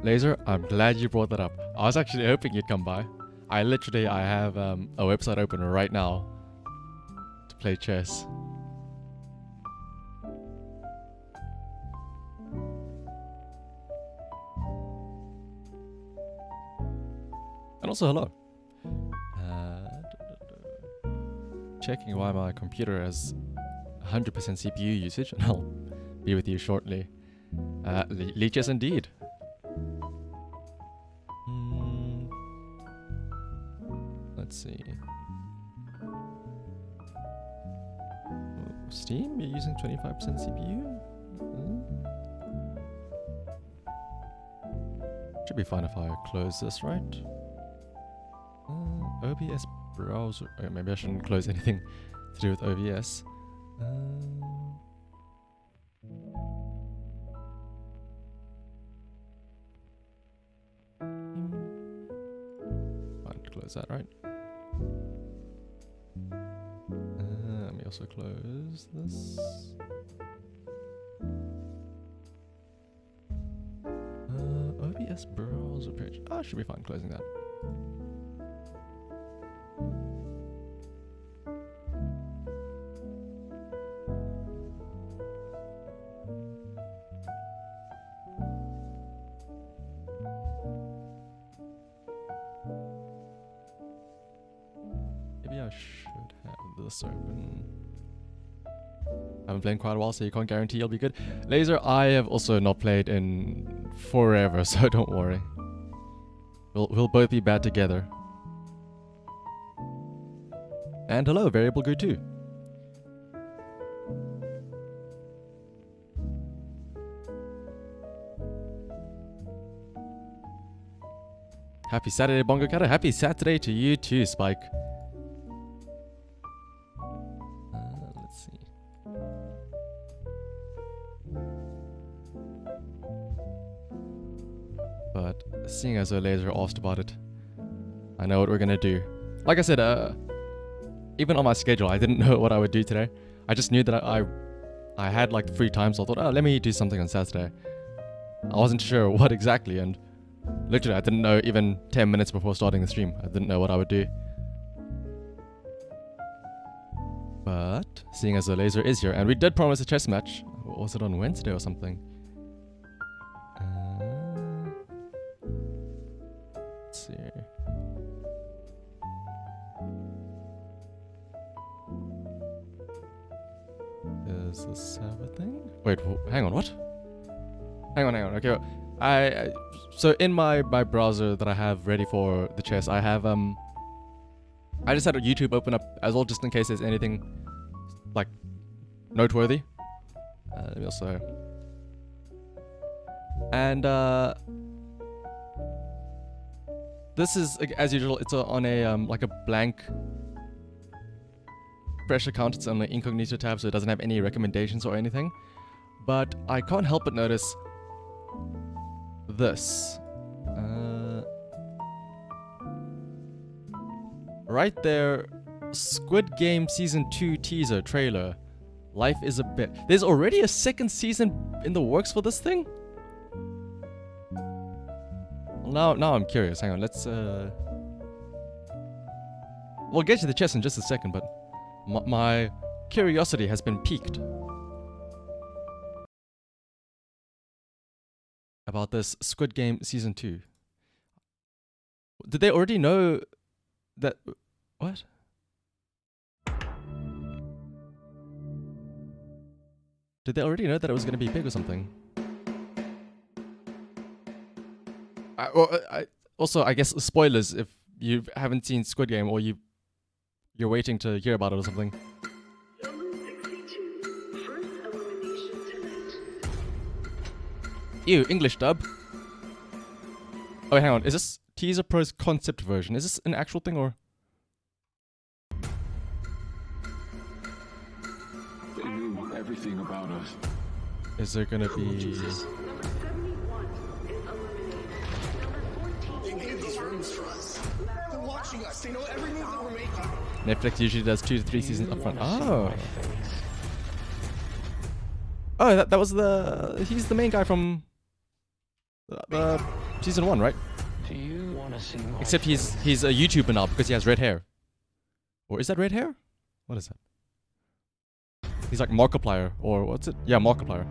Laser, I'm glad you brought that up. I was actually hoping you'd come by. I have a website open right now to play chess. And also, hello. Checking why my computer has 100% CPU usage, and I'll be with you shortly. Leeches indeed. Let's see. Steam, you're using 25% CPU? Should be fine if I close this, right? OBS browser. Okay, maybe I shouldn't close anything to do with OBS. Fine, close that, right? Let me also close this. OBS browser page. I should be fine closing that. Maybe I should have this open. I haven't played in quite a while, so you can't guarantee you'll be good. Laser, I have also not played in forever, so don't worry. We'll both be bad together. And hello, Variable Good too. Happy Saturday, Bongo Kata. Happy Saturday to you too, Spike. Let's see. But seeing as though Laser asked about it, I know what we're gonna do. Like I said, even on my schedule, I didn't know what I would do today. I just knew that I had like free time, so I thought, oh, let me do something on Saturday. I wasn't sure what exactly, and literally I didn't know even 10 minutes before starting the stream. I didn't know what I would do. But seeing as the Laser is here, and we did promise a chess match. Was it on Wednesday or something? Let's see. Does this have a thing? Wait, hang on, what? Hang on. Okay, so in my browser that I have ready for the chess, I have I just had a YouTube open up as well, just in case there's anything like noteworthy. Let me also, and this is as usual. It's on a like a blank fresh account. It's on the incognito tab, so it doesn't have any recommendations or anything. But I can't help but notice this. Right there, Squid Game Season 2 teaser trailer. Life is a bit. There's already a second season in the works for this thing? Well, now I'm curious. Hang on, let's we'll get to the chess in just a second, but my curiosity has been piqued about this Squid Game Season 2. Did they already know that... What? Did they already know that it was going to be big or something? Also, I guess spoilers if you haven't seen Squid Game or you're waiting to hear about it or something. Ew, English dub. Oh, wait, hang on. Is this Teaser Pro's concept version? Is this an actual thing or? They knew everything about us. Is there gonna be? They made these rooms for us. They're watching us. They know every move that we're making. Netflix usually does 2 to 3 seasons upfront. Oh. Oh, that was the. He's the main guy from. season 1, right? Do you want to see more? Except he's a YouTuber now because he has red hair. Or is that red hair? What is that? He's like Markiplier, or what's it? Yeah, Markiplier.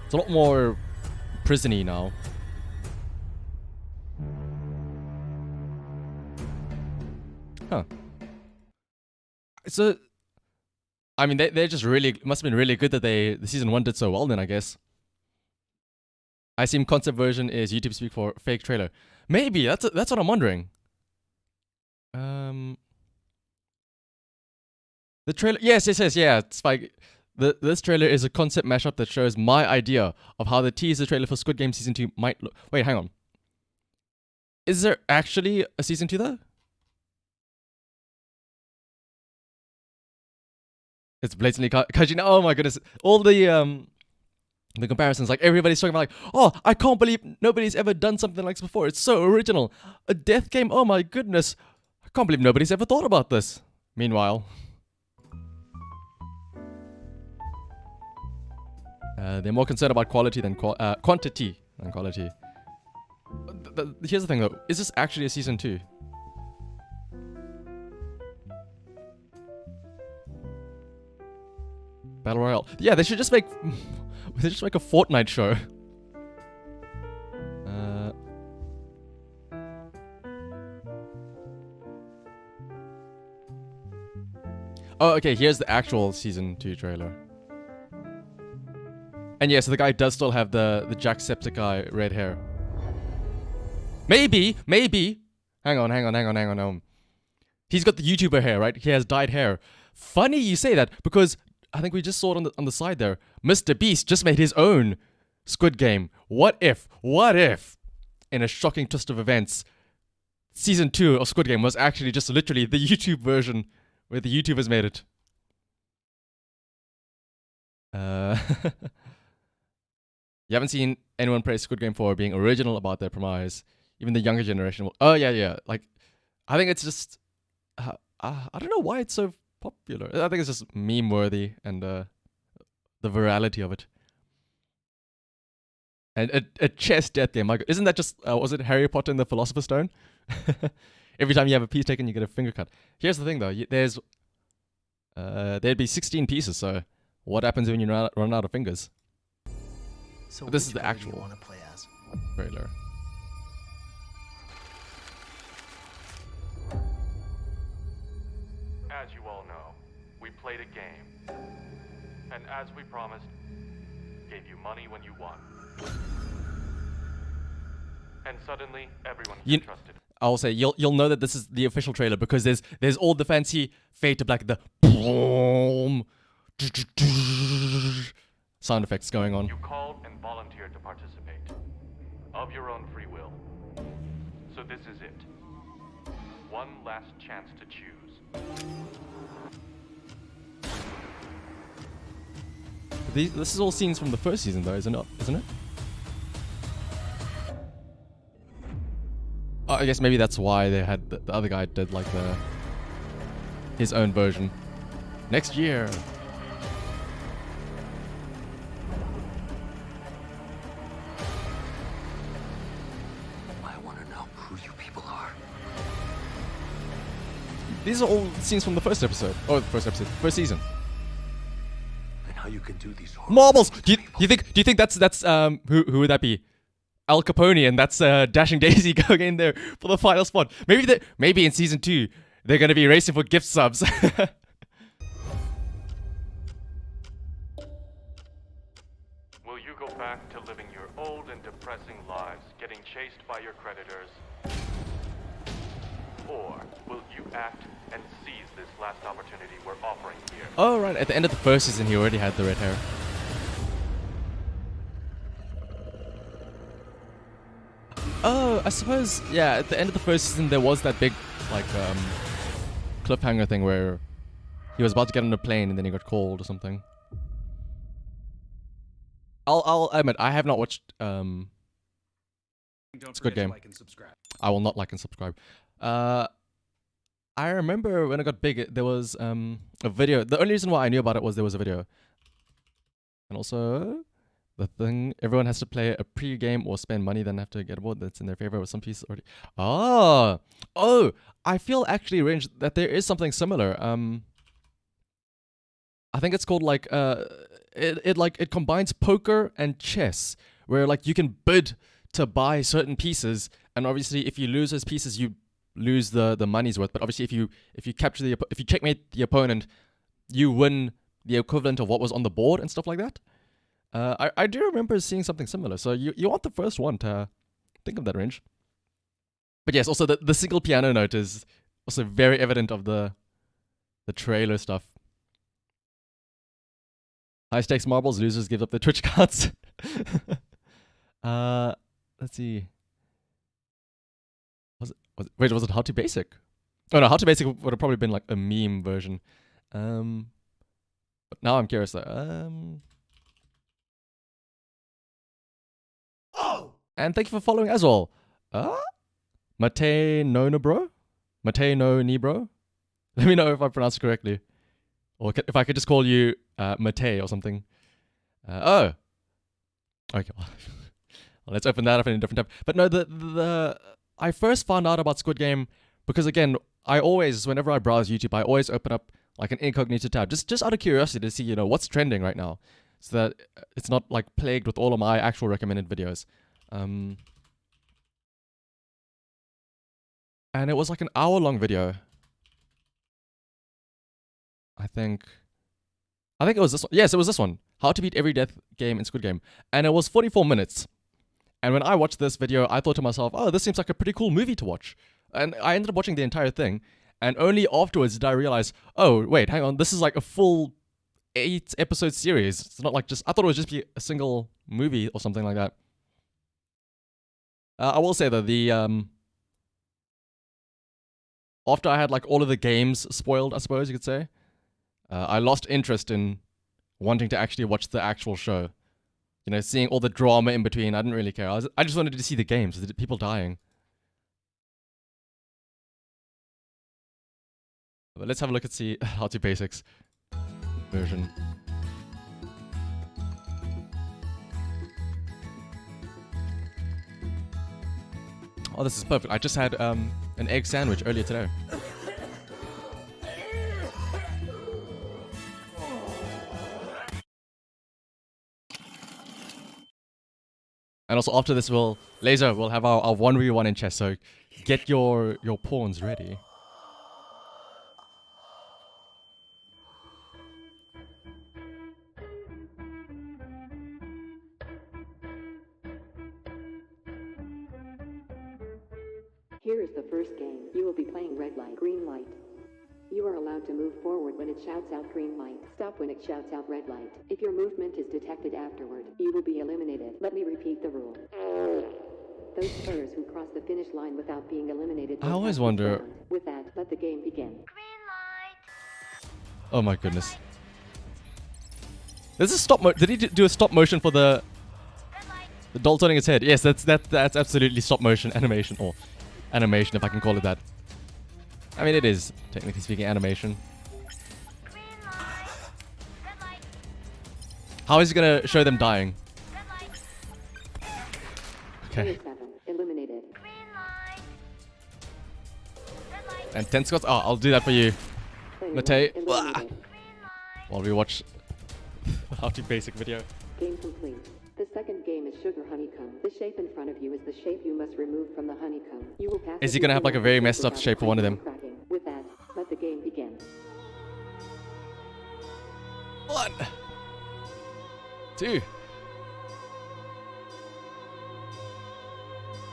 It's a lot more prison-y now. Huh. So, I mean, they're just really, must have been really good that the season 1 did so well then, I guess. I assume concept version is YouTube speak for fake trailer. Maybe, that's what I'm wondering. The trailer, yes, yeah, Spike. This trailer is a concept mashup that shows my idea of how the teaser trailer for Squid Game Season 2 might look. Wait, hang on. Is there actually a Season 2 though? It's blatantly Kajin. Oh my goodness. All the comparisons, like everybody's talking about like, oh, I can't believe nobody's ever done something like this before. It's so original. A death game, oh my goodness. I can't believe nobody's ever thought about this. Meanwhile, they're more concerned about quality than quantity than quality. Here's the thing though, is this actually a season 2? Battle Royale. Yeah, they should just make a Fortnite show. Oh, okay, here's the actual season 2 trailer. And yeah, so the guy does still have the Jacksepticeye red hair. Maybe. Hang on. He's got the YouTuber hair, right? He has dyed hair. Funny you say that, because I think we just saw it on the side there. Mr. Beast just made his own Squid Game. What if, in a shocking twist of events, season 2 of Squid Game was actually just literally the YouTube version where the YouTubers made it? You haven't seen anyone praise Squid Game for being original about their premise. Even the younger generation will. Oh yeah. Like, I think it's just. I don't know why it's so popular. I think it's just meme worthy and the virality of it. And a chess death game. Like, isn't that just was it Harry Potter and the Philosopher's Stone? Every time you have a piece taken, you get a finger cut. Here's the thing though. There'd be 16 pieces. So what happens when you run out of fingers? So This is which the one do actual you want to play as? trailer. As you all know, we played a game. And as we promised, gave you money when you won. And suddenly, everyone's interested. I'll say you'll know that this is the official trailer because there's all the fancy fade to black, the boom, sound effects going on. You called and volunteered to participate. Of your own free will. So this is it. One last chance to choose. This is all scenes from the first season though, isn't it? I guess maybe that's why they had the other guy did like his own version. Next year. I want to know who you people are. These are all scenes from the first episode. Oh, first season. And how you can do these horrible Marbles. things Do to you think that's who would that be? Al Capone, and that's Dashing Daisy going in there for the final spot. Maybe in season 2 they're gonna be racing for gift subs. Will you go back to living your old and depressing lives, getting chased by your creditors? Or will you act and seize this last opportunity we're offering here? Oh right, at the end of the first season he already had the red hair. Oh, I suppose, yeah, at the end of the first season there was that big, like, cliffhanger thing where he was about to get on a plane and then he got called or something. I'll admit, I have not watched, Squid Game. Like and subscribe. I will not like and subscribe. I remember when it got big, there was a video. The only reason why I knew about it was there was a video. And also, the thing, everyone has to play a pre-game or spend money, then have to get a board that's in their favor with some pieces already. Oh, I feel actually, Range, that there is something similar. I think it's called like it combines poker and chess, where like you can bid to buy certain pieces, and obviously if you lose those pieces, you lose the money's worth. But obviously if you capture if you checkmate the opponent, you win the equivalent of what was on the board and stuff like that. I do remember seeing something similar. So you aren't the first one to think of that, Range. But yes, also the single piano note is also very evident of the trailer stuff. High stakes marbles, losers give up their Twitch cards. Let's see. Was it How to Basic? Oh no, How to Basic would have probably been like a meme version. But now I'm curious though. And thank you for following as well. Mate Nona bro? Mate no ni bro? Let me know if I pronounced it correctly. Or if I could just call you Mate or something. Okay, well, let's open that up in a different tab. But no, I first found out about Squid Game because, again, whenever I browse YouTube, I always open up like an incognito tab, just out of curiosity to see, what's trending right now, so that it's not like plagued with all of my actual recommended videos. And it was like an hour-long video. I think it was this one. Yes, it was this one. How to beat every death game in Squid Game. And it was 44 minutes. And when I watched this video, I thought to myself, oh, this seems like a pretty cool movie to watch. And I ended up watching the entire thing. And only afterwards did I realize, oh, wait, hang on. This is like a full 8-episode series. It's not like I thought it would just be a single movie or something like that. I will say though, after I had like all of the games spoiled, I suppose you could say, I lost interest in wanting to actually watch the actual show. Seeing all the drama in between, I didn't really care. I just wanted to see the games, the people dying. But let's have a look at How to Basics version. Oh, this is perfect. I just had an egg sandwich earlier today. And also after this, Laser will have our 1v1 in chess, so get your pawns ready. Here is the first game. You will be playing red light, green light. You are allowed to move forward when it shouts out green light. Stop when it shouts out red light. If your movement is detected afterward, you will be eliminated. Let me repeat the rule. Those players who cross the finish line without being eliminated. I always wonder. With that, let the game begin. Green light. Oh my goodness. This is stop motion. Did he do a stop motion for the doll turning its head? Yes, that's absolutely stop motion animation, or animation if I can call it that. I mean, it is technically speaking animation. Green light. Red light. How is he gonna show them dying? Red light. Okay. 27, eliminated. Green light. Red light. And 10 squats. Oh, I'll do that for you, Player Mate. one, Blah. eliminated. Green light. While we watch How to Basic video. Game complete. The second game is Sugar Honeycomb. The shape in front of you is the shape you must remove from the honeycomb. You will pass. Is he gonna have like a very messed up shape for one of them? Cracking. With that, let the game begin. 1, 2,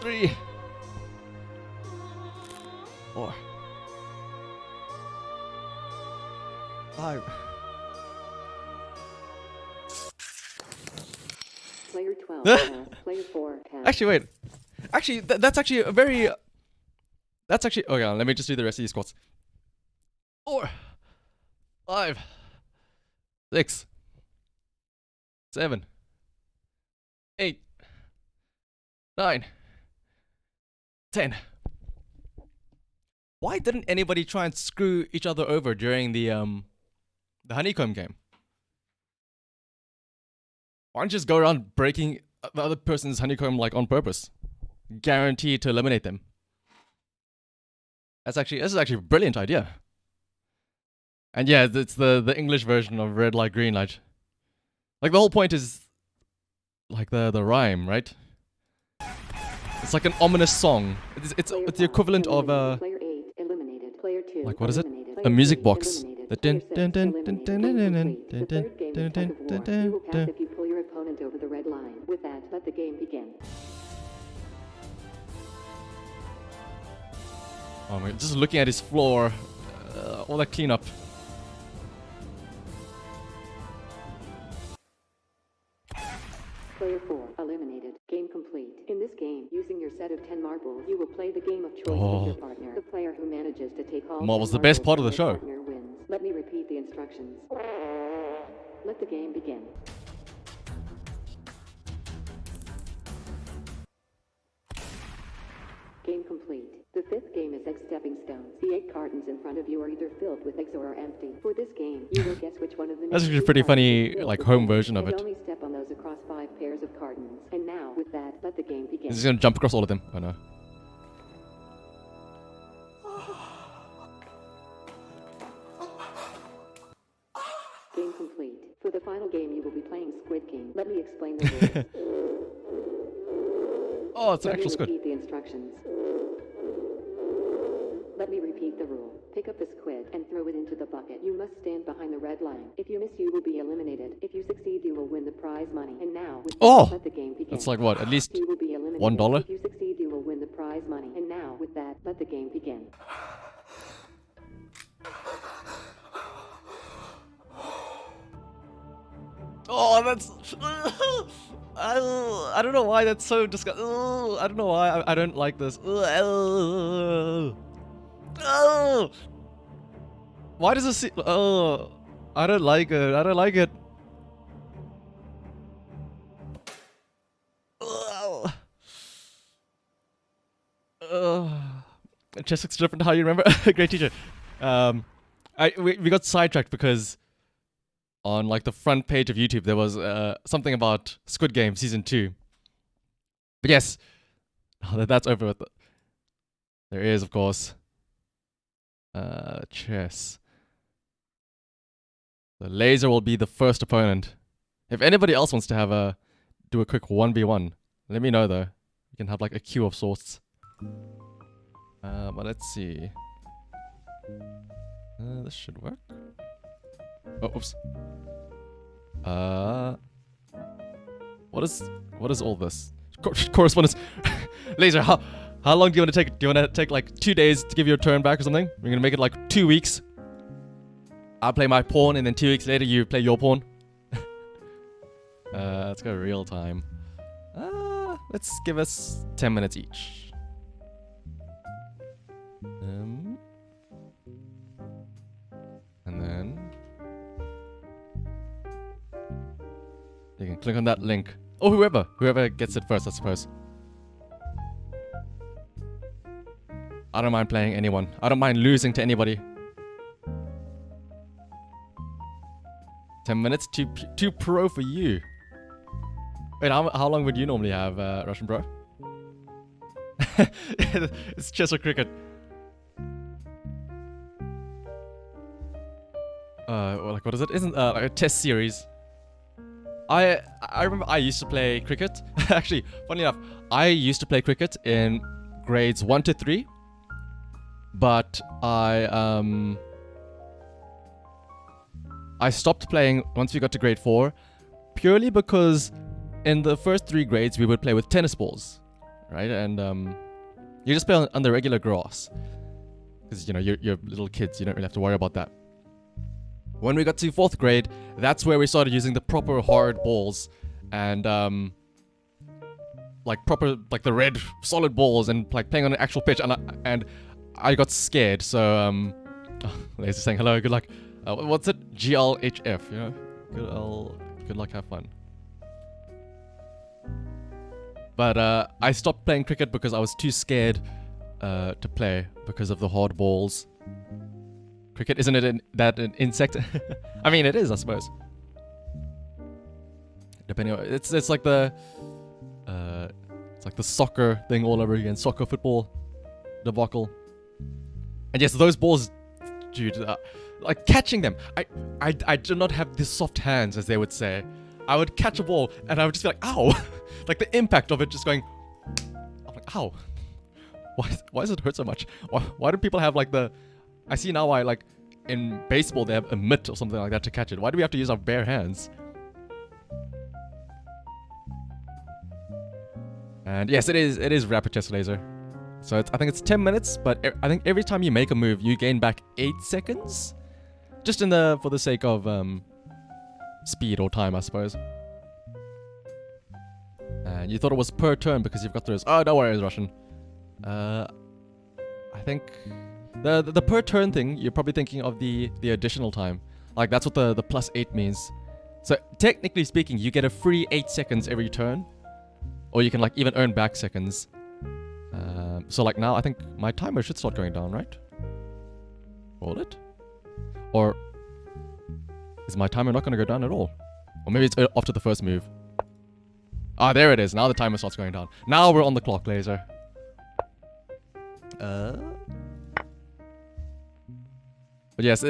3, 4, 5. Player 12 pass. Player 4 pass. Actually, wait. Actually, that's actually a very. That's actually. Okay, let me just do the rest of these squats. 4, 5, 6, 7, 8, 9, 10, Why didn't anybody try and screw each other over during the honeycomb game? Why don't you just go around breaking the other person's honeycomb like on purpose? Guaranteed to eliminate them. This is actually a brilliant idea. And yeah, it's the English version of red light, green light. Like the whole point is like the rhyme, right? It's like an ominous song. It's the equivalent of Player 8 eliminated. Player 2 like, what is it? eliminated. A Player music 3 box. eliminated. The Player dun, dun, 6 dun, dun, eliminated. dun, Game dun, complete. dun, The third game is dun, Tug of War. dun, You will pass dun. if you pull your opponent over the red line. With that, let the game begin. Oh my! Just looking at his floor, all that cleanup. Player 4 eliminated. Game complete. In this game, using your set of 10 marbles, you will play the game of choice Oh. with your partner. The player who manages to take all Marbles, 10 the best marbles part of the from their show. partner wins. Let me repeat the instructions. Let the game begin. Game complete. The fifth game is Egg Stepping Stones. The 8 cartons in front of you are either filled with eggs or are empty. For this game, you will guess which one of the That's next actually a two pretty cartons funny, is filled like, with home eggs, version of and it. only step on those across 5 pairs of cartons. And now, with that, let the game begin. He's just gonna jump across all of them. Oh no. Game complete. For the final game, you will be playing Squid Game. Let me explain the rules. Oh, it's an Let me actual squid. repeat the instructions. Let me repeat the rule. Pick up the squid and throw it into the bucket. You must stand behind the red line. If you miss, you will be eliminated. If you succeed, you will win the prize money. And now, with Oh! that, let the game begin. That's like what? At least You will be eliminated. $1? If you succeed, you will win the prize money. And now, with that, let the game begin. Oh, that's. I don't know why that's so disgusting. I don't know why I don't like this. Why does it see? Oh, I don't like it. I don't like it. It just looks different. How you remember? Great teacher. We got sidetracked because on like the front page of YouTube there was something about Squid Game season 2. But yes, that's over with. There is, of course, chess. The laser will be the first opponent. If anybody else wants to have do a quick 1v1, let me know though. We can have like a queue of sorts. But let's see. This should work. Oh, oops. What is all this? Correspondence. Laser, how long do you want to take? Do you want to take like 2 days to give your turn back or something? We're gonna make it like 2 weeks. I'll play my pawn, and then 2 weeks later you play your pawn. Let's go real time. Let's give us 10 minutes each. And then you can click on that link. Or whoever gets it first, I suppose. I don't mind playing anyone. I don't mind losing to anybody. 10 minutes, too pro for you. Wait, how long would you normally have, Russian bro? It's chess or cricket. Like what is it? Isn't like a test series? I remember I used to play cricket. Actually, funny enough, I used to play cricket in grades 1 to 3, but I stopped playing once we got to grade 4, purely because in the first 3 grades we would play with tennis balls, right? And you just play on the regular grass, because you know you're little kids, you don't really have to worry about that. When we got to 4th grade, that's where we started using the proper hard balls and like proper, like the red solid balls, and like playing on an actual pitch. And I got scared, so Laser saying hello, good luck. What's it? GLHF, you know? Good luck, have fun. But I stopped playing cricket because I was too scared to play because of the hard balls. Cricket, isn't it an insect? I mean, it is, I suppose. Depending on, it's like the soccer thing all over again, soccer football debacle. And yes, those balls, dude, like catching them. I do not have the soft hands, as they would say. I would catch a ball and I would just be like, ow! Like the impact of it just going, I'm like, ow! Why does it hurt so much? Why do people have like the? I see now why like in baseball they have a mitt or something like that to catch it. Why do we have to use our bare hands? And yes, it is rapid chest laser. So I think it's 10 minutes, but I think every time you make a move, you gain back 8 seconds. Just for the sake of speed or time, I suppose. And you thought it was per turn because you've got those. Oh, don't worry, it's Russian. I think the per turn thing, you're probably thinking of the additional time. Like that's what the +8 means. So technically speaking, you get a free 8 seconds every turn. Or you can like even earn back seconds. So like now, I think my timer should start going down, right? Will it? Or is my timer not going to go down at all? Or maybe it's after the first move. Ah, there it is. Now the timer starts going down. Now we're on the clock, laser. But yes,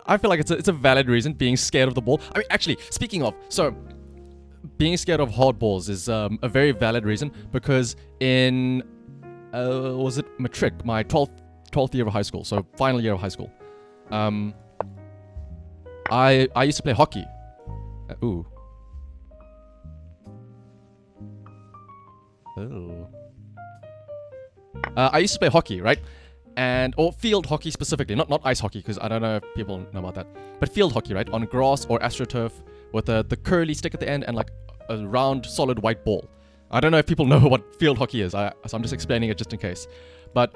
I feel like it's a valid reason, being scared of the ball. I mean, actually, speaking of, so being scared of hard balls is a very valid reason, because in was it matric, my 12th year of high school, so final year of high school, I used to play hockey. Ooh. Oh. I used to play hockey, right? Or field hockey specifically, not ice hockey, because I don't know if people know about that. But field hockey, right? On grass or AstroTurf with the curly stick at the end and like a round, solid white ball. I don't know if people know what field hockey is, so I'm just explaining it just in case. But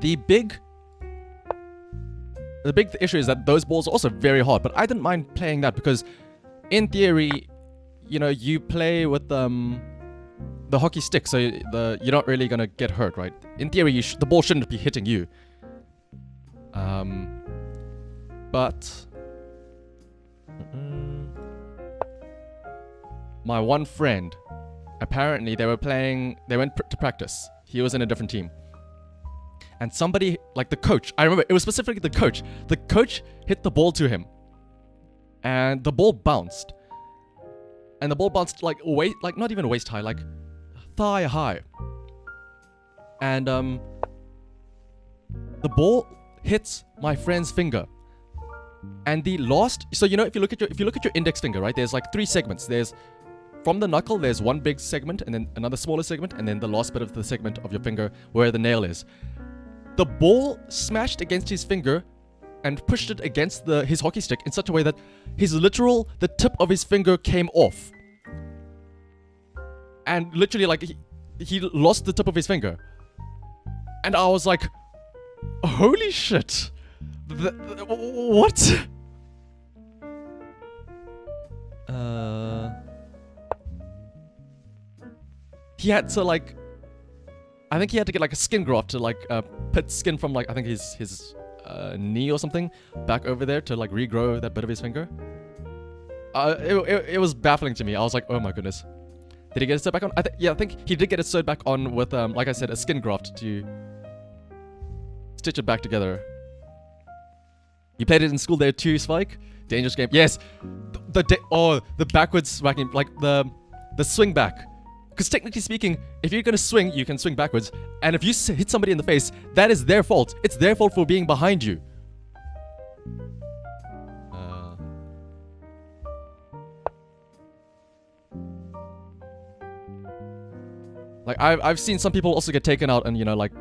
the big issue is that those balls are also very hard, but I didn't mind playing that because in theory, you know, you play with the hockey stick, so you're not really gonna get hurt, right? In theory, the ball shouldn't be hitting you. But my one friend, apparently they went to practice. He was in a different team. And somebody, like the coach, I remember it was specifically the coach. The coach hit the ball to him. And the ball bounced. And the ball bounced like not even waist high, like thigh high. And the ball hits my friend's finger. And the last, so you know, if you look at your index finger, right? There's like 3 segments. There's from the knuckle, there's one big segment, and then another smaller segment, and then the last bit of the segment of your finger where the nail is. The ball smashed against his finger and pushed it against his hockey stick in such a way that the tip of his finger came off. And literally, like, he lost the tip of his finger. And I was like, holy shit. What? He had to like, I think he had to get like a skin graft to like put skin from like, I think his knee or something back over there to like regrow that bit of his finger. It was baffling to me. I was like, oh my goodness. Did he get it sewed back on? I think he did get it sewed back on with like I said, a skin graft to stitch it back together. You played it in school there too, Spike? Dangerous game. Yes. The backwards smacking, like the swing back. Because technically speaking, if you're gonna swing, you can swing backwards. And if you hit somebody in the face, that is their fault. It's their fault for being behind you. Like I've seen some people also get taken out and, you know, like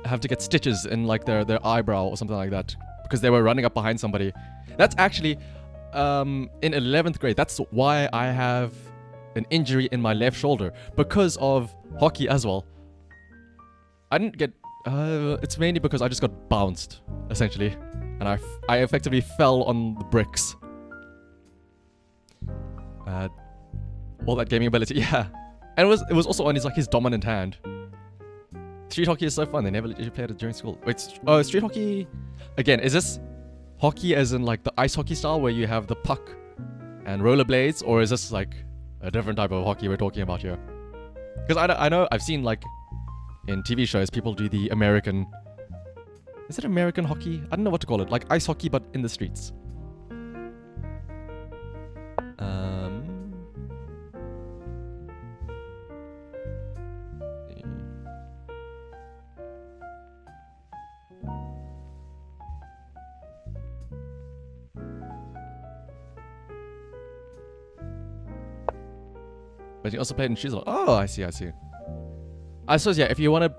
have to get stitches in like their eyebrow or something like that because they were running up behind somebody. That's actually in 11th grade. That's why I have an injury in my left shoulder, because of hockey as well. I didn't get it's mainly because I just got bounced essentially, and I effectively fell on the bricks. All that gaming ability, yeah. And it was also on his dominant hand. Street hockey is so fun. They never let you play it during school. Wait, street hockey. Again, is this hockey as in like the ice hockey style where you have the puck and rollerblades, or is this like a different type of hockey we're talking about here? Because I know I've seen like in TV shows people do the American. Is it American hockey? I don't know what to call it. Like ice hockey, but in the streets. But you also played in Shizuoka. Oh, I see. I suppose, yeah, if you want to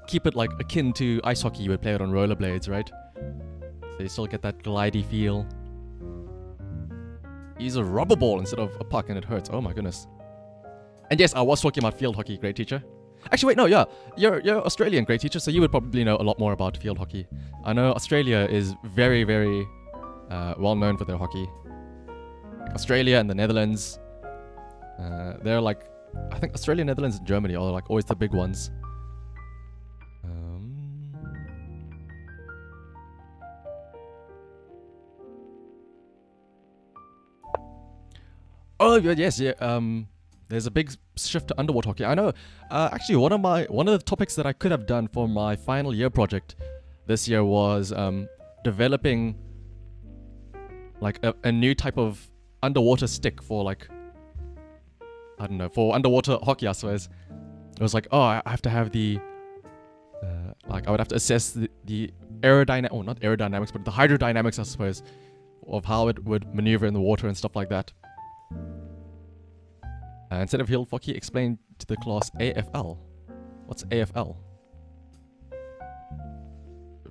keep it like akin to ice hockey, you would play it on rollerblades, right? So you still get that glidey feel. Use a rubber ball instead of a puck and it hurts. Oh my goodness. And yes, I was talking about field hockey, great teacher. Actually, wait, no, yeah. You're Australian, great teacher, so you would probably know a lot more about field hockey. I know Australia is very, very well known for their hockey. Australia and the Netherlands. They're like, I think Australia, Netherlands, and Germany are like always the big ones. Oh yes, yeah. There's a big shift to underwater hockey. I know. Actually, one of the topics that I could have done for my final year project this year was developing like a new type of underwater stick for like, I don't know, for underwater hockey, I suppose. It was like, oh, I have to have the, like, I would have to assess the aerodynamics, or not aerodynamics, but the hydrodynamics, I suppose, of how it would maneuver in the water and stuff like that. Instead of field hockey, explain to the class AFL. What's AFL?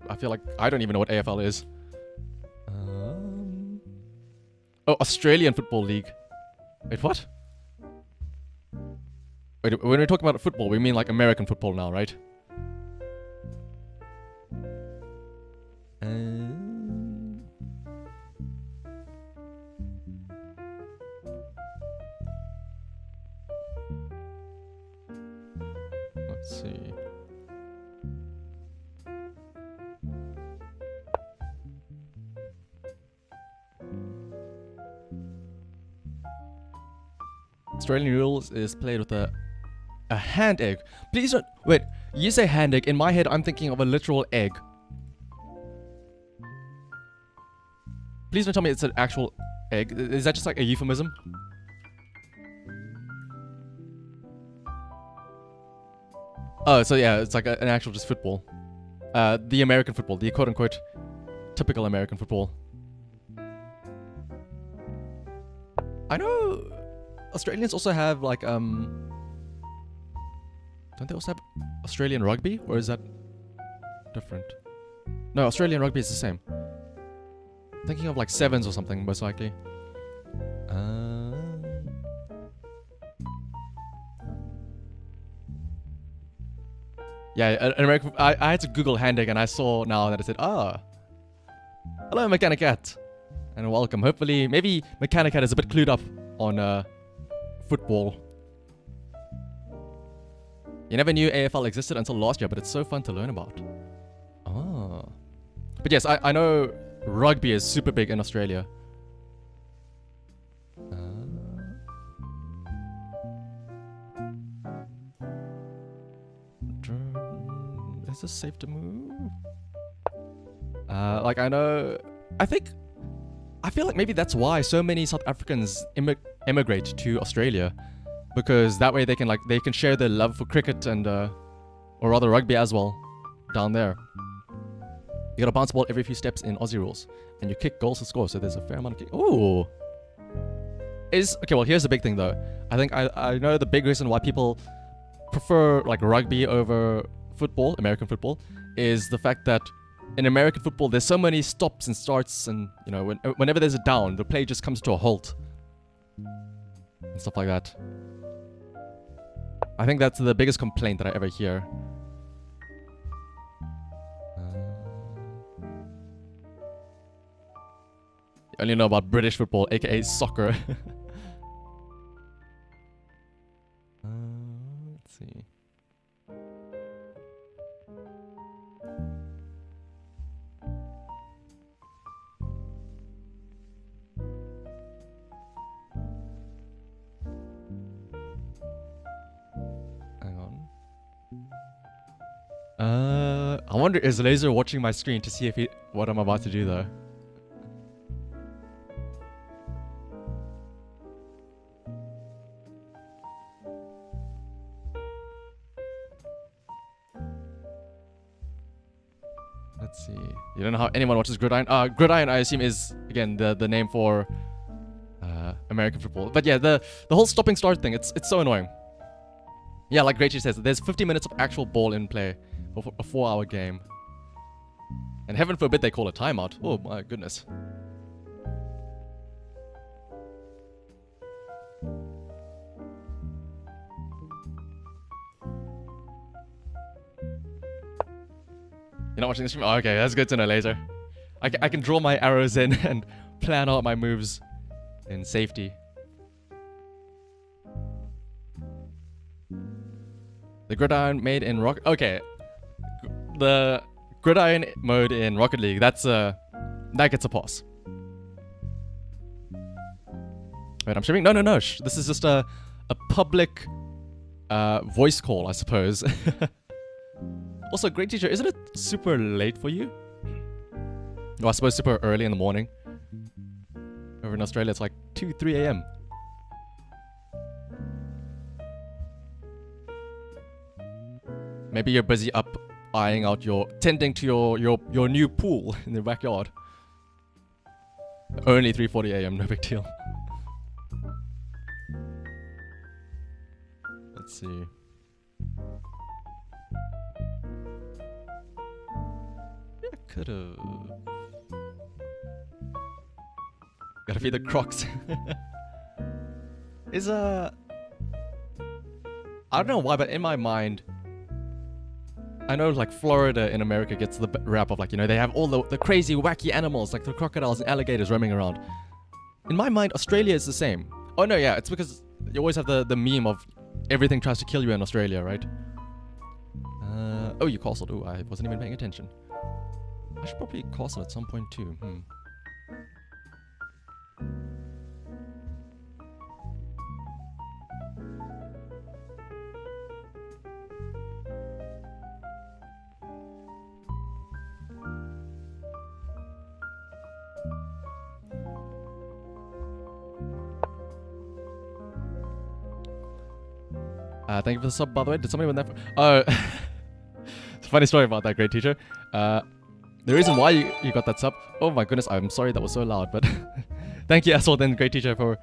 I feel like I don't even know what AFL is. Oh, Australian Football League. Wait, what? Wait, when we're talking about football, we mean like American football now, right? Let's see. Australian rules is played with a hand egg. Please don't. Wait, you say hand egg. In my head, I'm thinking of a literal egg. Please don't tell me it's an actual egg. Is that just like a euphemism? Oh, so yeah, it's like an actual just football. The American football, the quote-unquote typical American football. I know Australians also have like don't they also have Australian rugby, or is that different? No, Australian rugby is the same. Thinking of like sevens or something, most likely. Yeah, an American. I had to Google hand egg and I saw now that it said, hello Mechanic Cat, and welcome. Hopefully, maybe Mechanic Cat is a bit clued up on football. You never knew AFL existed until last year, but it's so fun to learn about. Oh. But yes, I know rugby is super big in Australia. Is this safe to move? Like I know, I feel like maybe that's why so many South Africans immigrate to Australia, because that way they can share their love for cricket and or rather rugby as well down there. You gotta bounce the ball every few steps in Aussie rules, and you kick goals to score, so there's a fair amount of kick. Ooh. Okay, well here's the big thing though. I think I know the big reason why people prefer like rugby over football, American football, is the fact that in American football there's so many stops and starts, and you know, whenever there's a down, the play just comes to a halt and stuff like that. I think that's the biggest complaint that I ever hear. You only know about British football, aka soccer. Let's see. I wonder, is Laser watching my screen to see if what I'm about to do though? Let's see. You don't know how anyone watches Gridiron? Gridiron, I assume, is again the name for American football. But yeah, the whole stopping start thing, it's so annoying. Yeah, like Gracey says, there's 50 minutes of actual ball in play for a 4-hour game. And heaven forbid they call a timeout. Oh my goodness. You're not watching the stream? Oh, okay, that's good to know, Laser. I can draw my arrows in and plan out my moves in safety. The Gridiron made in Rocket... Okay. The Gridiron mode in Rocket League, that gets a pass. Wait, I'm streaming? No. This is just a public voice call, I suppose. Also, Great Teacher, isn't it super late for you? Well, I suppose super early in the morning. Over in Australia, it's like 2, 3 a.m. Maybe you're busy up eyeing out tending to your new pool in the backyard. Only 3:40 a.m., no big deal. Let's see. Yeah, could've. Gotta feed the crocs. I don't know why, but in my mind, I know like Florida in America gets the rap of like, you know, they have all the crazy wacky animals like the crocodiles and alligators roaming around. In my mind, Australia is the same. Oh no, yeah, it's because you always have the meme of everything tries to kill you in Australia, right? Oh, you castled. Oh, I wasn't even paying attention. I should probably castle at some point too. Thank you for the sub, by the way. Did somebody win that? Oh, it's a funny story about that, Great Teacher. The reason why you got that sub... Oh my goodness, I'm sorry that was so loud, but... Thank you, Asshole, then, Great Teacher, for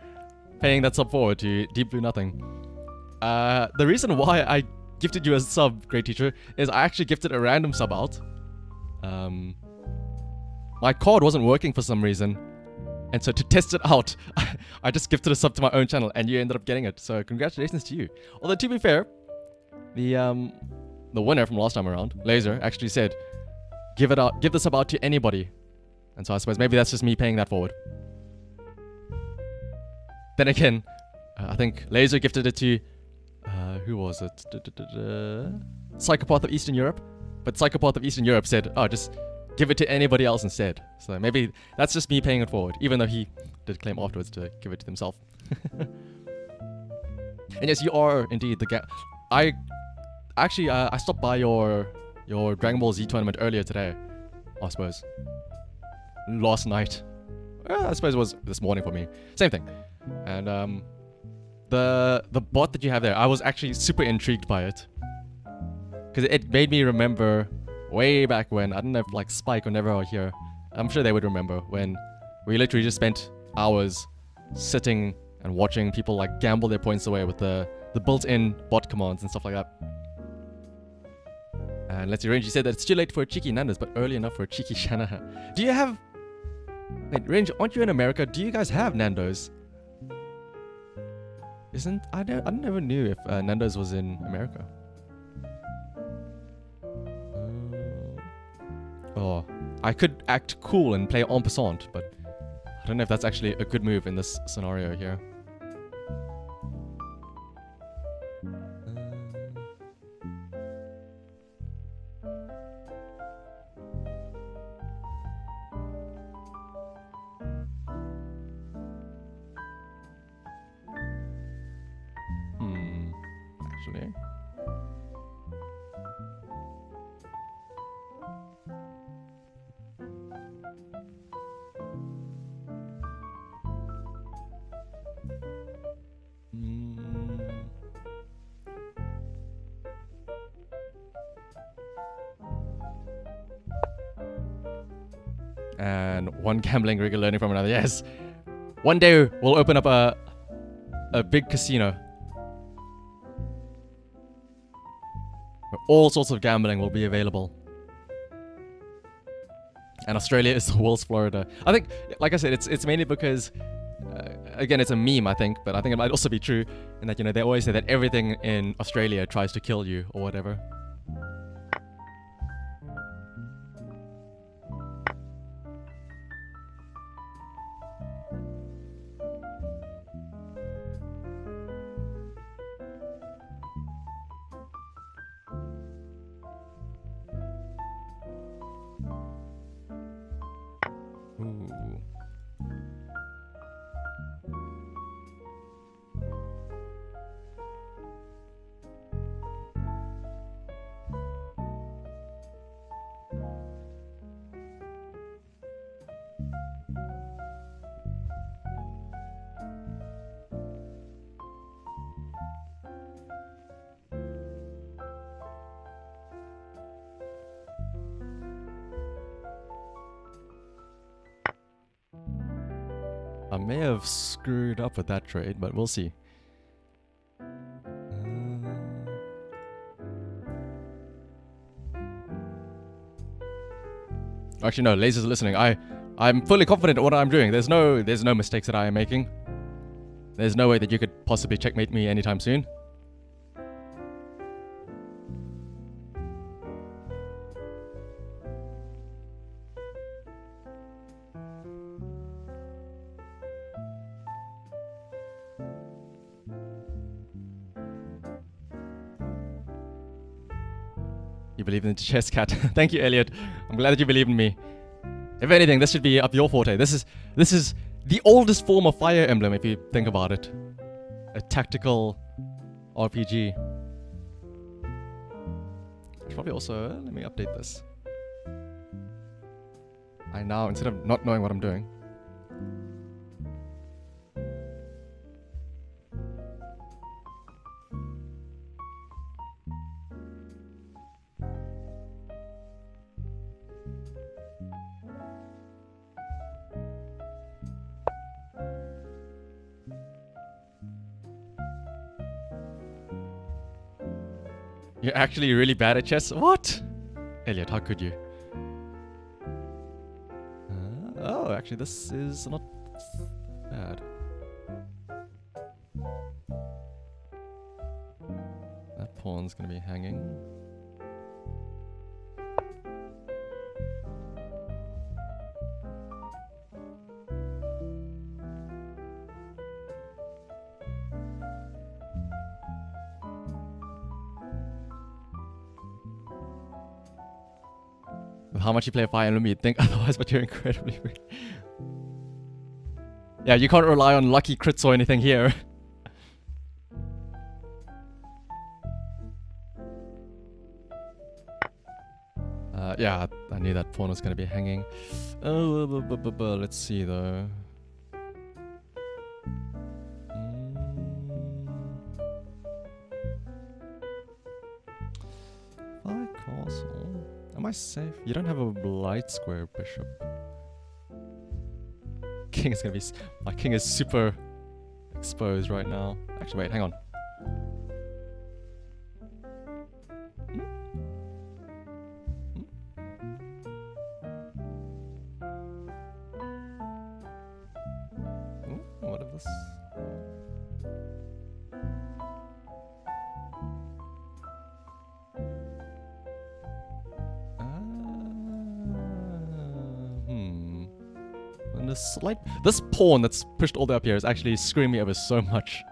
paying that sub forward to Deep Blue Nothing. The reason why I gifted you a sub, Great Teacher, is I actually gifted a random sub out. My card wasn't working for some reason. And so to test it out, I just gifted a sub to my own channel, and you ended up getting it. So congratulations to you. Although to be fair, the winner from last time around, Laser, actually said, give the sub out to anybody. And so I suppose maybe that's just me paying that forward. Then again, I think Laser gifted it to who was it? Psychopath of Eastern Europe. But Psychopath of Eastern Europe said, oh, just give it to anybody else instead. So maybe that's just me paying it forward, even though he did claim afterwards to give it to himself. And yes, you are indeed the I stopped by your Dragon Ball Z tournament earlier today, I suppose. Last night. I suppose it was this morning for me. Same thing. And the bot that you have there, I was actually super intrigued by it. Because it made me remember way back when, I don't know if like Spike or Never are here, I'm sure they would remember when we literally just spent hours sitting and watching people like gamble their points away with the built-in bot commands and stuff like that. And let's see, Range, you said that it's too late for a cheeky Nando's, but early enough for a cheeky Shanahan. Do you have... Wait, Range, aren't you in America? Do you guys have Nando's? I never knew if Nando's was in America. Oh, I could act cool and play en passant, but I don't know if that's actually a good move in this scenario here. Actually. and one gambling rig learning from another. Yes. One day we'll open up a big casino where all sorts of gambling will be available. And Australia is the world's Florida. I think, like I said, it's mainly because, again, it's a meme, I think, but I think it might also be true in that, you know, they always say that everything in Australia tries to kill you or whatever. Ooh. I may have screwed up with that trade, but we'll see. Actually, no, Laser's listening. I'm fully confident in what I'm doing. There's no mistakes that I am making. There's no way that you could possibly checkmate me anytime soon. You believe in the chess cat. Thank you, Elliot. I'm glad that you believe in me. If anything, this should be up your forte. This is the oldest form of Fire Emblem, if you think about it. A tactical RPG. I should probably also let me update this. I now, instead of not knowing what I'm doing. You're actually really bad at chess? What? Elliot, how could you? Oh, actually, this is not bad. That pawn's gonna be hanging. With how much you play Fire Emblem, you'd think otherwise, but you're incredibly weak. Yeah, you can't rely on lucky crits or anything here. Yeah, I knew that pawn was gonna be hanging. Oh, let's see though. Castle. Am I safe? You don't have a light square bishop. King is gonna be. My king is super exposed right now. Actually, wait, hang on. What is this? And this pawn that's pushed all the way up here is actually screwing me over so much.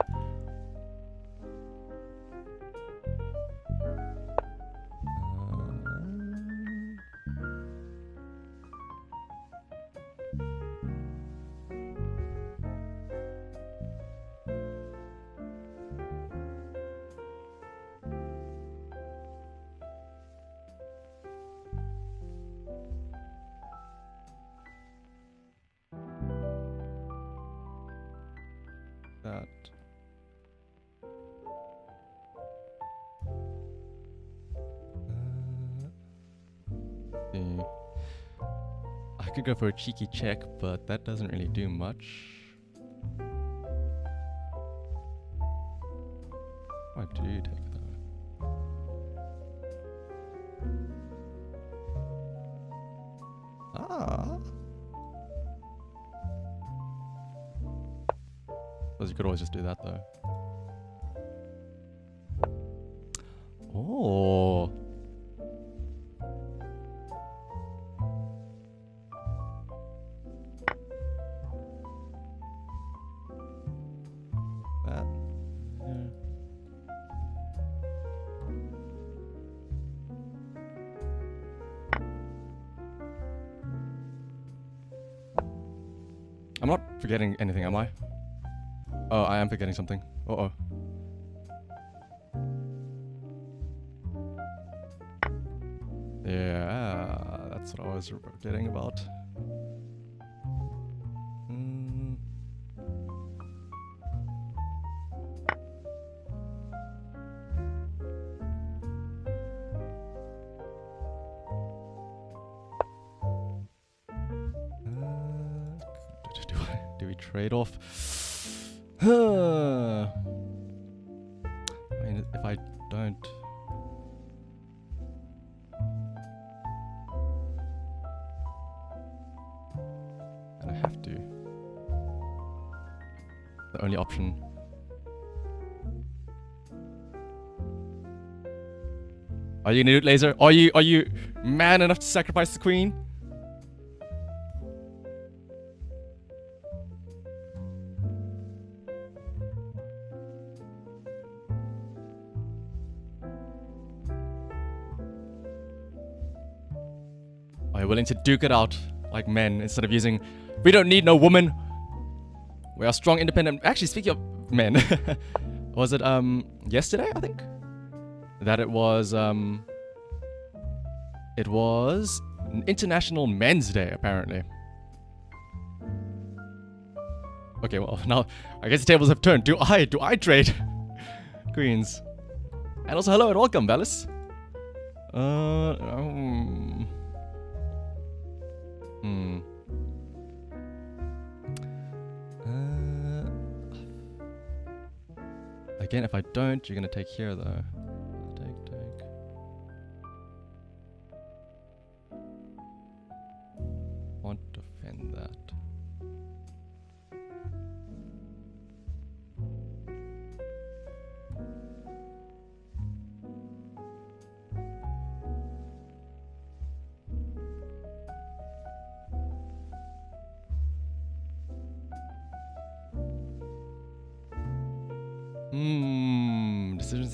That could go for a cheeky check, but that doesn't really do much. I do take that. Ah. Suppose you could always just do that though. Oh. That. Yeah. I'm not forgetting anything, am I? Oh, I am forgetting something. Uh-oh. Yeah, that's what I was forgetting about. Mm. Do we trade off? I mean, if I don't... And I have to. The only option. Are you gonna do it, Laser? Are you man enough to sacrifice the queen? Are you willing to duke it out like men instead of using, we don't need no woman. We are strong, independent. Actually, speaking of men, was it yesterday, I think? That it was International Men's Day, apparently. Okay, well, now I guess the tables have turned. Do I trade queens? And also hello and welcome, Bellis. Again, if I don't, you're gonna take here though. Take. Want to defend that.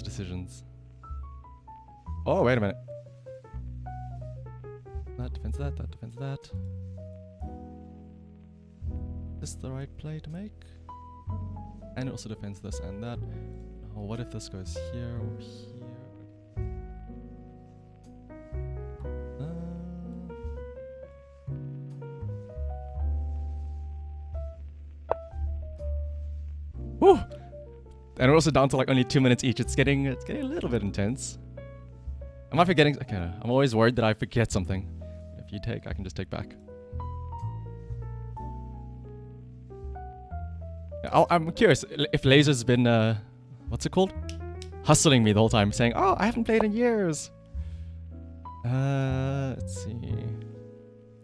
Decisions. Oh, wait a minute. That defends that defends that. Is this the right play to make? And it also defends this and that. Oh, what if this goes here or here? Woo! And we're also down to like only 2 minutes each. It's getting a little bit intense. Am I forgetting? Okay, I'm always worried that I forget something. If you take, I can just take back. I'm curious if Laser's been what's it called? Hustling me the whole time, saying, "Oh, I haven't played in years." Let's see.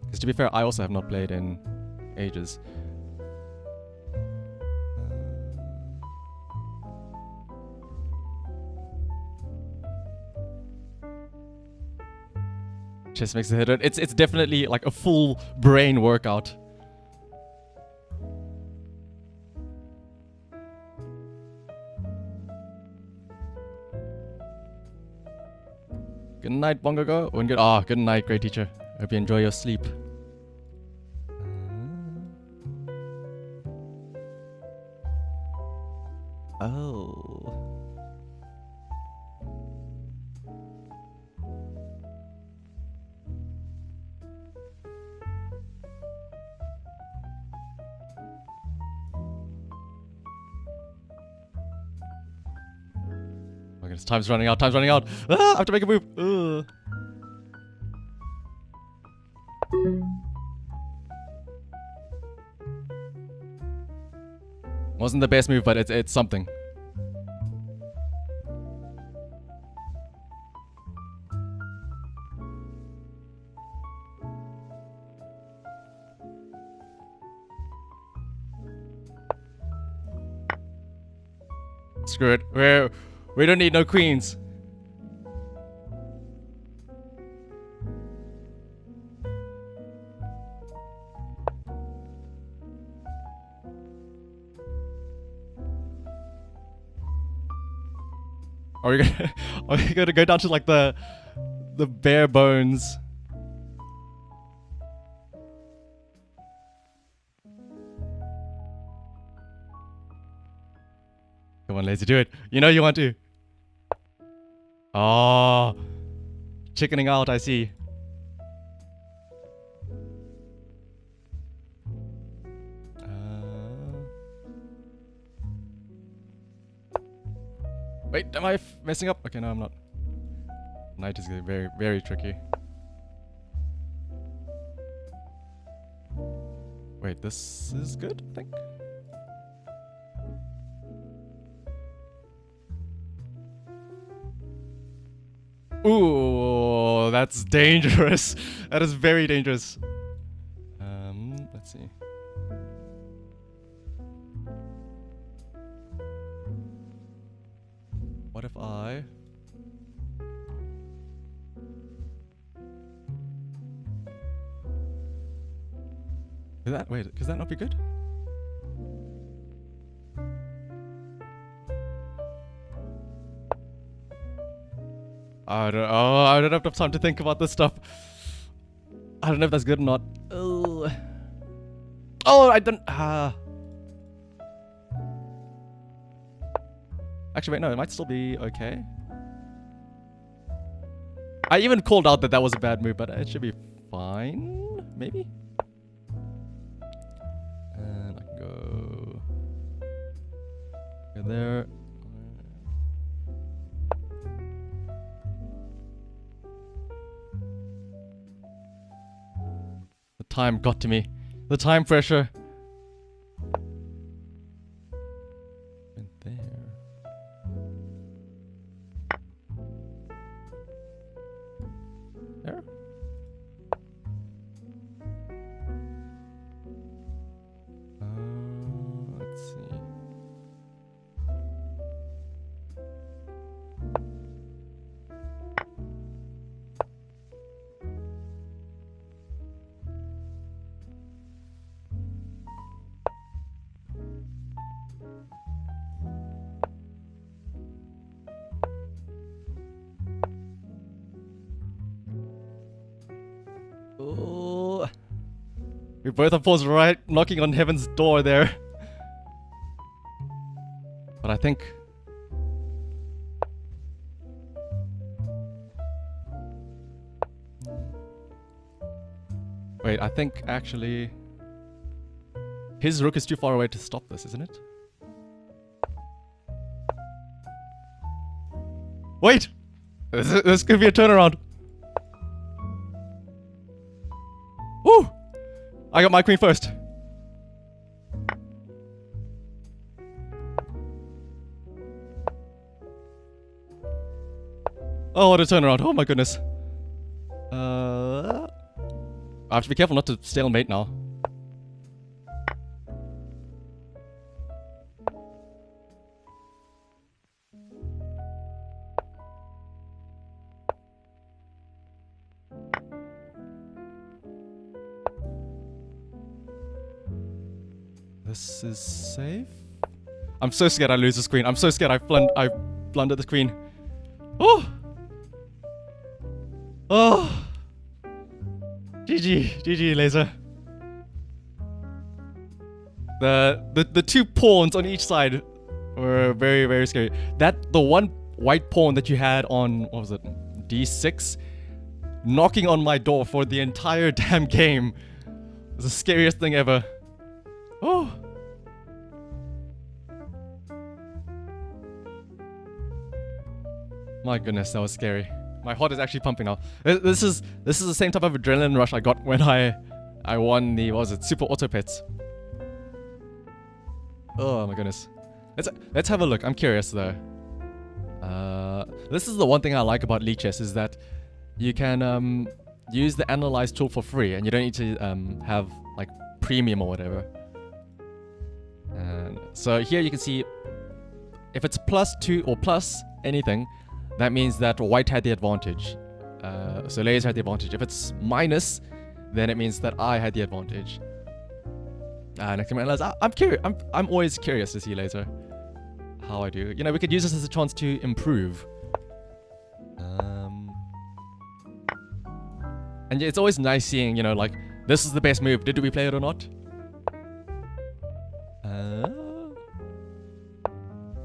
Because to be fair, I also have not played in ages. Just makes it hit. It's definitely like a full brain workout. Good night, Bongo Go. Good night, great teacher. Hope you enjoy your sleep. Oh. Oh my goodness, time's running out, Ah, I have to make a move. Wasn't the best move, but it's something. Screw it. We don't need no queens. Are we gonna go down to like the bare bones? Come on, lazy, do it. You know you want to. Oh, chickening out, I see. Wait, am I messing up? Okay, no, I'm not. Knight is very, very tricky. Wait, this is good, I think. Ooh, that's dangerous. That is very dangerous. Let's see. What if I... Could that not be good? I don't have enough time to think about this stuff. I don't know if that's good or not. Oh, I don't... Actually, wait, no, it might still be okay. I even called out that was a bad move, but it should be fine, maybe? And I can go there. The time got to me. The time pressure. And there. There. Let's see. Oh, we both of us right knocking on heaven's door there. But I think wait, I think actually his rook is too far away to stop this, isn't it? Wait! This could be a turnaround. Woo! I got my queen first. Oh, what a turnaround. Oh my goodness. I have to be careful not to stalemate now. This is safe. I'm so scared I lose this queen. I'm so scared I blundered the queen. Oh! Oh! GG, laser. The two pawns on each side were very, very scary. The one white pawn that you had on, what was it, D6, knocking on my door for the entire damn game was the scariest thing ever. Oh! My goodness, that was scary. My heart is actually pumping now. This is the same type of adrenaline rush I got when I won the, what was it, Super Auto Pets. Oh my goodness. Let's have a look. I'm curious though. This is the one thing I like about League Chess is that you can use the analyze tool for free, and you don't need to have like premium or whatever. And so here you can see if it's +2 or plus anything, that means that white had the advantage. So Laser had the advantage. If it's minus, then it means that I had the advantage. Next time I realize, I'm curious. I'm always curious to see Laser how I do. You know, we could use this as a chance to improve. And it's always nice seeing, you know, like, this is the best move. Did we play it or not?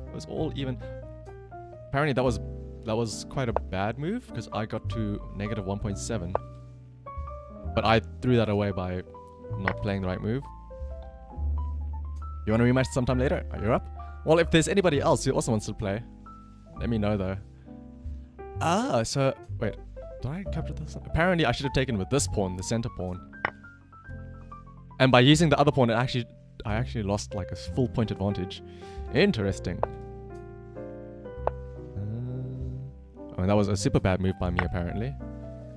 It was all even. Apparently that was quite a bad move because I got to -1.7. But I threw that away by not playing the right move. You want to rematch sometime later? You're up? Well, if there's anybody else who also wants to play, let me know though. So wait. Did I capture this? Apparently I should have taken with this pawn, the center pawn. And by using the other pawn, I actually lost like a full point advantage. Interesting. I mean, that was a super bad move by me apparently.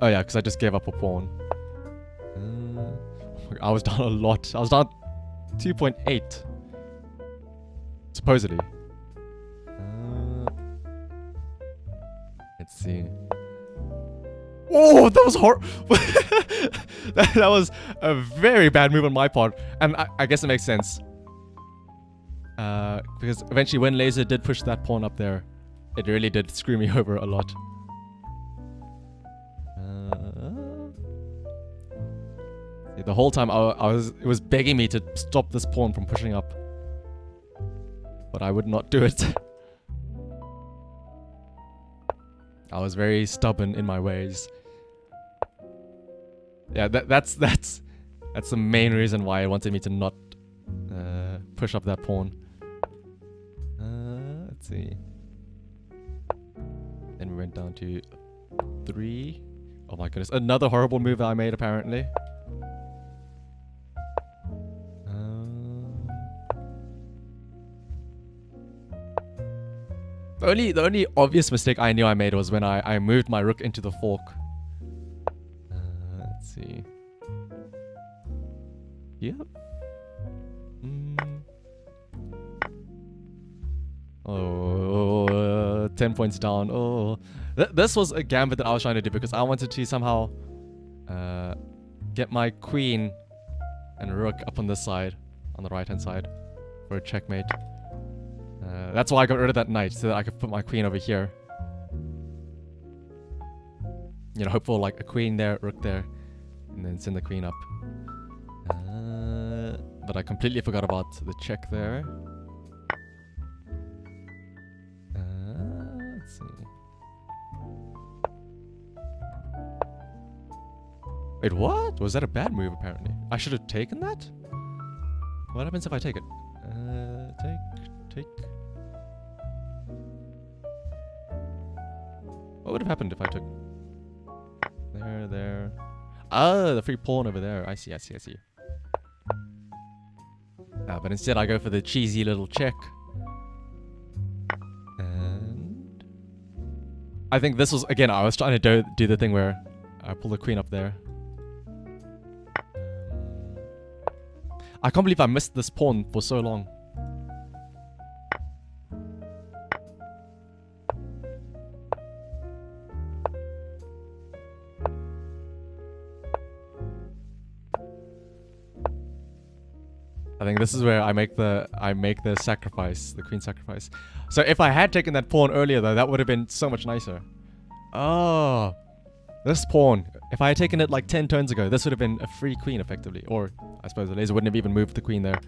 Oh yeah, because I just gave up a pawn. I was down a lot. I was down 2.8. Supposedly. Let's see. Oh, that was that was a very bad move on my part, and I guess it makes sense. Because eventually, when Laser did push that pawn up there, it really did screw me over a lot. The whole time it was begging me to stop this pawn from pushing up, but I would not do it. I was very stubborn in my ways. Yeah, that's the main reason why it wanted me to not push up that pawn. Let's see. Then we went down to 3. Oh my goodness, another horrible move that I made apparently. The only obvious mistake I knew I made was when I moved my rook into the fork. Let's see. Yep. Oh, 10 points down. Oh, this was a gambit that I was trying to do because I wanted to somehow get my queen and rook up on this side, on the right hand side, for a checkmate. That's why I got rid of that knight, so that I could put my queen over here. You know, hope for like a queen there, rook there, and then send the queen up. But I completely forgot about the check there. Let's see. Wait, what? Was that a bad move apparently? I should have taken that? What happens if I take it? Take. What would have happened if I took... There. Ah, the free pawn over there. I see. But instead I go for the cheesy little check. And... I think this was... Again, I was trying to do the thing where I pull the queen up there. I can't believe I missed this pawn for so long. I think this is where I make the sacrifice, the queen sacrifice. So if I had taken that pawn earlier though, that would have been so much nicer. Oh, this pawn. If I had taken it like 10 turns ago, this would have been a free queen effectively. Or I suppose the Laser wouldn't have even moved the queen there.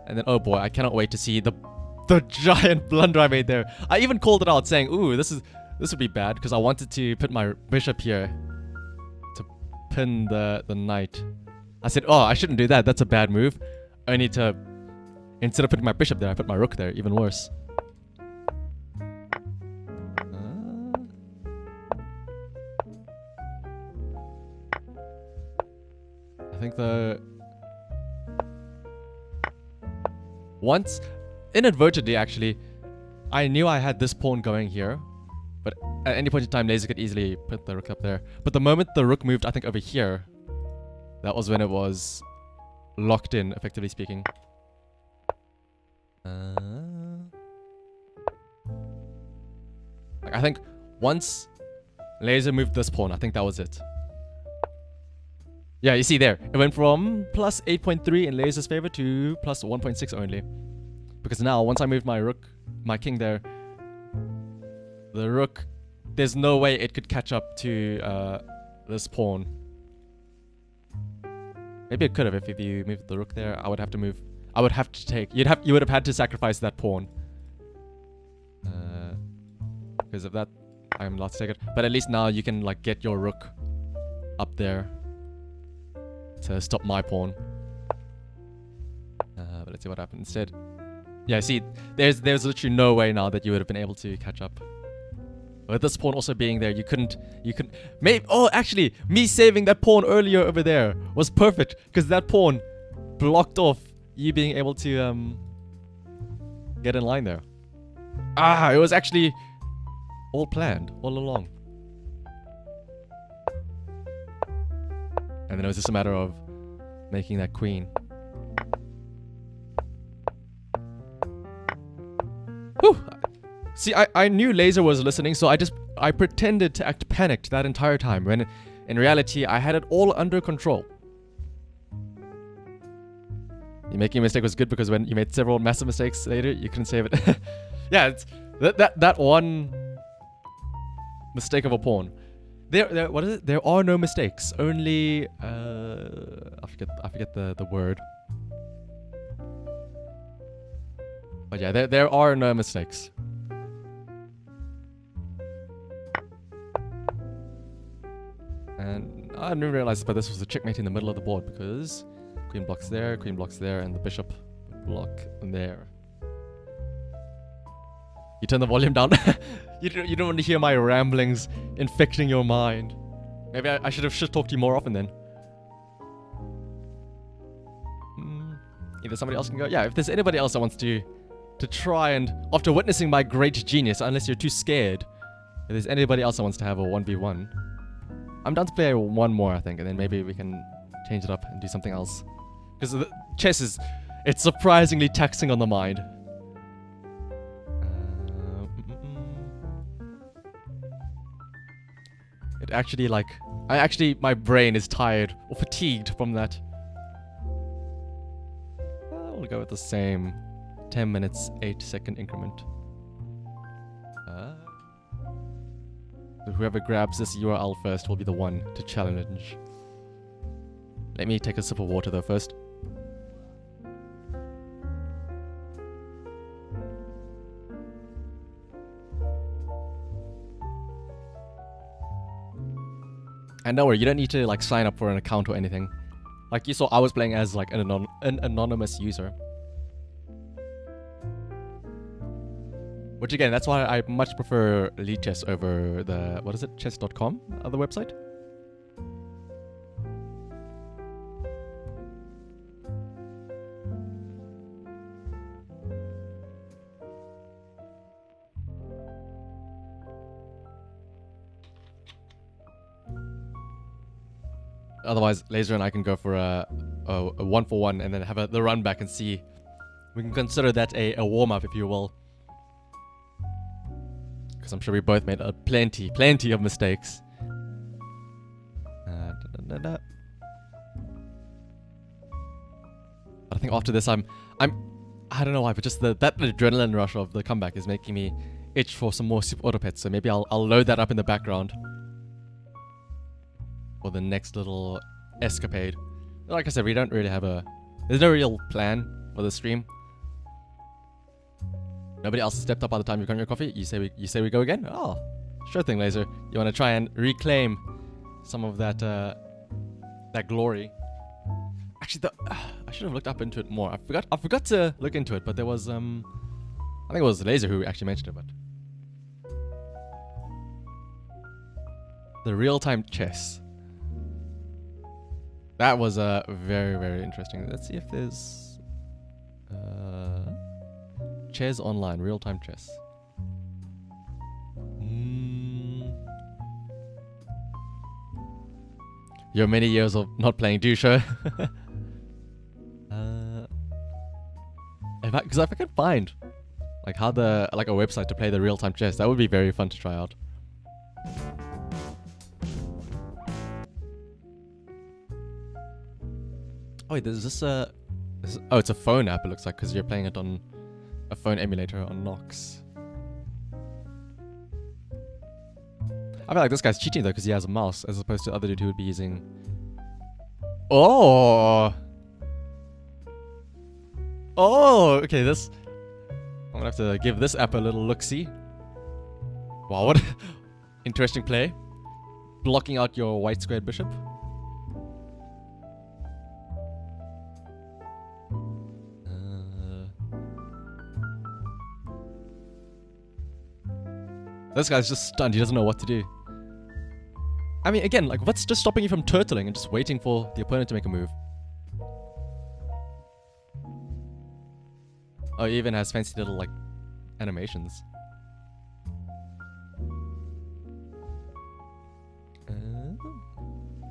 And then, oh boy, I cannot wait to see the giant blunder I made there. I even called it out saying, ooh, this would be bad because I wanted to put my bishop here to pin the knight. I said, oh, I shouldn't do that. That's a bad move. I need to, instead of putting my bishop there, I put my rook there. Even worse. I think the... Once, inadvertently actually, I knew I had this pawn going here. But at any point in time, Laser could easily put the rook up there. But the moment the rook moved, I think, over here, that was when it was locked in, effectively speaking. Like, I think once Laser moved this pawn, I think that was it. Yeah, you see there, it went from plus 8.3 in Laser's favor to plus 1.6 only. Because now, once I moved my rook, my king there, the rook, there's no way it could catch up to this pawn. Maybe it could have if you moved the rook there. I would have to move. I would have to take. You would have had to sacrifice that pawn. Because of that, I'm allowed to take it. But at least now you can like get your rook up there to stop my pawn. But let's see what happened instead. Yeah, see, there's literally no way now that you would have been able to catch up. With this pawn also being there, you couldn't, maybe, oh, actually, me saving that pawn earlier over there was perfect, because that pawn blocked off you being able to, get in line there. Ah, it was actually all planned, all along. And then it was just a matter of making that queen. Whew. See, I knew Laser was listening, so I pretended to act panicked that entire time, when in reality, I had it all under control. You making a mistake was good, because when you made several massive mistakes later, you couldn't save it. Yeah, it's that one mistake of a pawn. What is it? There are no mistakes, only I forget the word. But yeah, there are no mistakes. And I didn't realize, but this was a checkmate in the middle of the board, because queen blocks there, and the bishop block there. You turn the volume down. You don't want to hear my ramblings infecting your mind. Maybe I should talk to you more often then. Either somebody else can go. Yeah, if there's anybody else that wants to try and, after witnessing my great genius, unless you're too scared, if there's anybody else that wants to have a 1v1, I'm down to play one more, I think, and then maybe we can change it up and do something else. Because chess it's surprisingly taxing on the mind. It actually, like, my brain is tired or fatigued from that. We'll go with the same 10 minutes, 8-second increment. So whoever grabs this URL first will be the one to challenge. Let me take a sip of water though first. And don't worry, you don't need to like sign up for an account or anything. Like you saw, I was playing as like an anonymous user. Which again, that's why I much prefer Elite Chess over the, what is it, chess.com, other website? Otherwise, Laser and I can go for a 1-for-1 and then have the run back and see. We can consider that a warm-up, if you will. Because I'm sure we both made plenty of mistakes. But I think after this, I don't know why, but just that adrenaline rush of the comeback is making me itch for some more Super Auto Pets. So maybe I'll load that up in the background for the next little escapade. Like I said, we don't really have there's no real plan for the stream. Nobody else has stepped up by the time you've got your coffee. You say we go again? Oh, sure thing, Laser. You want to try and reclaim some of that that glory? Actually, I should have looked up into it more. I forgot to look into it, but there was I think it was Laser who actually mentioned it. But the real-time chess. That was very, very interesting. Let's see if there's chess online, real-time chess. Your many years of not playing do show. Because if I could find like how a website to play the real-time chess, that would be very fun to try out. Oh wait, there's this oh, it's a phone app. It looks like because you're playing it on a phone emulator on Nox. I feel like this guy's cheating though because he has a mouse as opposed to other dude who would be using. Oh. Oh, okay. This. I'm gonna have to give this app a little look-see. Wow, what interesting play. Blocking out your white squared bishop. This guy's just stunned. He doesn't know what to do. I mean, again, like, what's just stopping you from turtling and just waiting for the opponent to make a move? Oh, he even has fancy little, like, animations.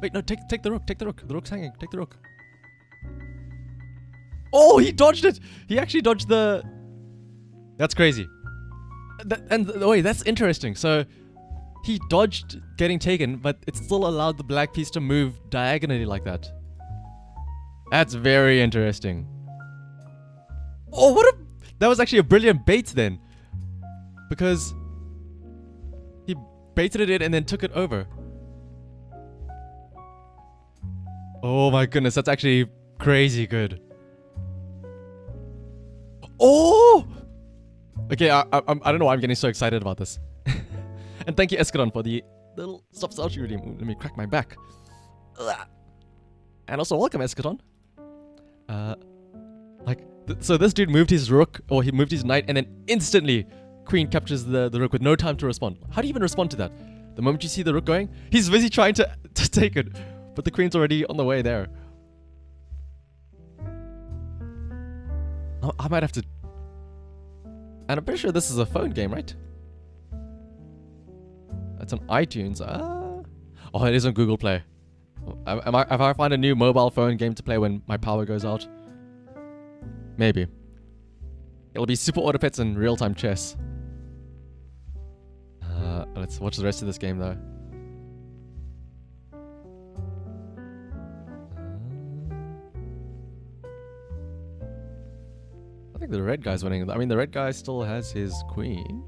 Wait, no, take the rook, take the rook. The rook's hanging, take the rook. Oh, he dodged it! He actually dodged the... That's crazy. Wait, that's interesting. So, he dodged getting taken, but it still allowed the black piece to move diagonally like that. That's very interesting. Oh, what a... That was actually a brilliant bait then. Because he baited it in and then took it over. Oh my goodness, that's actually crazy good. Oh! Okay, I don't know why I'm getting so excited about this. And thank you, Escadon, for the little soft selfie redeem. Ooh, let me crack my back. Ugh. And also, welcome, Escadon. So this dude moved his rook, or he moved his knight, and then instantly queen captures the rook with no time to respond. How do you even respond to that? The moment you see the rook going, he's busy trying to take it, but the queen's already on the way there. I might have to... And I'm pretty sure this is a phone game, right? It's on iTunes. Oh, it is on Google Play. If I find a new mobile phone game to play when my power goes out, maybe. It'll be Super Auto Pets and real-time chess. Let's watch the rest of this game though. I think the red guy's winning. I mean, the red guy still has his queen.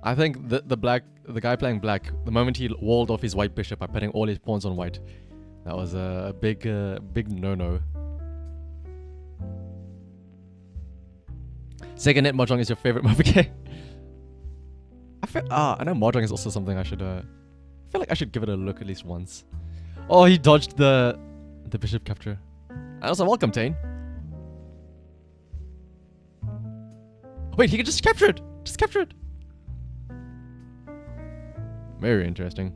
I think the guy playing black, the moment he walled off his white bishop by putting all his pawns on white, that was a big no-no. Sega Net Mahjong is your favorite mobile game? I know Mahjong is also something I should I feel like I should give it a look at least once. Oh, he dodged the bishop capture. And also welcome, Tane. Wait, he could just capture it! Just capture it! Very interesting.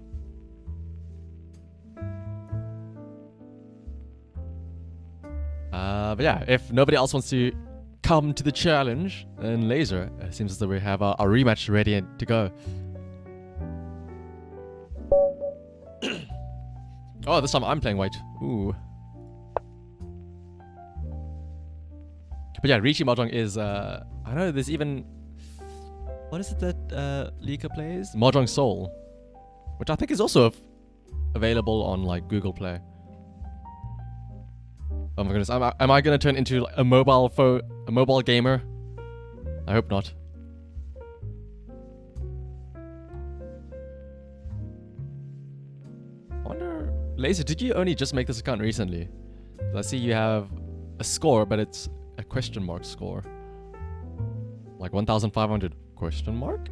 But yeah, if nobody else wants to come to the challenge, then Laser, it seems as though we have our rematch ready to go. Oh, this time I'm playing white. Ooh. But yeah, Riichi Mahjong is, I know there's even... What is it that Lika plays? Mahjong Soul. Which I think is also available on like Google Play. Oh my goodness, am I gonna turn into like, a mobile gamer? I hope not. I wonder, Laser, did you only just make this account recently? I see you have a score, but it's a question mark score. Like 1,500 question mark?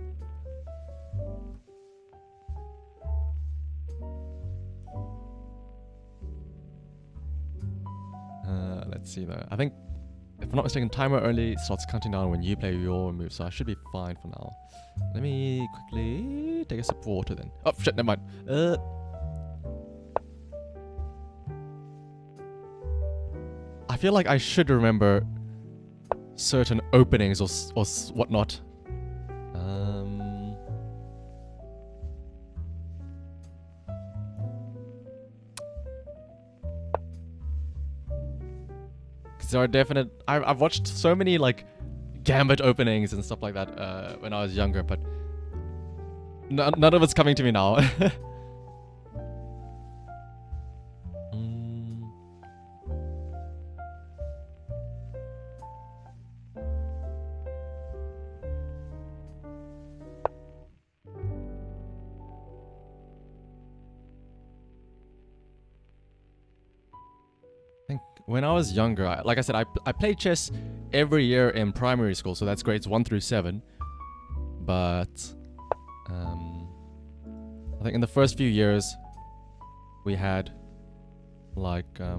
Let's see though. I think if I'm not mistaken, timer only starts counting down when you play your move, so I should be fine for now. Let me quickly take a sip of water then. Oh shit, never mind. I feel like I should remember certain openings or whatnot. There are definite. I've watched so many like Gambit openings and stuff like that when I was younger, but none of it's coming to me now. When I was younger, like I said, I played chess every year in primary school, so that's grades 1 through 7. But I think in the first few years, we had like there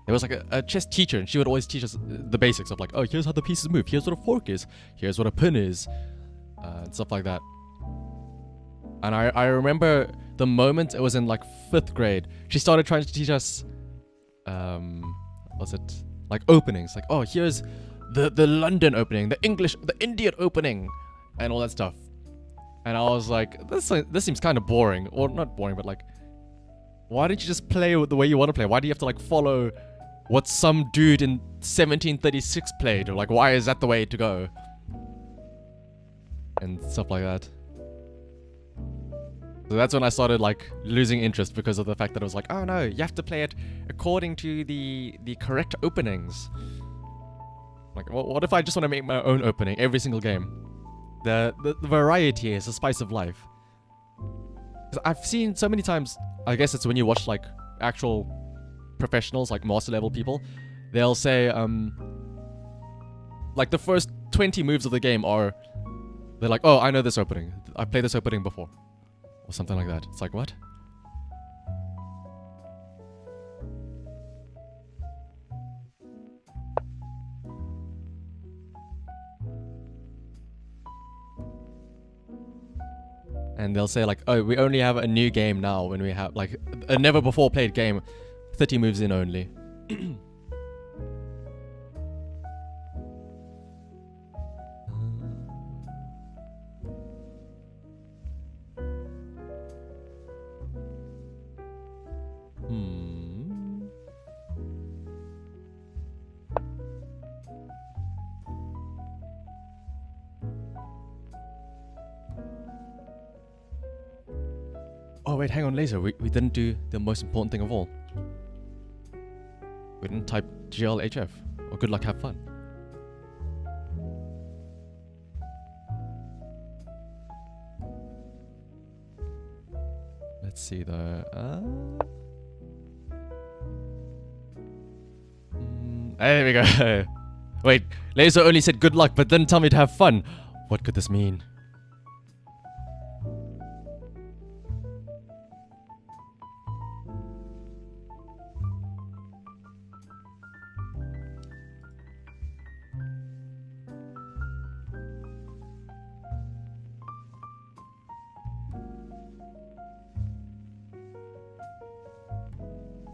was like a chess teacher, and she would always teach us the basics of like, oh, here's how the pieces move, here's what a fork is, here's what a pin is, and stuff like that. And I remember the moment it was in like 5th grade, she started trying to teach us was it like openings, like, oh, here's the London opening, the Indian opening, and all that stuff. And I was like, this seems kind of boring, or not boring, but like, why don't you just play the way you want to play? Why do you have to like follow what some dude in 1736 played? Or like, why is that the way to go? And stuff like that. So that's when I started like losing interest, because of the fact that it was like, oh no, you have to play it according to the correct openings. Like, what if I just want to make my own opening every single game? The variety is the spice of life. 'Cause I've seen so many times, I guess it's when you watch like actual professionals, like master level people, they'll say like the first 20 moves of the game they're like, oh, I know this opening, I played this opening before. Or something like that. It's like, what? And they'll say like, oh, we only have a new game now when we have like a never before played game, 30 moves in only. Oh wait, hang on, Laser. We didn't do the most important thing of all. We didn't type GLHF, or good luck, have fun. Let's see though. There we go. Wait, Laser only said good luck, but didn't tell me to have fun. What could this mean?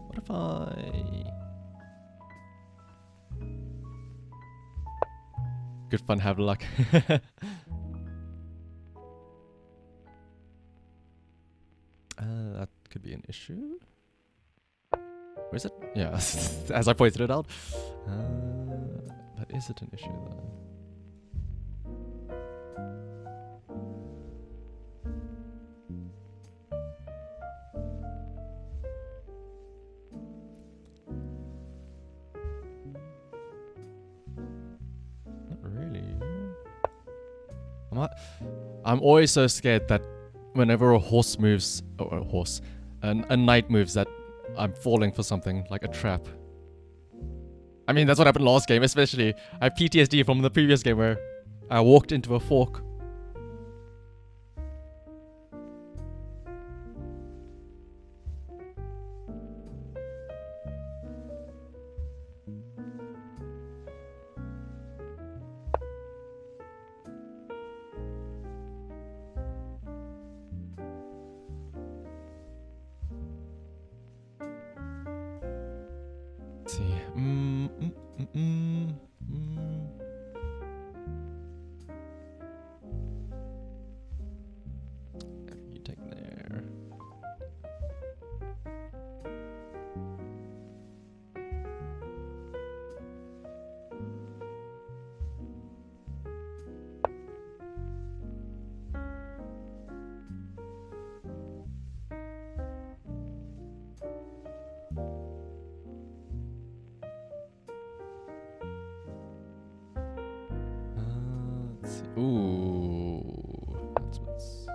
What if I... Good fun, have luck. That could be an issue. Where is it? Yeah, as I pointed it out. But is it an issue though? I'm always so scared that whenever a horse moves, or a knight moves, that I'm falling for something, like a trap. I mean, that's what happened last game, especially. I have PTSD from the previous game where I walked into a fork. Ooh. Announcements.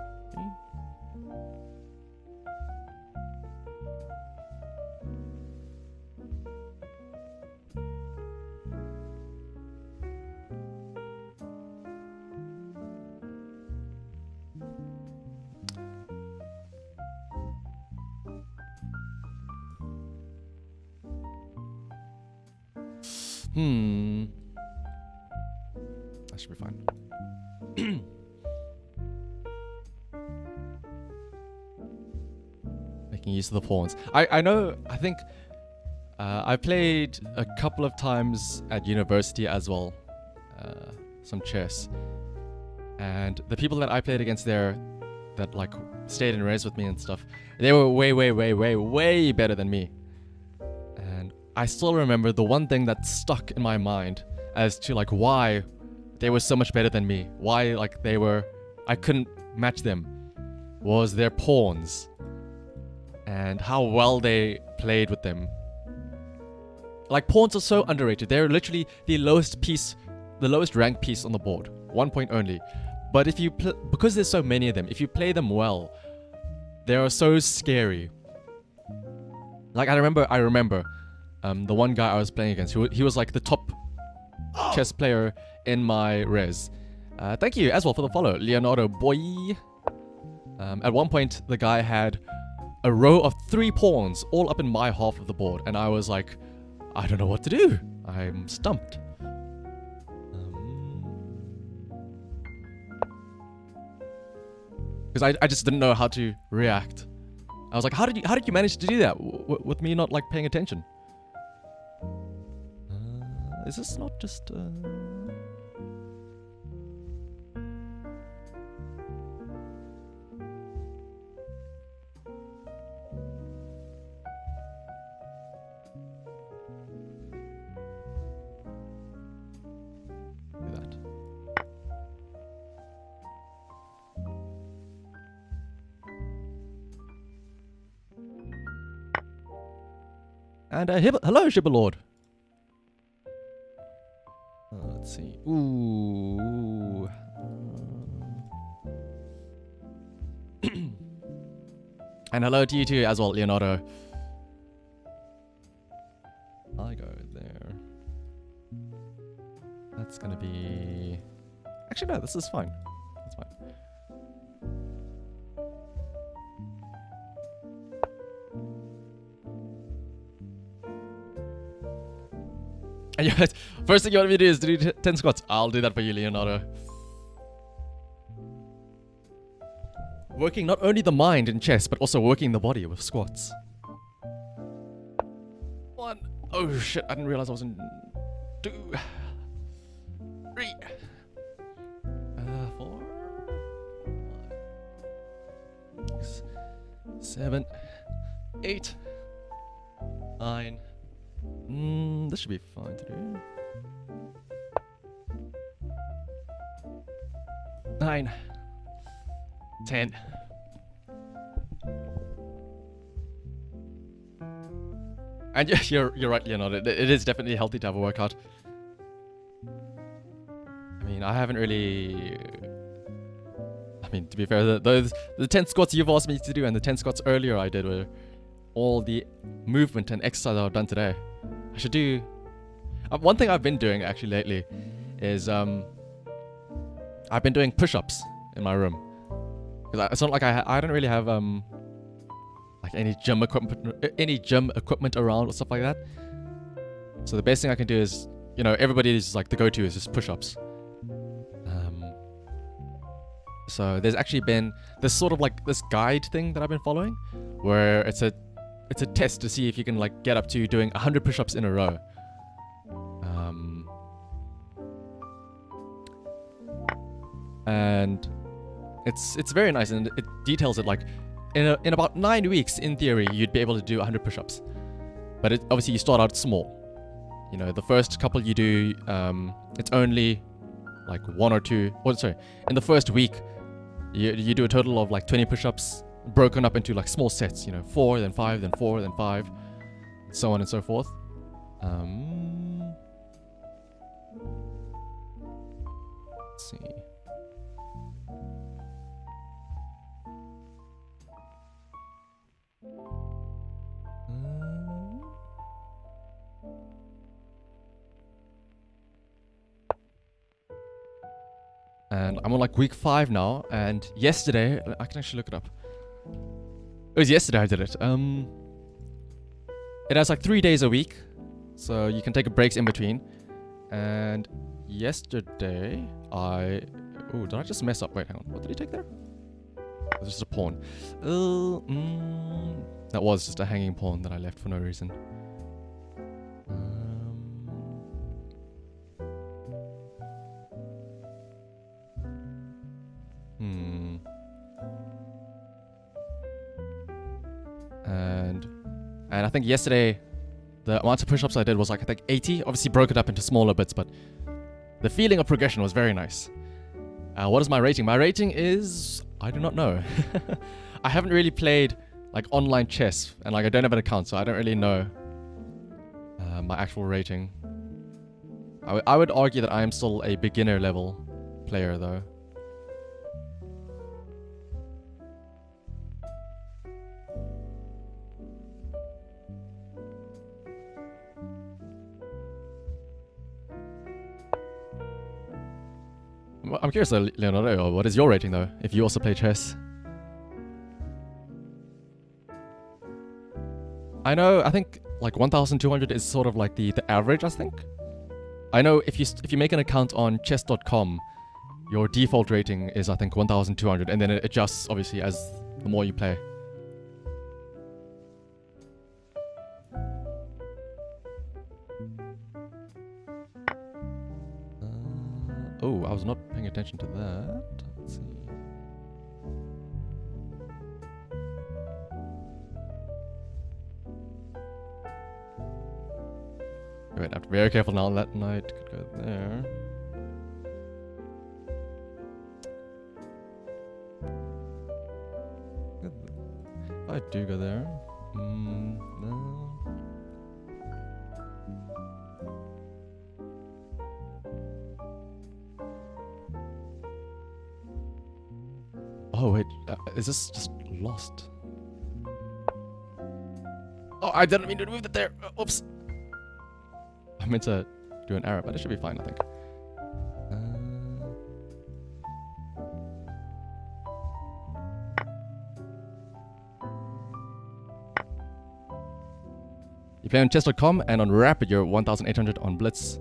That should be fine. Making use of the pawns. I know, I think I played a couple of times at university as well. Some chess. And the people that I played against there that like stayed in res with me and stuff, they were way better than me. And I still remember the one thing that stuck in my mind as to like why they were so much better than me, why like I couldn't match them, was their pawns and how well they played with them. Like, pawns are so underrated. They're literally the lowest rank piece on the board, 1 point only. But if you because there's so many of them, if you play them well, they are so scary. Like, I remember the one guy I was playing against, he was like the top chess player in my res. Thank you as well for the follow, Leonardo boy. At one point, the guy had a row of 3 pawns all up in my half of the board, and I was like, I don't know what to do. I'm stumped. Because I just didn't know how to react. I was like, how did you manage to do that with me not like paying attention? Is this not just do that? And hello, Shibbolord. Let's see. Ooh. And hello to you too as well, Leonardo. I go there. That's gonna be... Actually, no, this is fine. That's fine. And yeah, first thing you want me to do is do 10 squats. I'll do that for you, Leonardo. Working not only the mind in chess, but also working the body with squats. 1. Oh shit, I didn't realize I was in 2. 3. 4. 5. 6. 7. 8. 9. This should be fine to do. 9. 10. And yeah, you're right, Leonardo. It is definitely healthy to have a workout. I mean, I haven't really... I mean, to be fair, the 10 squats you've asked me to do and the 10 squats earlier I did were all the movement and exercise I've done today. I should do... one thing I've been doing actually lately is I've been doing push-ups in my room. Because it's not like I don't really have like any gym equipment around or stuff like that. So the best thing I can do is, you know, everybody is like the go-to is just push-ups. So there's actually been this sort of like this guide thing that I've been following, where it's a test to see if you can like get up to doing 100 push-ups in a row. And it's very nice, and it details it like in about 9 weeks in theory you'd be able to do 100 push-ups. But obviously you start out small. You know, the first couple you do, it's only like 1 or 2. Or sorry, in the first week you do a total of like 20 push-ups, broken up into like small sets. You know, 4, then 5, then 4, then 5, so on and so forth. Let's see. And I'm on like week 5 now. And yesterday, I can actually look it up. It was yesterday I did it. It has like 3 days a week, so you can take breaks in between. And yesterday I... Oh, did I just mess up? Wait, hang on. What did he take there? It was just a pawn. That was just a hanging pawn that I left for no reason. And I think yesterday the amount of push-ups I did was like I think 80. Obviously broke it up into smaller bits, but the feeling of progression was very nice. What is my rating? My rating is... I do not know. I haven't really played like online chess, and like I don't have an account, so I don't really know my actual rating. I would argue that I am still a beginner level player though. I'm curious, Leonardo, what is your rating though, if you also play chess? I know, I think like 1,200 is sort of like the average, I think. I know if you make an account on chess.com, your default rating is I think 1,200, and then it adjusts obviously as the more you play. Oh, I was not paying attention to that. Let's see. Wait, I have to be very careful now. That knight could go there. If I do go there, no. Oh wait, is this just lost? Oh, I didn't mean to move that there. Oops. I meant to do an arrow, but it should be fine, I think. You play on chess.com, and on Rapid you're 1,800, on Blitz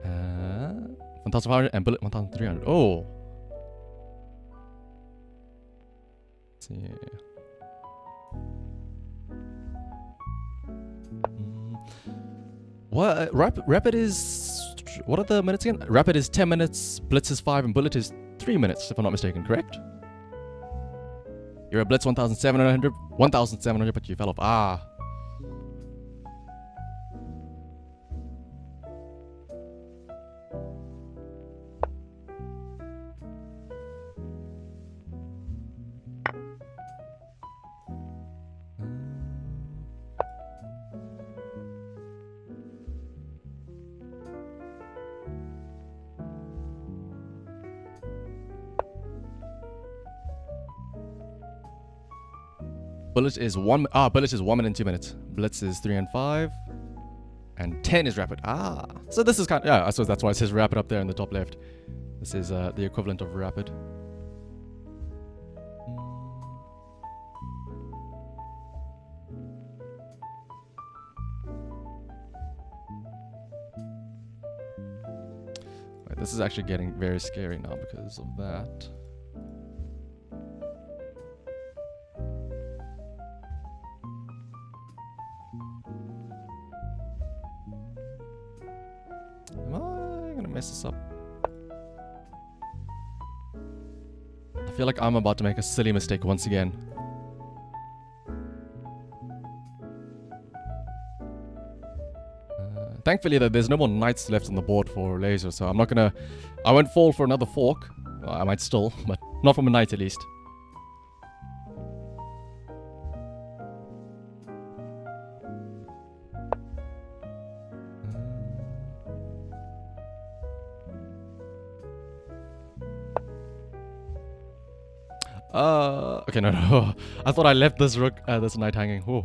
1,500, and Bullet 1,300. Oh. Let's see. What Rapid is... What are the minutes again? Rapid is 10 minutes, Blitz is 5, and Bullet is 3 minutes, if I'm not mistaken, correct? You're a Blitz 1,700, but you fell off. Ah. Bullet is 1 minute and 2 minutes. Blitz is 3 and 5. And 10 is Rapid. Ah. So this is kind of... Yeah, I suppose that's why it says Rapid up there in the top left. This is the equivalent of Rapid. Wait, this is actually getting very scary now because of that. Mess this up. I feel like I'm about to make a silly mistake once again. Thankfully there's no more knights left on the board for laser, so I'm not gonna... I won't fall for another fork. Well, I might still, but not from a knight at least. Okay, no. I thought I left this rook, this knight hanging. Whoa.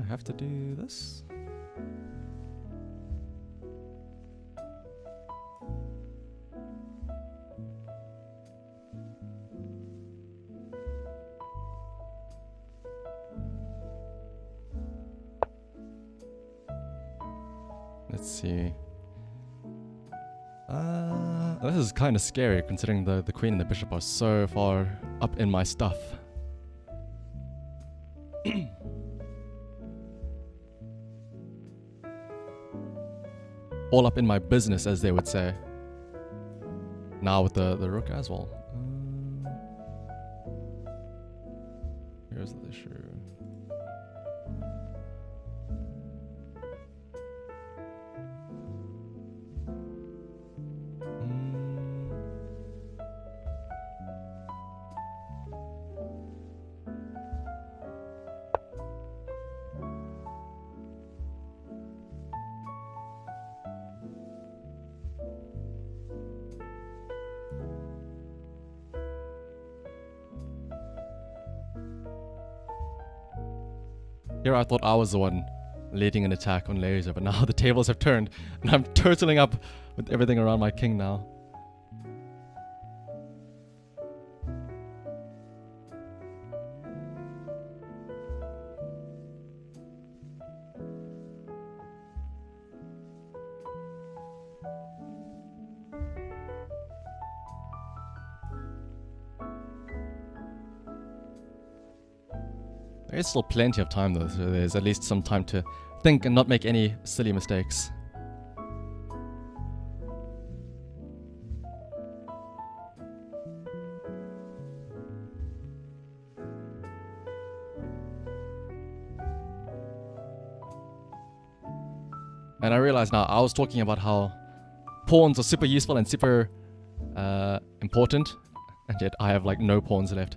have to do this? Let's see. This is kind of scary considering the queen and the bishop are so far up in my stuff. All up in my business, as they would say. Now with the rook as well. Here's the issue. Here I thought I was the one leading an attack on Laser, but now the tables have turned and I'm turtling up with everything around my king now. There is still plenty of time though, so there's at least some time to think and not make any silly mistakes. And I realize now, I was talking about how pawns are super useful and super important, and yet I have like no pawns left.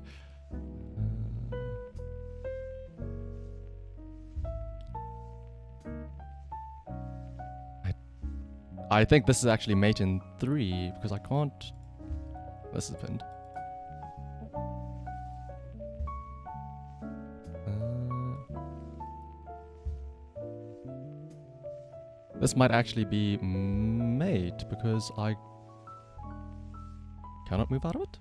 I think this is actually mate in 3 because I can't. This is pinned. This might actually be mate because I cannot move out of it.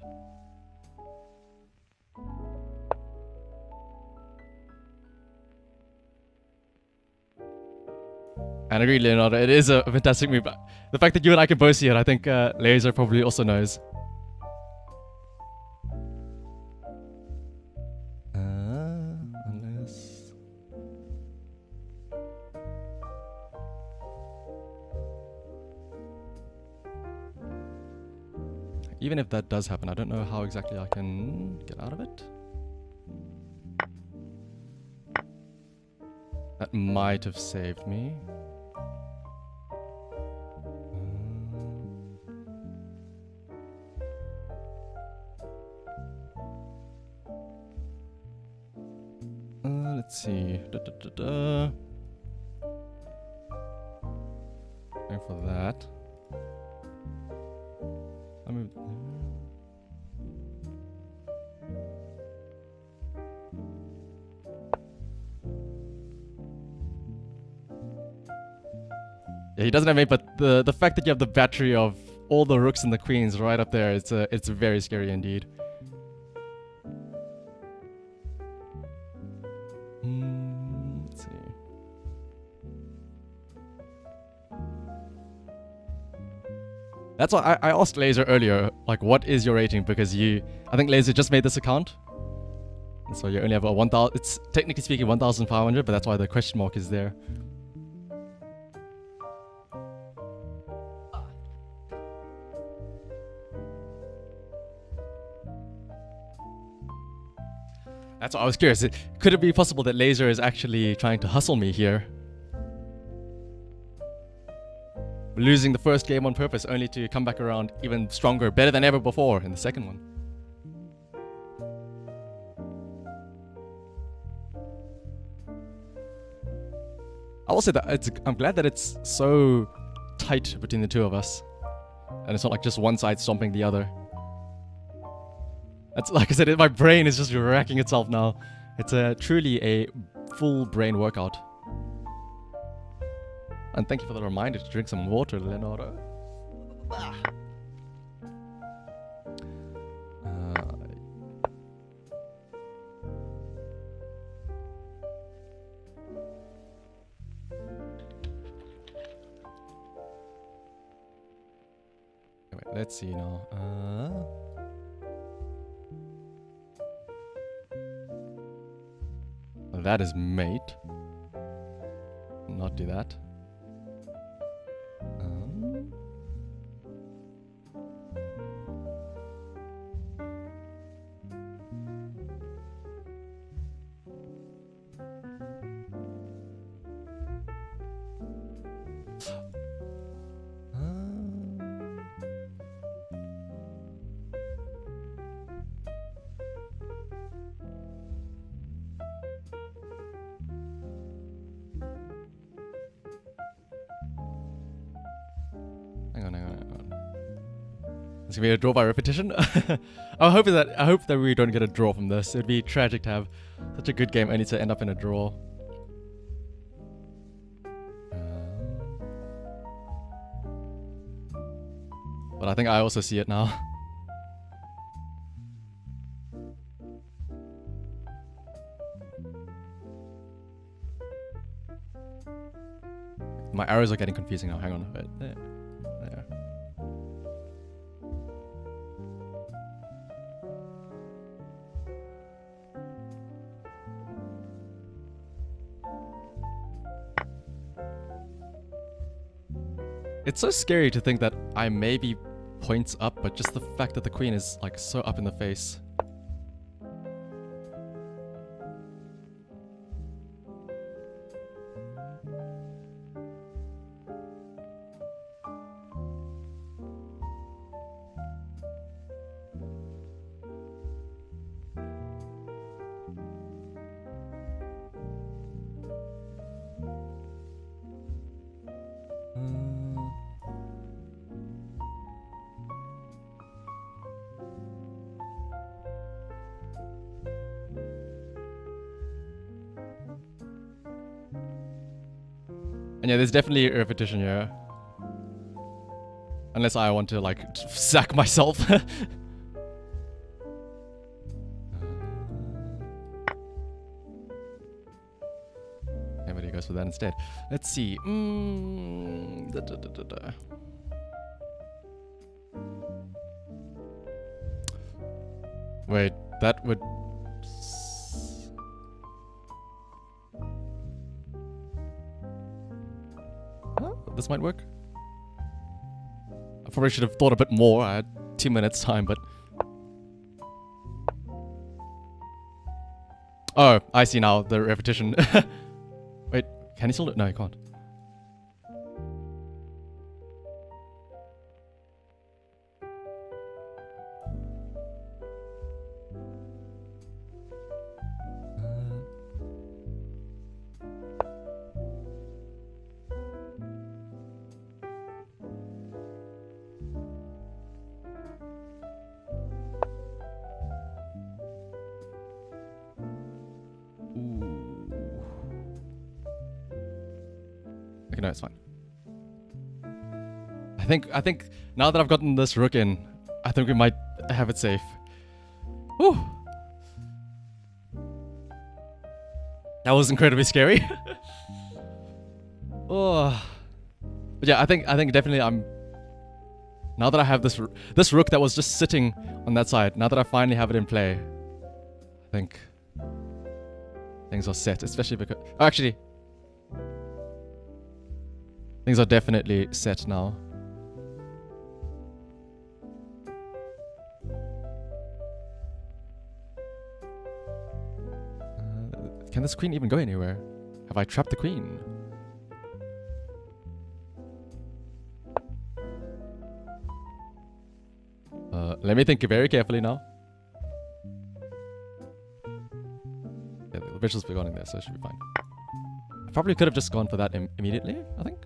And I agree, Leonardo, it is a fantastic move. The fact that you and I can both see it, I think Laser probably also knows. Unless... Even if that does happen, I don't know how exactly I can get out of it. That might have saved me. Let's see. Going for that. I moved. Yeah, he doesn't have mate, but the fact that you have the battery of all the rooks and the queens right up there, it's very scary indeed. Let's see. That's why I asked Laser earlier, like, what is your rating? Because I think Laser just made this account. And so you only have a 1,000, it's technically speaking 1,500, but that's why the question mark is there. That's what I was curious. Could it be possible that Laser is actually trying to hustle me here? Losing the first game on purpose only to come back around even stronger, better than ever before in the second one. I will say that I'm glad that it's so tight between the two of us. And it's not like just one side stomping the other. That's, like I said, my brain is just racking itself now. It's truly a full brain workout. And thank you for the reminder to drink some water, Leonardo. Wait, let's see now. That is mate. Not do that. Hang on. It's gonna be a draw by repetition. I hope that we don't get a draw from this. It'd be tragic to have such a good game only to end up in a draw. But I think I also see it now. My arrows are getting confusing now. Hang on a bit. There. It's so scary to think that I may be points up, but just the fact that the queen is like so up in the face. And yeah, there's definitely a repetition here. Unless I want to, like, sack myself. Everybody goes for that instead. Let's see. Wait, that would... This might work. I probably should have thought a bit more. I had 2 minutes time, but... Oh, I see now, the repetition. Wait, can he still do it? No, he can't. Okay, no, it's fine. I think now that I've gotten this rook in, I think we might have it safe. Whew. That was incredibly scary. Oh. But yeah, I think definitely I'm... Now that I have this rook that was just sitting on that side, now that I finally have it in play, I think things are set, especially because... Oh, actually... Things are definitely set now. Can this queen even go anywhere? Have I trapped the queen? Let me think very carefully now. Yeah, the bishop's gone in there, so it should be fine. I probably could have just gone for that immediately, I think.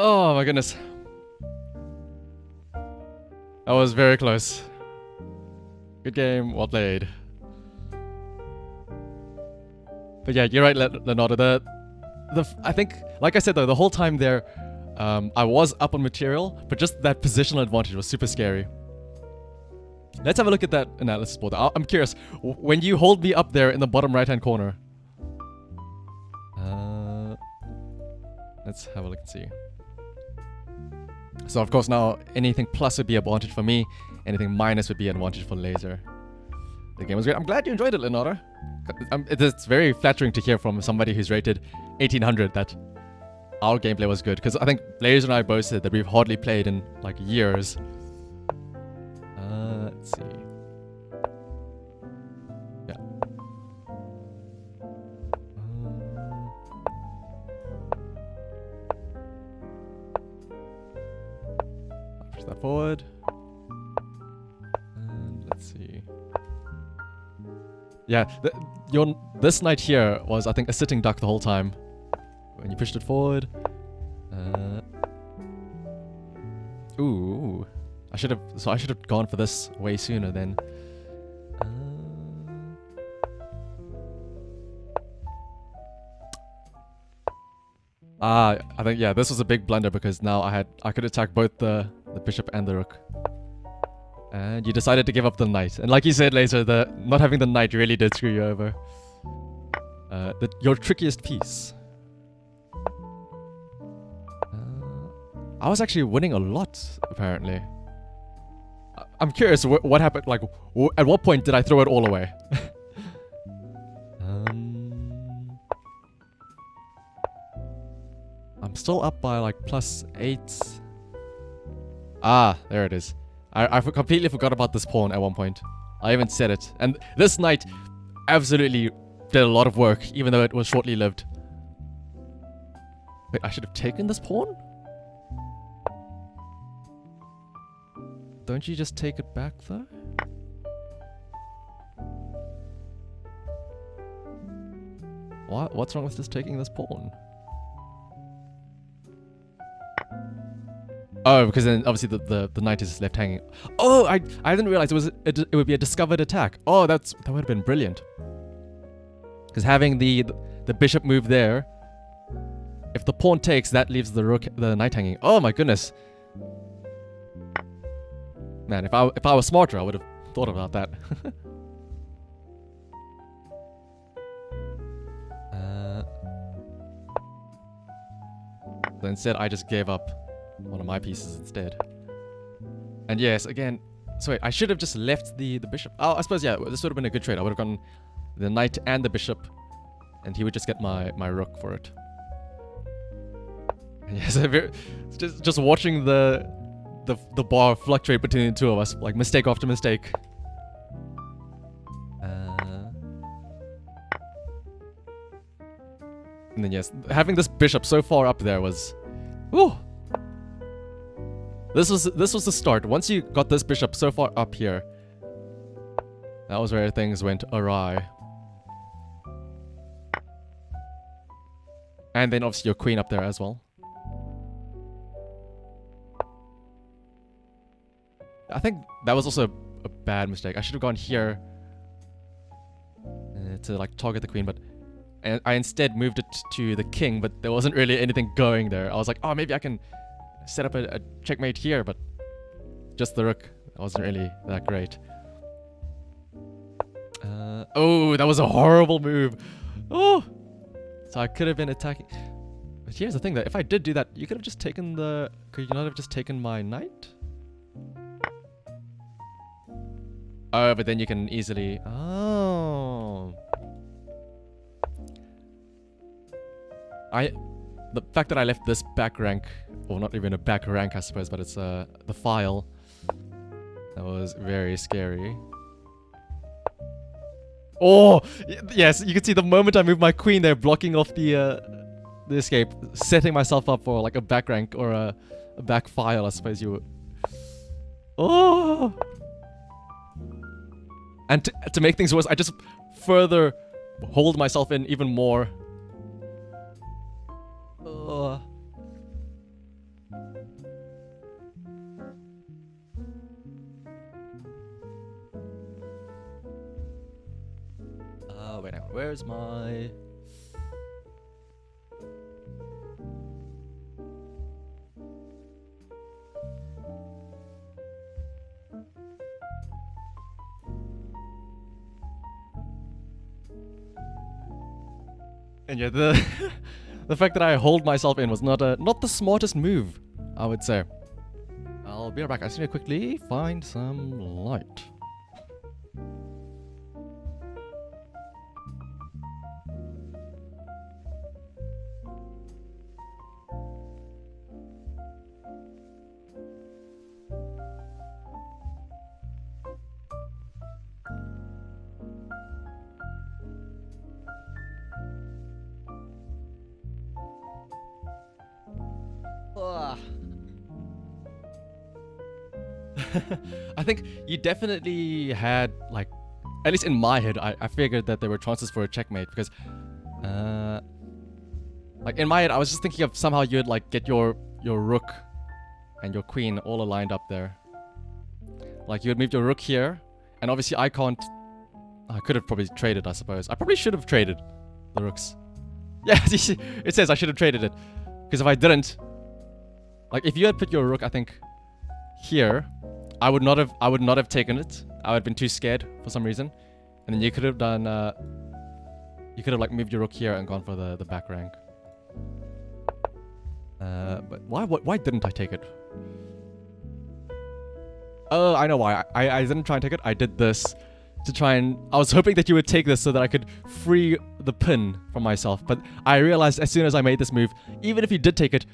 Oh my goodness. That was very close. Good game, well played. But yeah, you're right, Leonardo. I think, like I said though, the whole time there, I was up on material, but just that positional advantage was super scary. Let's have a look at that analysis board. I'm curious, when you hold me up there in the bottom right-hand corner. Let's have a look and see. So of course now, anything plus would be advantage for me, anything minus would be advantage for Laser. The game was great. I'm glad you enjoyed it, Leonardo. It's very flattering to hear from somebody who's rated 1800 that our gameplay was good, because I think Laser and I both said that we've hardly played in like years. Let's see. Yeah. Push that forward. And let's see. Yeah, this knight here was, I think, a sitting duck the whole time. When you pushed it forward. Ooh. I should have gone for this way sooner then. I think, yeah, this was a big blunder because now I could attack both the bishop and the rook. And you decided to give up the knight. And like you said later, not having the knight really did screw you over. Your trickiest piece. I was actually winning a lot, apparently. I'm curious what happened, like, at what point did I throw it all away? I'm still up by like +8. Ah, there it is. I completely forgot about this pawn at one point. I even said it. And this knight absolutely did a lot of work, even though it was shortly lived. Wait, I should have taken this pawn? Don't you just take it back though? What's wrong with just taking this pawn? Oh, because then obviously the knight is left hanging. Oh, I didn't realize it would be a discovered attack. Oh, that would have been brilliant. Because having the bishop move there, if the pawn takes, that leaves the knight hanging. Oh my goodness. Man, if I was smarter, I would have thought about that. So instead, I just gave up one of my pieces instead. And yes, again, so wait, I should have just left the bishop. Oh, I suppose, yeah, this would have been a good trade. I would have gotten the knight and the bishop, and he would just get my rook for it. And yes, just watching the bar fluctuate between the two of us, like mistake after mistake. And then yes, having this bishop so far up there was, whew. This was the start. Once you got this bishop so far up here, that was where things went awry. And then obviously your queen up there as well. I think that was also a bad mistake. I should have gone here to like target the queen, but I instead moved it to the king, but there wasn't really anything going there. I was like, oh, maybe I can set up a checkmate here, but just the rook. That wasn't really that great. Oh, that was a horrible move. Oh, so I could have been attacking. But here's the thing, that if I did do that, you could have just taken could you not have just taken my knight? Oh, but then you can easily... Oh. The fact that I left this back rank, or not even a back rank I suppose, but it's the file, that was very scary. Oh, yes, you can see the moment I moved my queen there, blocking off the escape, setting myself up for like a back rank or a back file, I suppose you would. Oh! And to make things worse, I just further hold myself in even more. Hang on, where's my... And yeah, the the fact that I hold myself in was not the smartest move, I would say. I'll be right back. I just need to quickly find some light. Ugh. I think you definitely had, like, at least in my head, I figured that there were chances for a checkmate because, like, in my head, I was just thinking of somehow you'd, like, get your rook and your queen all aligned up there. Like, you would move your rook here, and obviously I can't... I could have probably traded, I suppose. I probably should have traded the rooks. Yeah, it says I should have traded it. Because if I didn't... Like, if you had put your rook, I think, here, I would not have taken it. I would have been too scared for some reason. And then you could have done, you could have, like, moved your rook here and gone for the back rank. But why didn't I take it? Oh, I know why. I didn't try and take it. I did this to try and... I was hoping that you would take this so that I could free the pin from myself. But I realized as soon as I made this move, even if you did take it,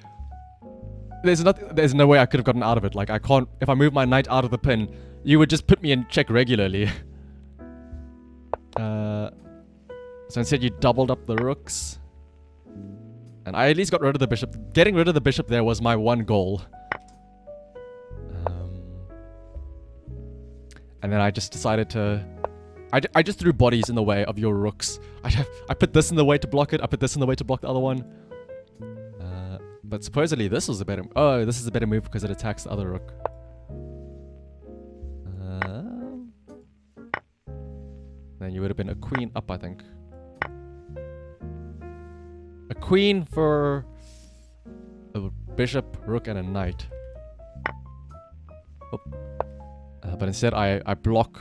there's no way I could have gotten out of it. Like, I can't... If I move my knight out of the pin, you would just put me in check regularly. So instead you doubled up the rooks. And I at least got rid of the bishop. Getting rid of the bishop there was my one goal. And then I just decided to... I just threw bodies in the way of your rooks. I put this in the way to block it. I put this in the way to block the other one. But supposedly this was a better... Oh, this is a better move because it attacks the other rook. Then you would have been a queen up, I think. A queen for a bishop, rook, and a knight. Oh. But instead I block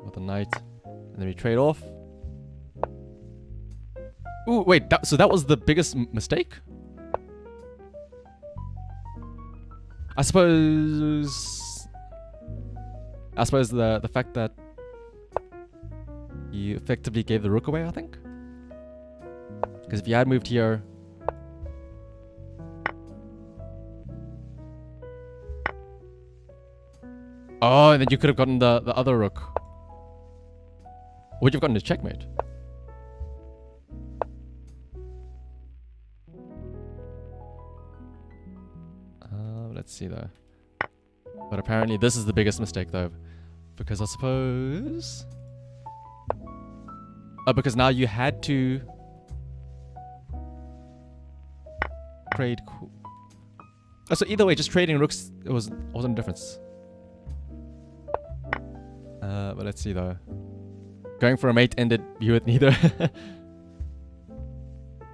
with a knight. And then we trade off. Ooh, wait, so that was the biggest mistake? I suppose the fact that you effectively gave the rook away, I think. Because if you had moved here... Oh, and then you could have gotten the other rook. Would you have gotten a checkmate? Let's see though. But apparently this is the biggest mistake though. Because I suppose... Oh, because now you had to... trade... Oh, so either way, just trading rooks, it wasn't a difference. But let's see though. Going for a mate ended you with neither.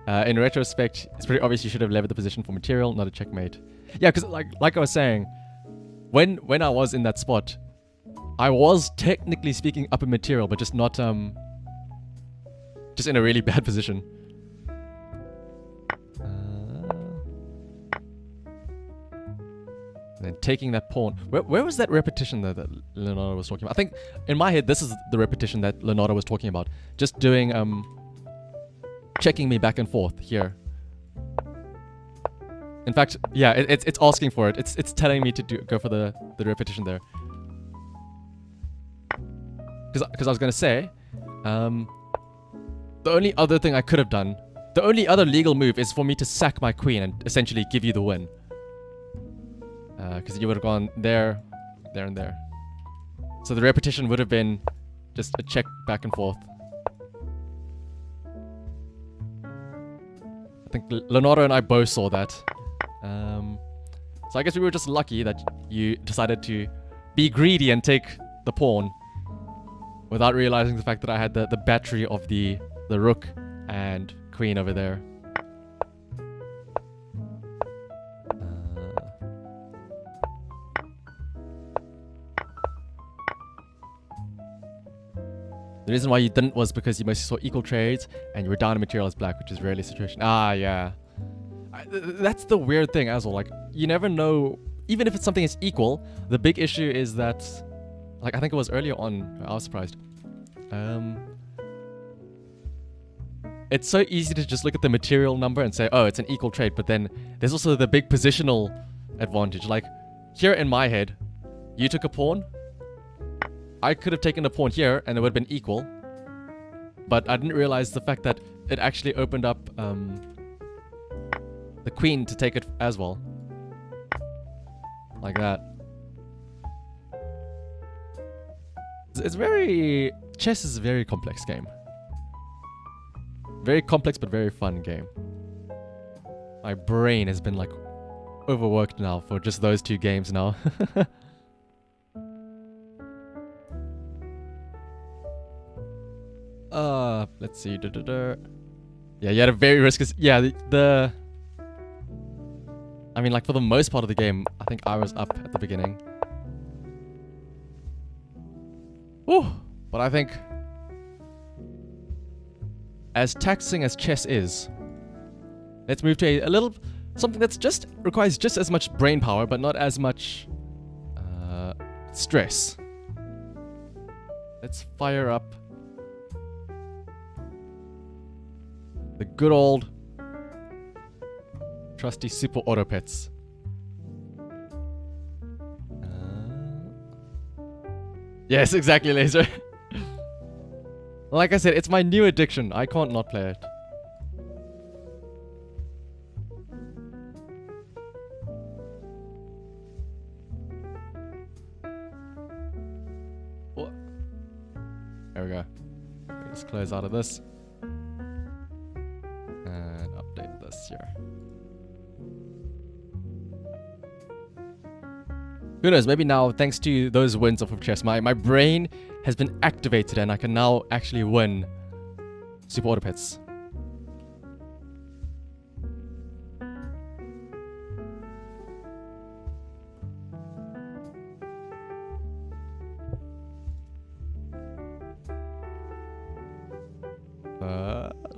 In retrospect, it's pretty obvious you should have levered the position for material, not a checkmate. Yeah, because like I was saying, when I was in that spot, I was technically speaking up in material, but just not just in a really bad position. And then taking that pawn. Where was that repetition that Leonardo was talking about? I think in my head this is the repetition that Leonardo was talking about. Just doing checking me back and forth here. In fact, yeah, it's asking for it. It's telling me to go for the repetition there. Because I was gonna say, the only other thing I could have done, the only other legal move is for me to sack my queen and essentially give you the win. Because you would have gone there, there, and there. So the repetition would have been just a check back and forth. I think Leonardo and I both saw that. So I guess we were just lucky that you decided to be greedy and take the pawn. without realizing the fact that I had the battery of the rook and queen over there. The reason why you didn't was because you mostly saw equal trades and you were down in material as black, which is rarely a situation. Ah, yeah. That's the weird thing as well. Like, you never know, even if it's something is equal, the big issue is that, like, I think it was earlier on, I was surprised. It's so easy to just look at the material number and say, oh, it's an equal trade, but then there's also the big positional advantage. Like, here in my head, you took a pawn, I could have taken a pawn here and it would have been equal, but I didn't realize the fact that it actually opened up the queen to take it as well. Like that. It's very... Chess is a very complex game. Very complex but very fun game. My brain has been like overworked now for just those two games now. Let's see. Yeah, you had a very risky... Yeah, the... I mean, like, for the most part of the game, I think I was up at the beginning. Whew. But I think... as taxing as chess is, let's move to a little... something that's just... requires just as much brain power, but not as much... stress. Let's fire up... the good old... trusty Super Auto Pets. Yes, exactly, Laser. Like I said, it's my new addiction. I can't not play it. Oh. There we go. Let's close out of this. And update this here. Who knows, maybe now, thanks to those wins off of chess, my brain has been activated and I can now actually win Super Auto Pets.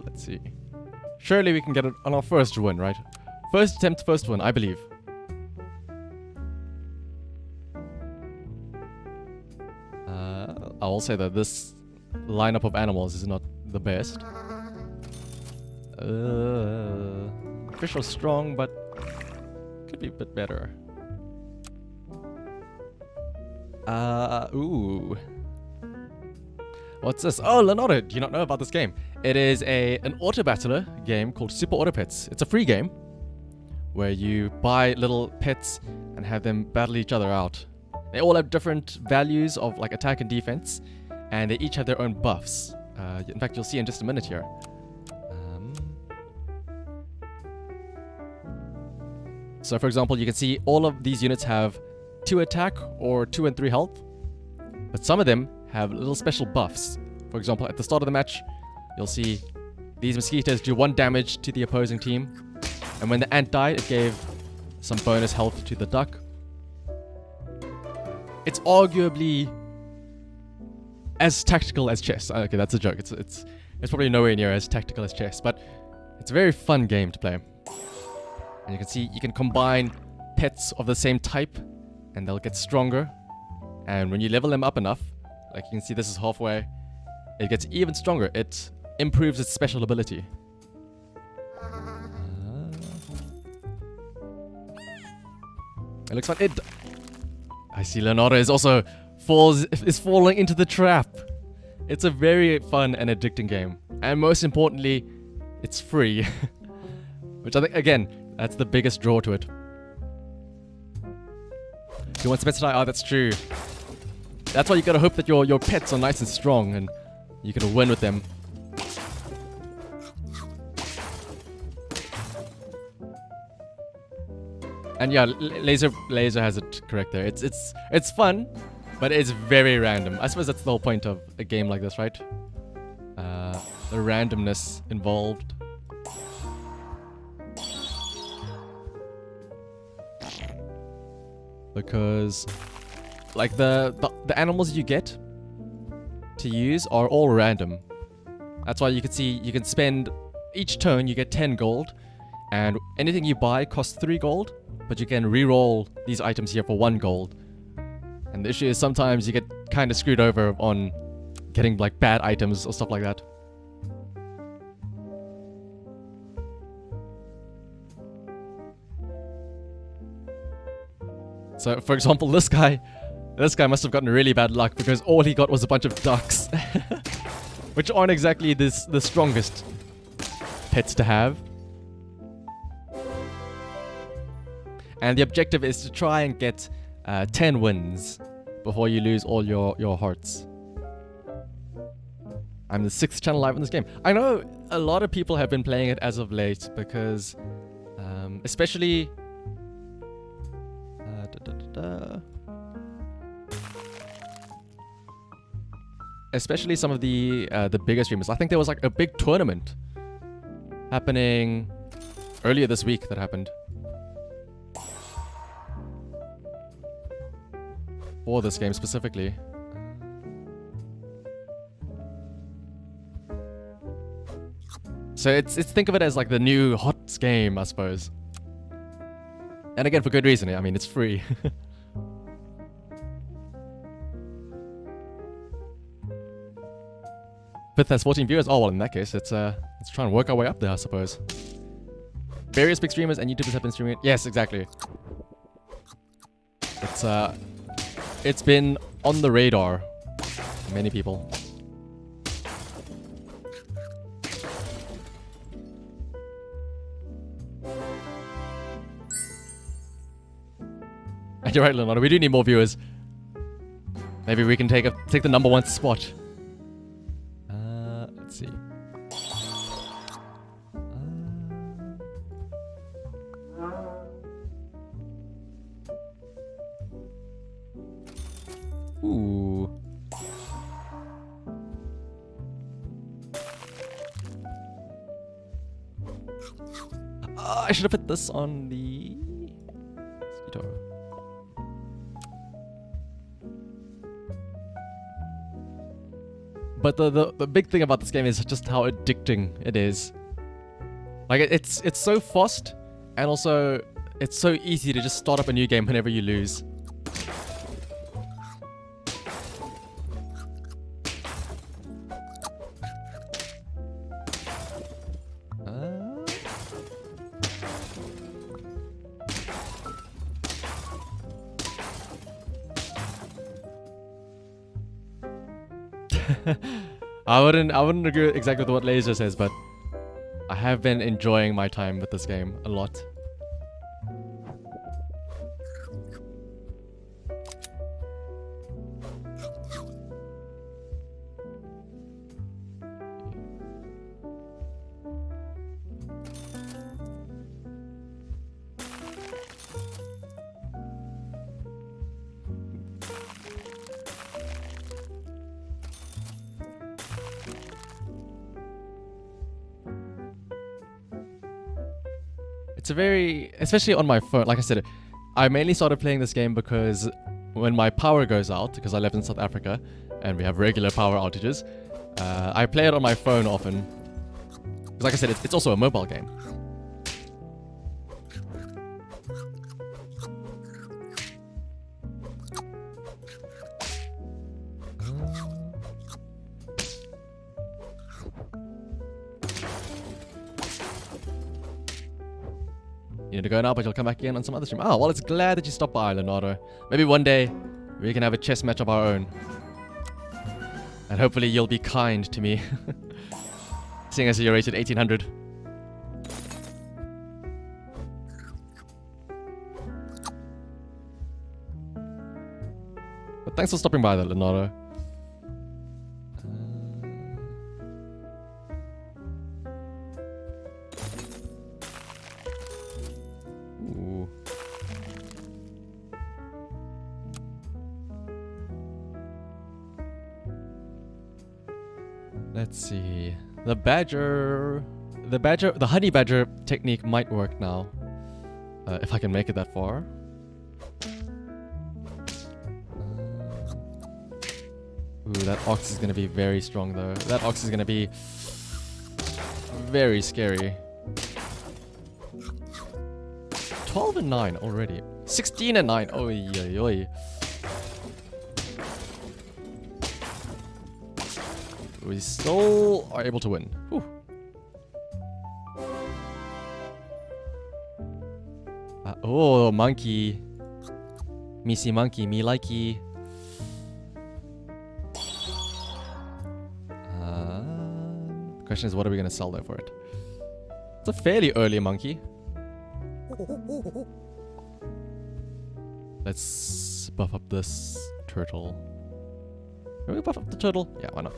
Let's see. Surely we can get it on our first win, right? First attempt, first win, I believe. I will say that this lineup of animals is not the best. Fish are strong, but could be a bit better. Ooh. What's this? Oh, Leonardo, do you not know about this game? It is an auto battler game called Super Auto Pets. It's a free game where you buy little pets and have them battle each other out. They all have different values of like attack and defense, and they each have their own buffs. In fact, you'll see in just a minute here. So for example, you can see all of these units have 2 attack or 2 and 3 health, but some of them have little special buffs. For example, at the start of the match, you'll see these mosquitoes do 1 damage to the opposing team, and when the ant died, it gave some bonus health to the duck. It's arguably as tactical as chess. Okay, that's a joke. It's probably nowhere near as tactical as chess, but it's a very fun game to play. And you can see you can combine pets of the same type, and they'll get stronger. And when you level them up enough, like you can see, this is halfway, it gets even stronger. It improves its special ability. It looks like it. I see Leonardo is also falling into the trap. It's a very fun and addicting game, and most importantly, it's free, which I think again that's the biggest draw to it. Who wants pets to die? Oh, that's true. That's why you gotta hope that your pets are nice and strong, and you can win with them. And yeah, Laser has it correct there. It's fun, But it's very random. I suppose that's the whole point of a game like this, right? The randomness involved. Because like the animals you get to use are all random. That's why you can see you can spend each turn you get 10 gold, and anything you buy costs 3 gold, but you can re-roll these items here for 1 gold. And the issue is sometimes you get kind of screwed over on getting like bad items or stuff like that. So for example, this guy must have gotten really bad luck because all he got was a bunch of ducks. Which aren't exactly the strongest pets to have. And the objective is to try and get 10 wins before you lose all your hearts. I'm the 6th channel live in this game. I know a lot of people have been playing it as of late because especially especially some of the bigger streamers. I think there was like a big tournament happening earlier this week that happened for this game specifically. So it's think of it as like the new hot game, I suppose. And again, for good reason. I mean, it's free. Fifth has 14 viewers. Oh well, in that case, let's try and work our way up there, I suppose. Various big streamers and YouTubers have been streaming it. Yes, exactly. It's been on the radar for many people. And you're right, Leonardo. We do need more viewers. Maybe we can take the number 1 spot. Let's see. Ooh. I should have put this on the mosquito. But the big thing about this game is just how addicting it is. Like it's so fast, and also it's so easy to just start up a new game whenever you lose. I wouldn't agree exactly with what Laser says, but I have been enjoying my time with this game a lot. It's a very, especially on my phone, like I said, I mainly started playing this game because when my power goes out, because I live in South Africa and we have regular power outages, I play it on my phone often. Because like I said, it's also a mobile game. You need to go now, but you'll come back again on some other stream. Oh, well, it's glad that you stopped by, Leonardo. Maybe one day we can have a chess match of our own. And hopefully you'll be kind to me. Seeing as you're rated 1800. But thanks for stopping by, though, Leonardo. Let's see. The honey badger technique might work now. If I can make it that far. Ooh, that ox is gonna be very strong though. That ox is gonna be very scary. 12 and 9 already. 16 and 9. Oi, oi, oi. We still are able to win. Whew. Oh, monkey. Me see monkey, me likey. Question is, what are we gonna sell there for it? It's a fairly early monkey. Let's buff up this turtle. Can we buff up the turtle? Yeah, why not?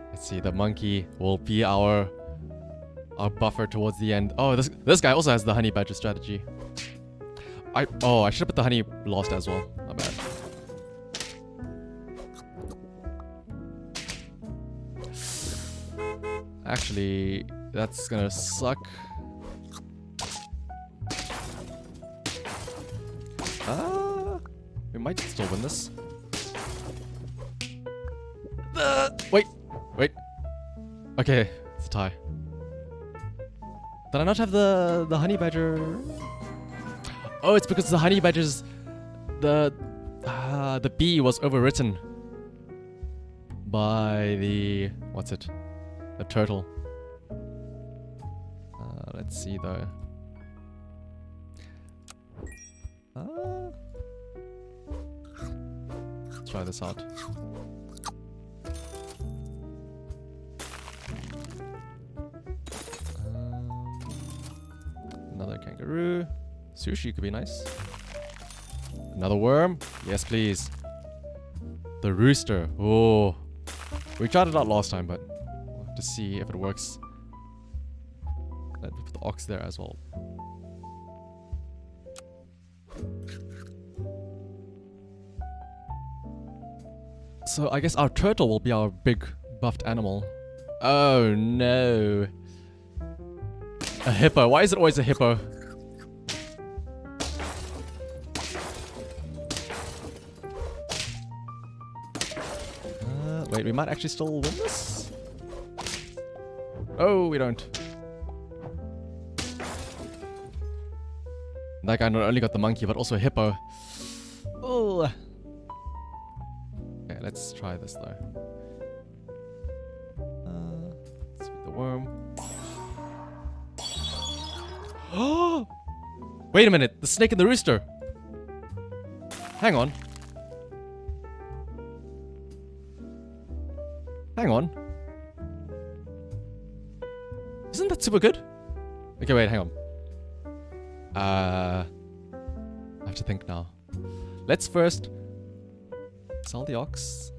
Let's see, the monkey will be our buffer towards the end. Oh, this guy also has the honey badger strategy. I should have put the honey lost as well. My bad. Actually, that's gonna suck. We might still win this. Wait. Okay, it's a tie. Did I not have the honey badger? Oh, it's because the honey badgers, the bee was overwritten by the the turtle. Let's see though. Let's try this out. Another kangaroo. Sushi could be nice. Another worm. Yes, please. The rooster. Oh. We tried it out last time, but we'll have to see if it works. Let's put the ox there as well. So I guess our turtle will be our big buffed animal. Oh no. A hippo. Why is it always a hippo? Wait, we might actually still win this? Oh, we don't. That guy not only got the monkey, but also a hippo. Oh. Okay, let's try this though. Let's feed the worm. Oh! Wait a minute, the snake and the rooster. Hang on. Hang on. Isn't that super good? Okay, wait, hang on. I have to think now. Let's first sell the ox.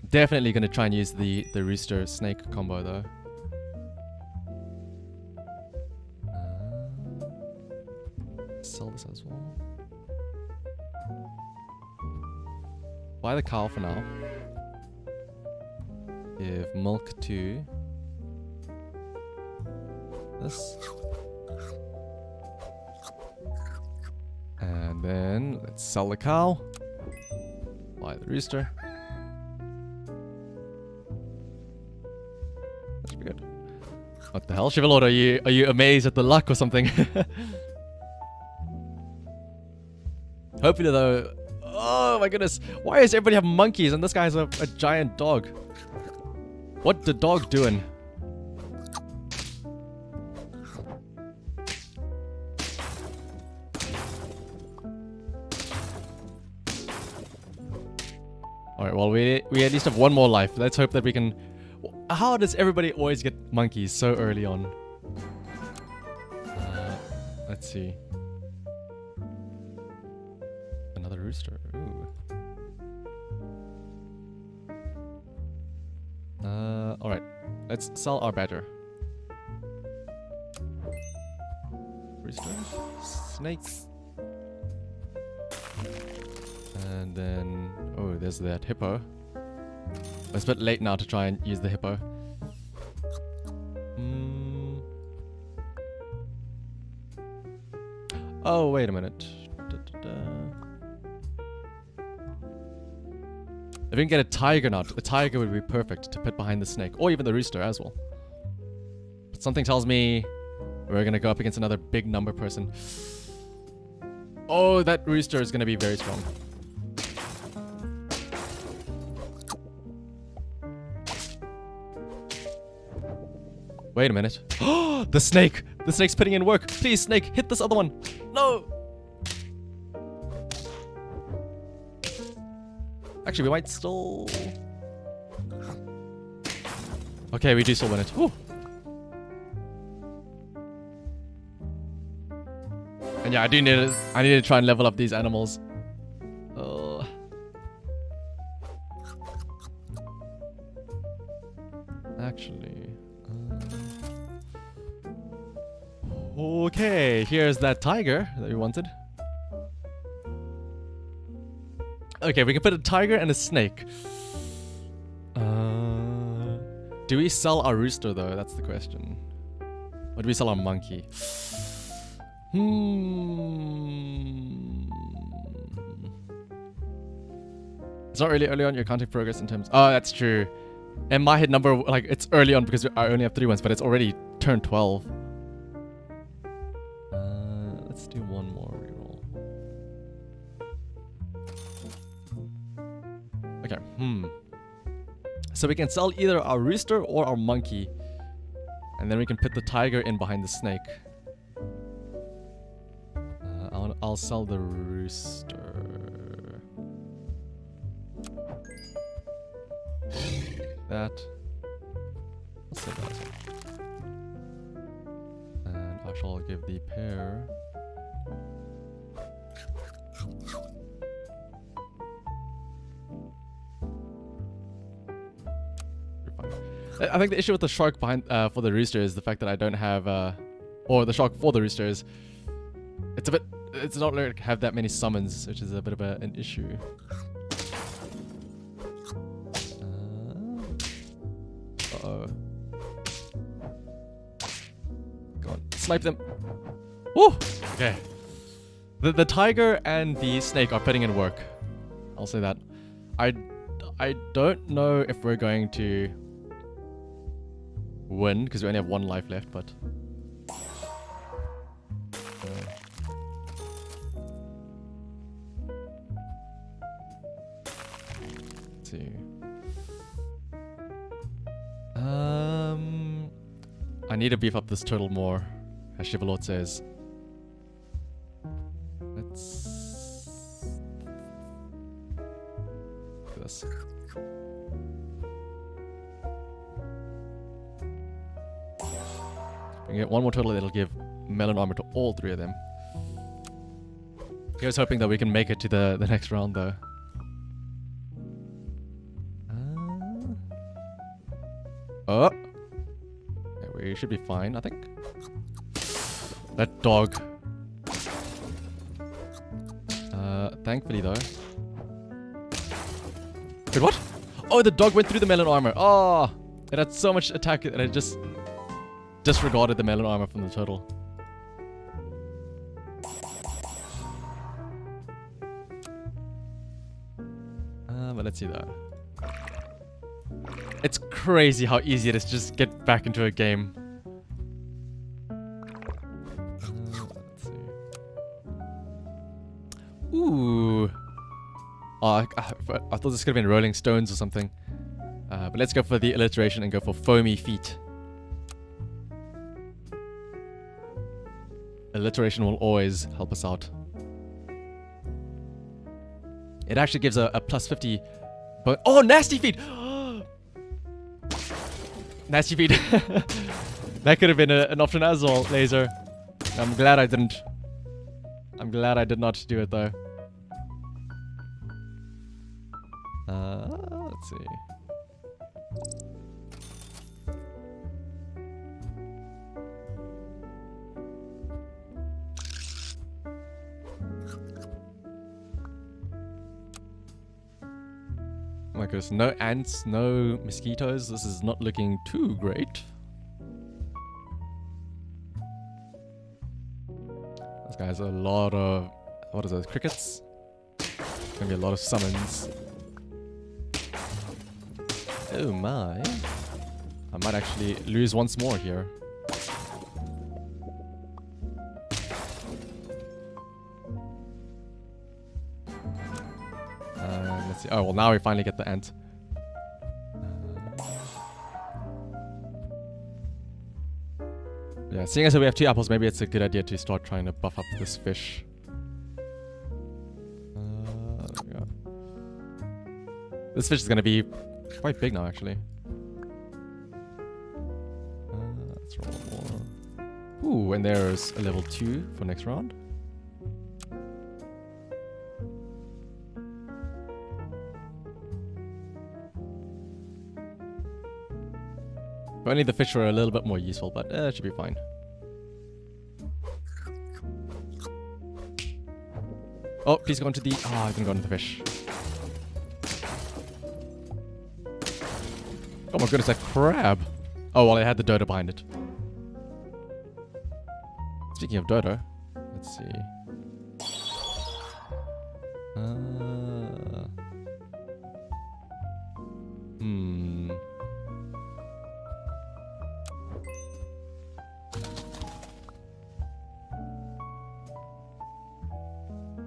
Definitely gonna try and use the rooster snake combo though. Sell this as well. Buy the cow for now. Give milk to this. And then let's sell the cow. Buy the rooster. That's pretty good. What the hell, Shivalord? Are you amazed at the luck or something? Hopefully though. Oh my goodness. Why does everybody have monkeys and this guy has a giant dog? What the dog doing? Alright, well we at least have one more life. Let's hope that we can... How does everybody always get monkeys so early on? Let's see. Another rooster. Ooh. Alright. Let's sell our badger. Rooster. Snake. And then, oh, there's that hippo. It's a bit late now to try and use the hippo. Oh, wait a minute. If we can get a tiger now, a tiger would be perfect to put behind the snake, or even the rooster as well. But something tells me we're gonna go up against another big number person. Oh, that rooster is gonna be very strong. Wait a minute. Oh, the snake! The snake's putting in work. Please, snake, hit this other one. No! Actually, we might still... Okay, we do still win it. Whew. And yeah, I need to try and level up these animals. Oh. Actually... Okay, here's that tiger that we wanted. Okay, we can put a tiger and a snake. Do we sell our rooster though? That's the question. Or do we sell our monkey? It's not really early on your counting progress in terms... Oh, that's true. And my hit number, like, it's early on because I only have 3 ones, but it's already turned 12. Let's do one more reroll. Okay, So we can sell either our rooster or our monkey. And then we can put the tiger in behind the snake. I'll sell the rooster. That. Let's say that. And I shall give the pair. I think the issue with the shark behind for the rooster is the fact that I don't have or the shark for the rooster is it's not like have that many summons, which is a bit of an issue. Uh-oh. Go on, snipe them. Woo! Okay. The tiger and the snake are putting in work. I'll say that. I don't know if we're going to win because we only have 1 life left, but let's see. I need to beef up this turtle more, as Shivalot says. Let's do this. We get 1 more turtle that'll give melon armor to all 3 of them. Here's hoping that we can make it to the next round though. Oh! Okay, we should be fine, I think. That dog. Thankfully though. Wait, what? Oh, the dog went through the melon armor. Oh! It had so much attack that it just disregarded the melon armor from the turtle. But let's see though. It's crazy how easy it is to just get back into a game. Let's see. Ooh. Oh, I thought this could have been Rolling Stones or something. But let's go for the alliteration and go for foamy feet. Alliteration will always help us out. It actually gives a plus 50. But oh, nasty feet! Nasty feet. That could have been an option as well, Laser. I'm glad I didn't. I'm glad I did not do it though. Let's see. my goodness, no ants, no mosquitoes. This is not looking too great. This guy has a lot of, what is those, crickets? Gonna be a lot of summons. Oh my. I might actually lose once more here. Let's see. Oh, well, now we finally get the ant. Yeah, seeing as we have 2 apples, maybe it's a good idea to start trying to buff up this fish. There we go. This fish is going to be quite big now, actually. Let's roll more. Ooh, and there's a level 2 for next round. If only the fish were a little bit more useful, but it should be fine. Oh, please go into the... Ah, I didn't go into the fish. Oh my goodness, that crab! Oh, well, I had the dodo behind it. Speaking of dodo, let's see.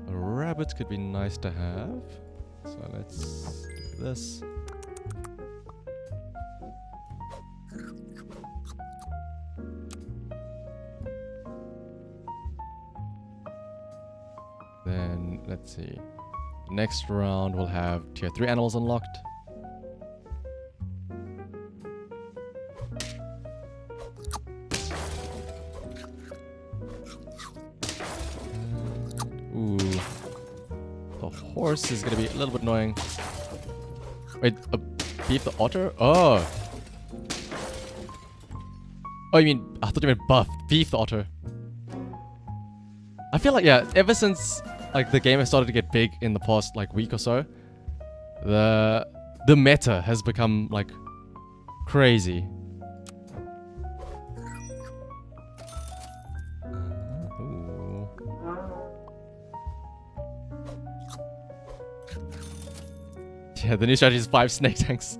A rabbit could be nice to have. So let's do this. Then, let's see. Next round we'll have tier 3 animals unlocked. Ooh. The horse is gonna be a little bit annoying. Wait, beef the otter? Oh! Oh, you mean, I thought you meant buff. Beef the otter. I feel like, yeah, ever since like the game has started to get big in the past like week or so, the meta has become like crazy. Ooh. Yeah, the new strategy is 5 snake tanks.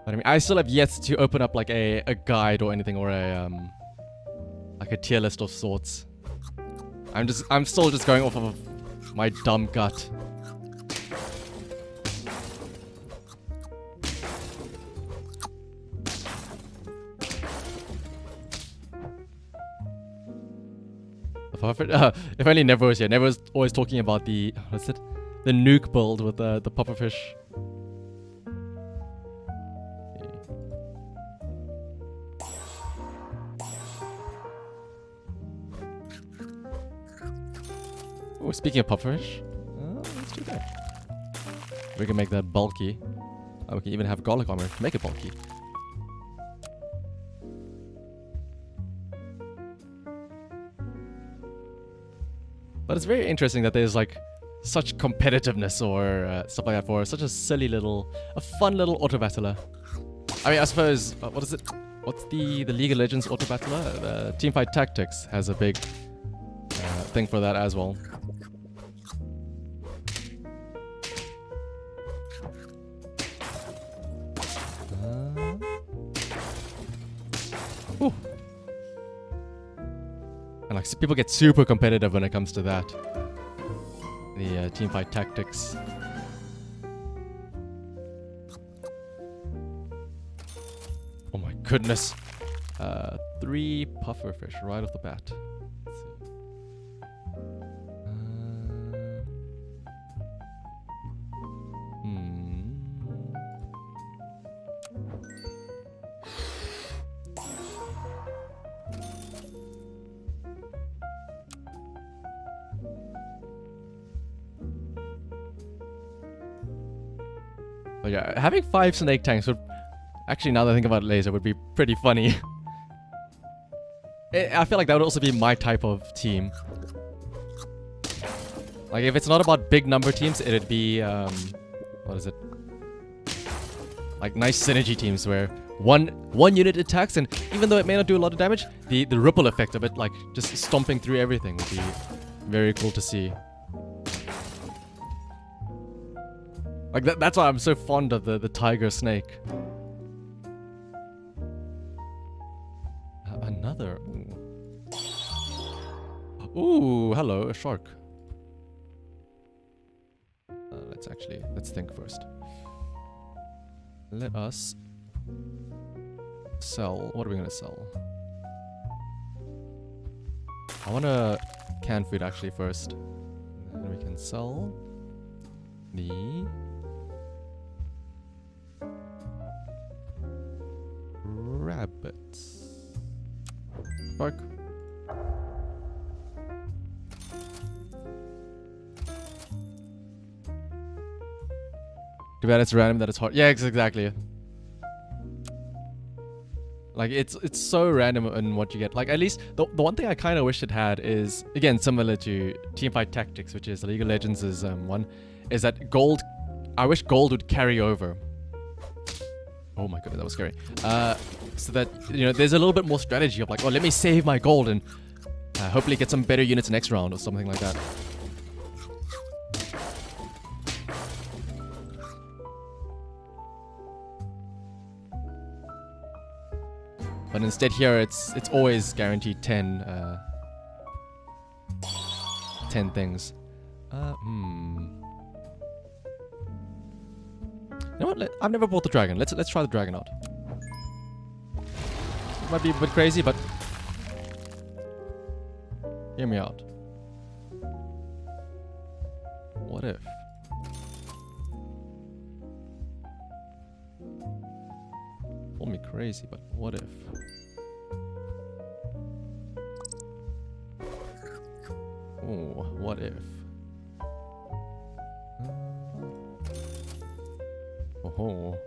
But I mean, I still have yet to open up like a guide or anything, or a like a tier list of sorts. I'm still just going off of my dumb gut. If only Never was here. Never was always talking about the, what's it? The nuke build with the pufferfish. Oh, speaking of pufferfish, let's do that. We can make that bulky. Oh, we can even have garlic armor to make it bulky. But it's very interesting that there's like such competitiveness or stuff like that for such a silly little, a fun little auto battler. I mean, I suppose, what is it? What's the League of Legends auto battler? The Teamfight Tactics has a big thing for that as well. Ooh. And like people get super competitive when it comes to that. The Teamfight Tactics. Oh my goodness. 3 pufferfish right off the bat. Let's see. But yeah, having 5 snake tanks would actually, now that I think about it, laser would be pretty funny. I feel like that would also be my type of team. Like if it's not about big number teams, it'd be what is it? Like nice synergy teams where one unit attacks, and even though it may not do a lot of damage, the ripple effect of it, like just stomping through everything, would be very cool to see. Like that's why I'm so fond of the tiger snake. Another. Ooh, hello, a shark. Let's think first. Let us sell. What are we gonna sell? I wanna canned food actually first. And then we can sell the rabbits. Spark. Too bad it's random that it's hard. Yeah, exactly. Like it's so random in what you get. Like at least the one thing I kind of wish it had is, again, similar to Teamfight Tactics, which is League of Legends' one, is that gold. I wish gold would carry over. Oh my goodness, that was scary. So that, you know, there's a little bit more strategy of like, oh, let me save my gold and hopefully get some better units next round or something like that. But instead here, it's always guaranteed 10 things. You know what? I've never bought the dragon. Let's try the dragon out. It might be a bit crazy, but hear me out. What if? Call me crazy, but what if? Oh, what if? Oh.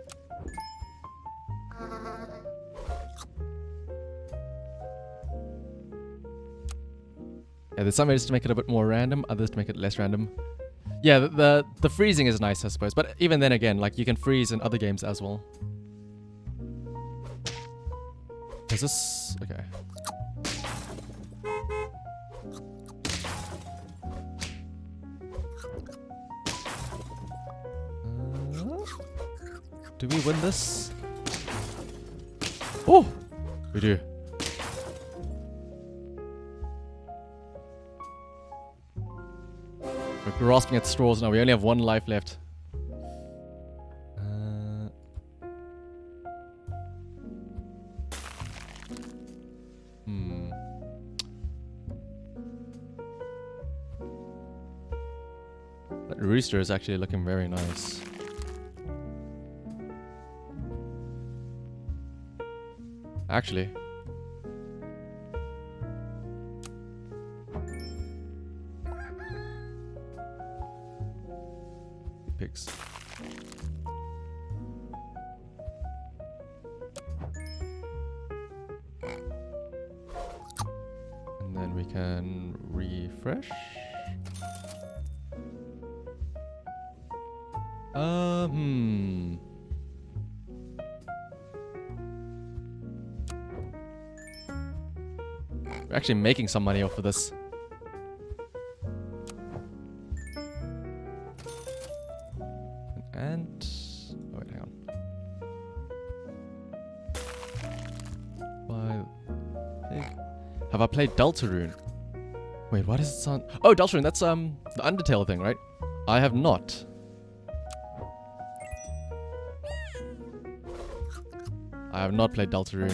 Yeah, there's some ways to make it a bit more random, others to make it less random. Yeah, the freezing is nice, I suppose, but even then again, like you can freeze in other games as well. Is this okay? Do we win this? Oh, we do. We're grasping at straws now. We only have one life left. That rooster is actually looking very nice. Actually. Pigs. And then we can refresh. We're actually making some money off of this. And oh wait, hang on. Have I played Deltarune? Wait, what does it sound? Oh, Deltarune, that's the Undertale thing, right? I have not. I have not played Deltarune.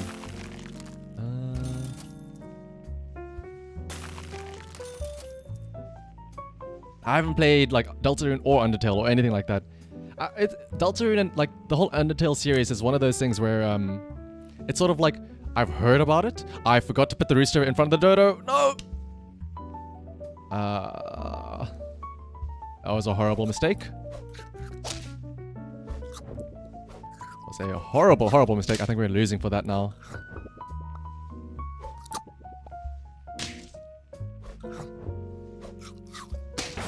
I haven't played like Deltarune or Undertale or anything like that. Deltarune and like the whole Undertale series is one of those things where it's sort of like I've heard about it. I forgot to put the rooster in front of the dodo. No. That was a horrible mistake. It was a horrible, horrible mistake. I think we're losing for that now.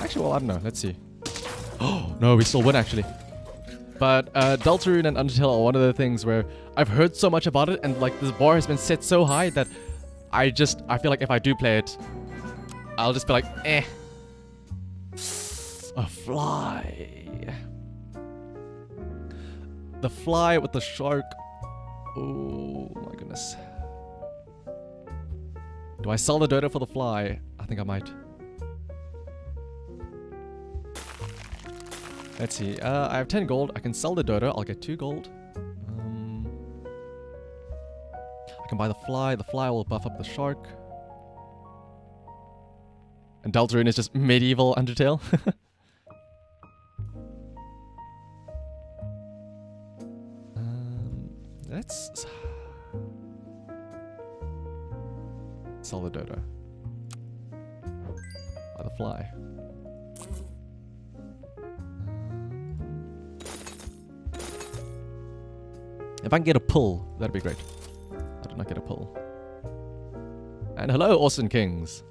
Actually, well, I don't know. Let's see. Oh, no, we still win, actually. But Deltarune and Undertale are one of the things where I've heard so much about it, and like this bar has been set so high that I feel like if I do play it, I'll just be like, eh. A fly. The fly with the shark. Oh my goodness. Do I sell the Dodo for the fly? I think I might. Let's see. I have 10 gold. I can sell the Dodo. I'll get 2 gold. I can buy the fly. The fly will buff up the shark. And Deltarune is just medieval Undertale. Let's sell the Dodo. Buy the fly. If I can get a pull, that'd be great. I did not get a pull. And hello, Austin Kings.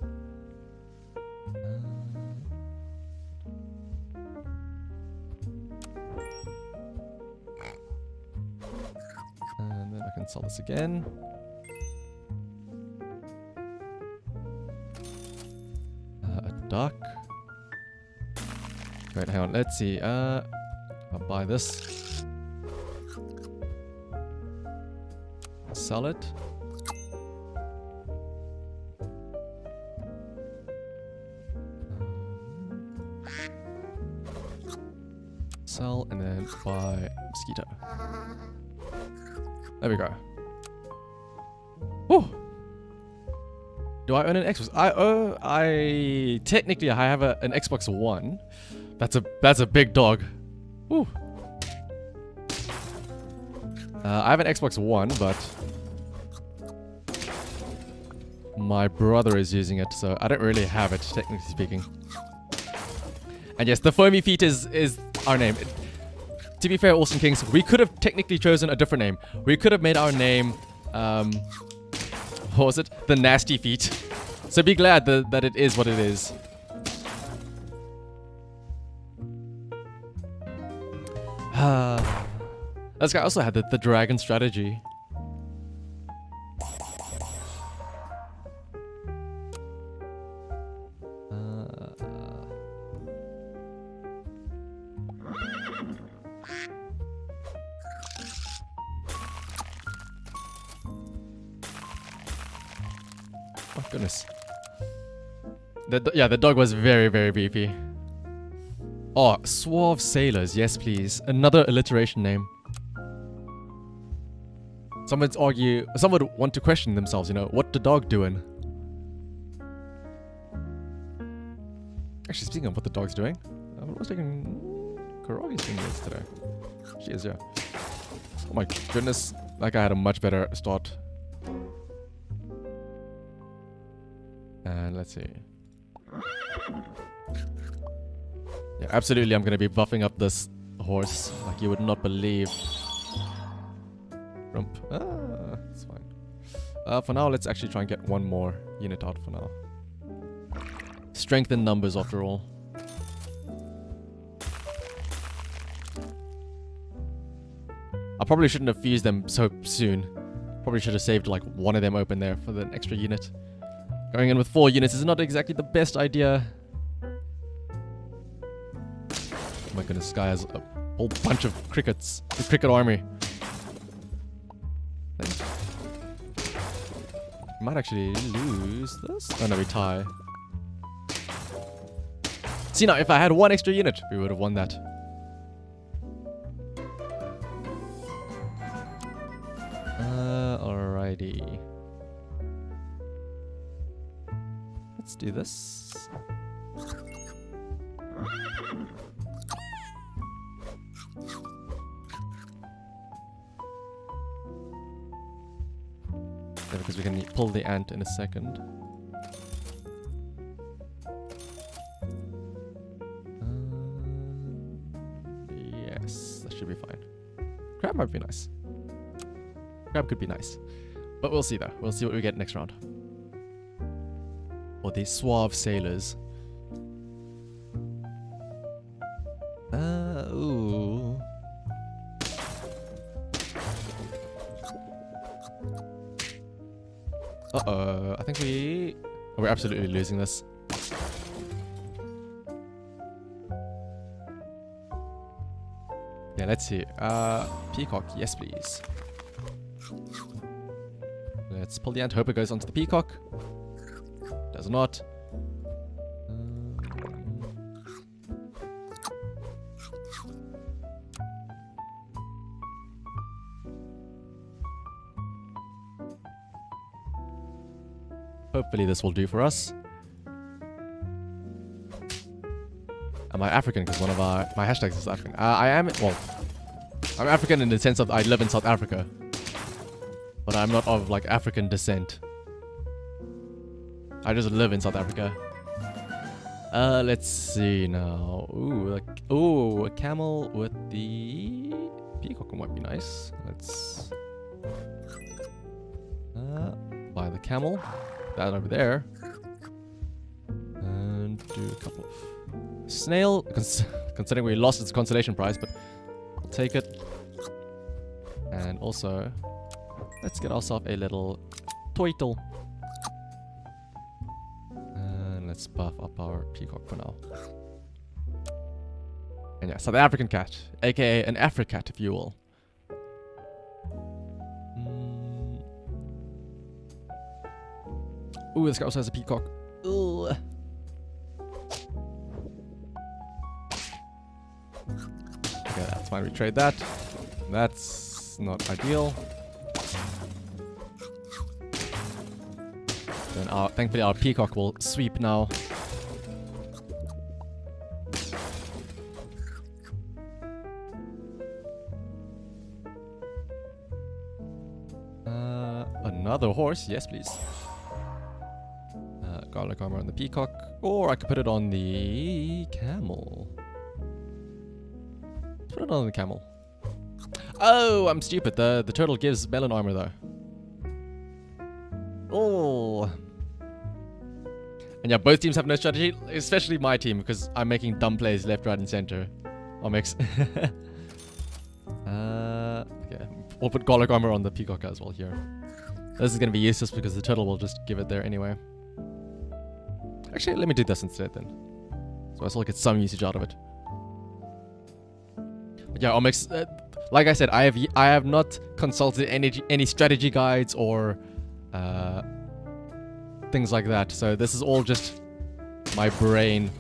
And then I can sell this again. A duck. Wait, hang on. Let's see. I'll buy this. Sell it. Sell and then buy mosquito. There we go. Whew. Do I own an Xbox? I technically I have an Xbox One. That's a big dog. Whew. I have an Xbox One, but my brother is using it, so I don't really have it, technically speaking. And yes, the Foamy Feet is our name. To be fair, Austin Kings, we could have technically chosen a different name. We could have made our name, what was it? The Nasty Feet. So be glad that it is what it is. This guy also had the dragon strategy. Oh goodness. The dog was very, very beefy. Oh, Suave Sailors, yes please. Another alliteration name. Some would argue, some would want to question themselves, you know, what the dog doing? Actually, speaking of what the dog's doing, I was taking Karagi's doing this today. She is, yeah. Oh my goodness, that guy had a much better start. And let's see. Yeah, absolutely, I'm gonna be buffing up this horse like you would not believe. Rump. Ah, it's fine. For now, let's actually try and get one more unit out for now. Strength in numbers, after all. I probably shouldn't have fused them so soon. Probably should have saved like one of them open there for the extra unit. Going in with 4 units is not exactly the best idea. Oh my goodness, this guy has a whole bunch of crickets. The cricket army. Might actually lose this. Oh no, we tie. See now, if I had 1 extra unit, we would have won that. Alrighty. Let's do this. Yeah, because we can pull the ant in a second. Yes, that should be fine. Crab might be nice. Crab could be nice. But we'll see though. We'll see what we get next round. Or the Suave Sailors. Ooh. I think we're absolutely losing this. Yeah, let's see. Peacock, yes please. Let's pull the ant. Hope it goes onto the peacock. Does not. Hopefully this will do for us. Am I African? Because one of my hashtags is African. I am, well, I'm African in the sense of I live in South Africa. But I'm not of like African descent. I just live in South Africa. Let's see now. Ooh, a camel with the peacock might be nice. Let's buy the camel. That over there. And do a couple of snail, considering we lost its consolation prize, but I'll take it. And also, let's get ourselves a little turtle. And let's buff up our peacock for now. And yeah, South African cat, aka an Africat, if you will. Ooh, this guy also has a peacock. Ooh. Okay, that's fine. We trade that. That's not ideal. Then thankfully our peacock will sweep now. Another horse, yes please. Garlic armor on the peacock, or I could put it on the camel. Let's put it on the camel. Oh, I'm stupid. The turtle gives melon armor though. Oh. And yeah, both teams have no strategy, especially my team, because I'm making dumb plays left, right, and center. Omics. Okay, we'll put garlic armor on the peacock as well here. This is going to be useless because the turtle will just give it there anyway. Actually, let me do this instead then. So I still get some usage out of it. But yeah, Omics, like I said, I have not consulted any strategy guides or things like that. So this is all just my brain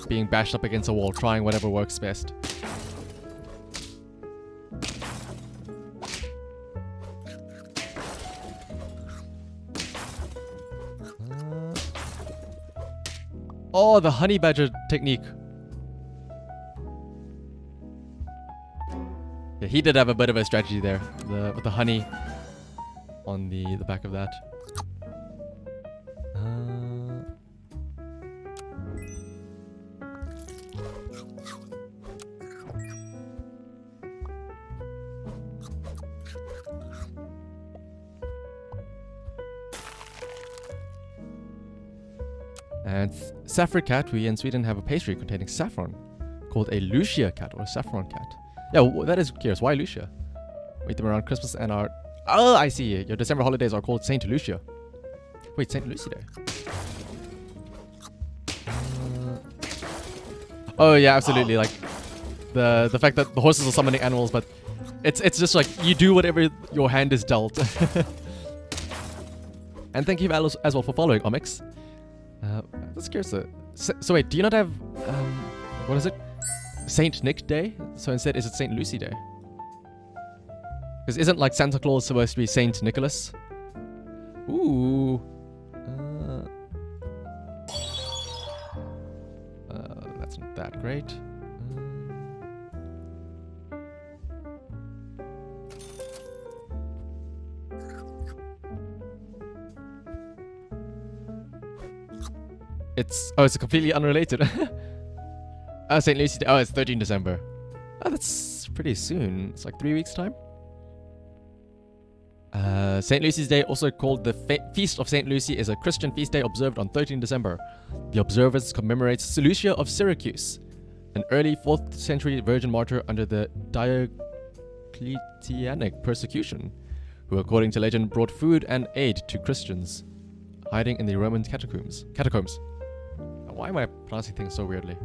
being bashed up against a wall, trying whatever works best. Oh, the honey badger technique. Yeah, he did have a bit of a strategy there, with the honey on the back of that. And saffron cat, we in Sweden have a pastry containing saffron called a Lucia cat or a saffron cat. Yeah, that is curious. Why Lucia? We eat them around Christmas and our... Oh, I see. Your December holidays are called Saint Lucia. Wait, Saint Lucy Day. Oh yeah, absolutely. Like the fact that the horses are summoning animals, but it's just like you do whatever your hand is dealt. And thank you as well for following, Omics. That's curious. So wait, do you not have what is it? Saint Nick Day? So instead, is it Saint Lucy Day? Because isn't like Santa Claus supposed to be Saint Nicholas? Ooh. That's not that great. It's completely unrelated. St. Lucy Day. Oh, it's 13 December. Oh, that's pretty soon. It's like 3 weeks time. St. Lucy's Day, also called the Feast of St. Lucy, is a Christian feast day observed on 13 December. The observance commemorates St. Lucia of Syracuse, an early 4th century virgin martyr under the Diocletianic persecution, who according to legend brought food and aid to Christians hiding in the Roman catacombs. Why am I pronouncing things so weirdly?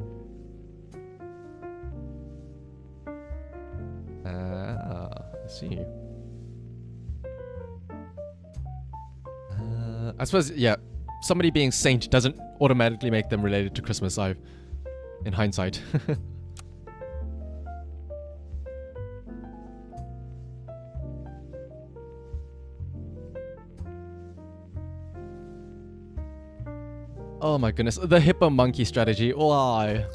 Let's see. I suppose, yeah, somebody being saint doesn't automatically make them related to Christmas, in hindsight. Oh my goodness, the hippo monkey strategy, why?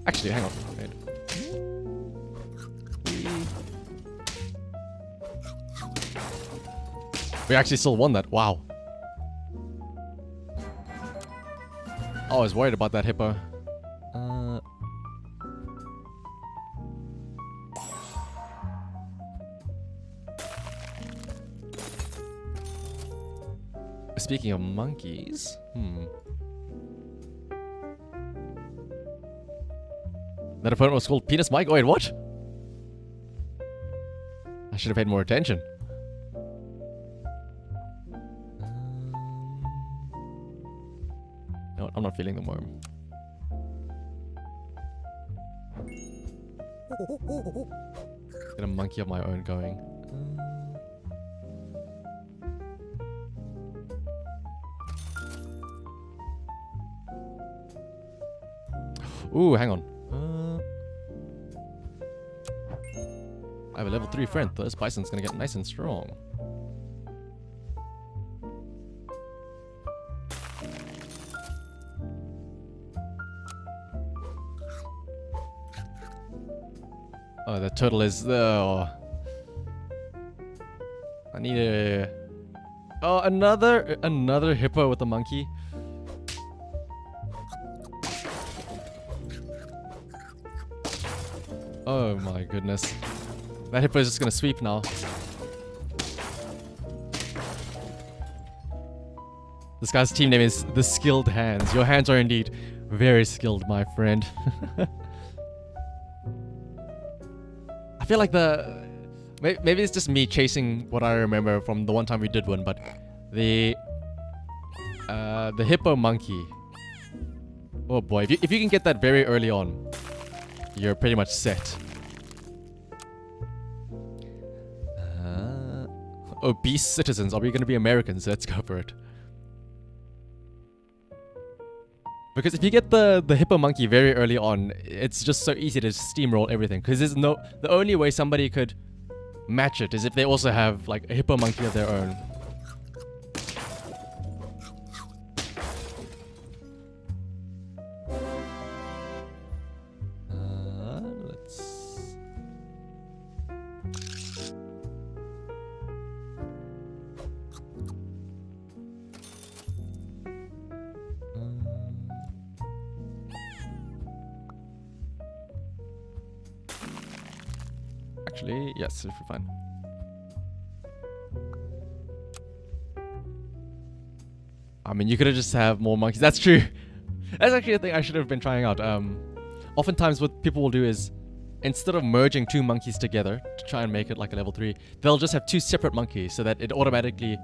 Actually, hang on. Wait. We actually still won that, wow. I was worried about that hippo. Speaking of monkeys, that opponent was called Penis Mike? Oh, wait, what? I should have paid more attention. No, I'm not feeling the worm. Get a monkey of my own going. Ooh, hang on. I have a level 3 friend. This bison's gonna get nice and strong. Oh, the turtle is the. I need a. Oh, another hippo with a monkey. Oh my goodness. That hippo is just gonna sweep now. This guy's team name is The Skilled Hands. Your hands are indeed very skilled, my friend. I feel like maybe it's just me chasing what I remember from the one time we did one, but the hippo monkey. Oh boy, if you can get that very early on, you're pretty much set. Obese citizens. Are we going to be Americans? Let's go for it. Because if you get the hippo monkey very early on, it's just so easy to steamroll everything. Because the only way somebody could match it is if they also have like a hippo monkey of their own. Actually, yes, if we're fine. I mean, you could have just have more monkeys. That's true. That's actually a thing I should have been trying out. Oftentimes what people will do is, instead of merging 2 monkeys together to try and make it like a level 3, they'll just have 2 separate monkeys so that it automatically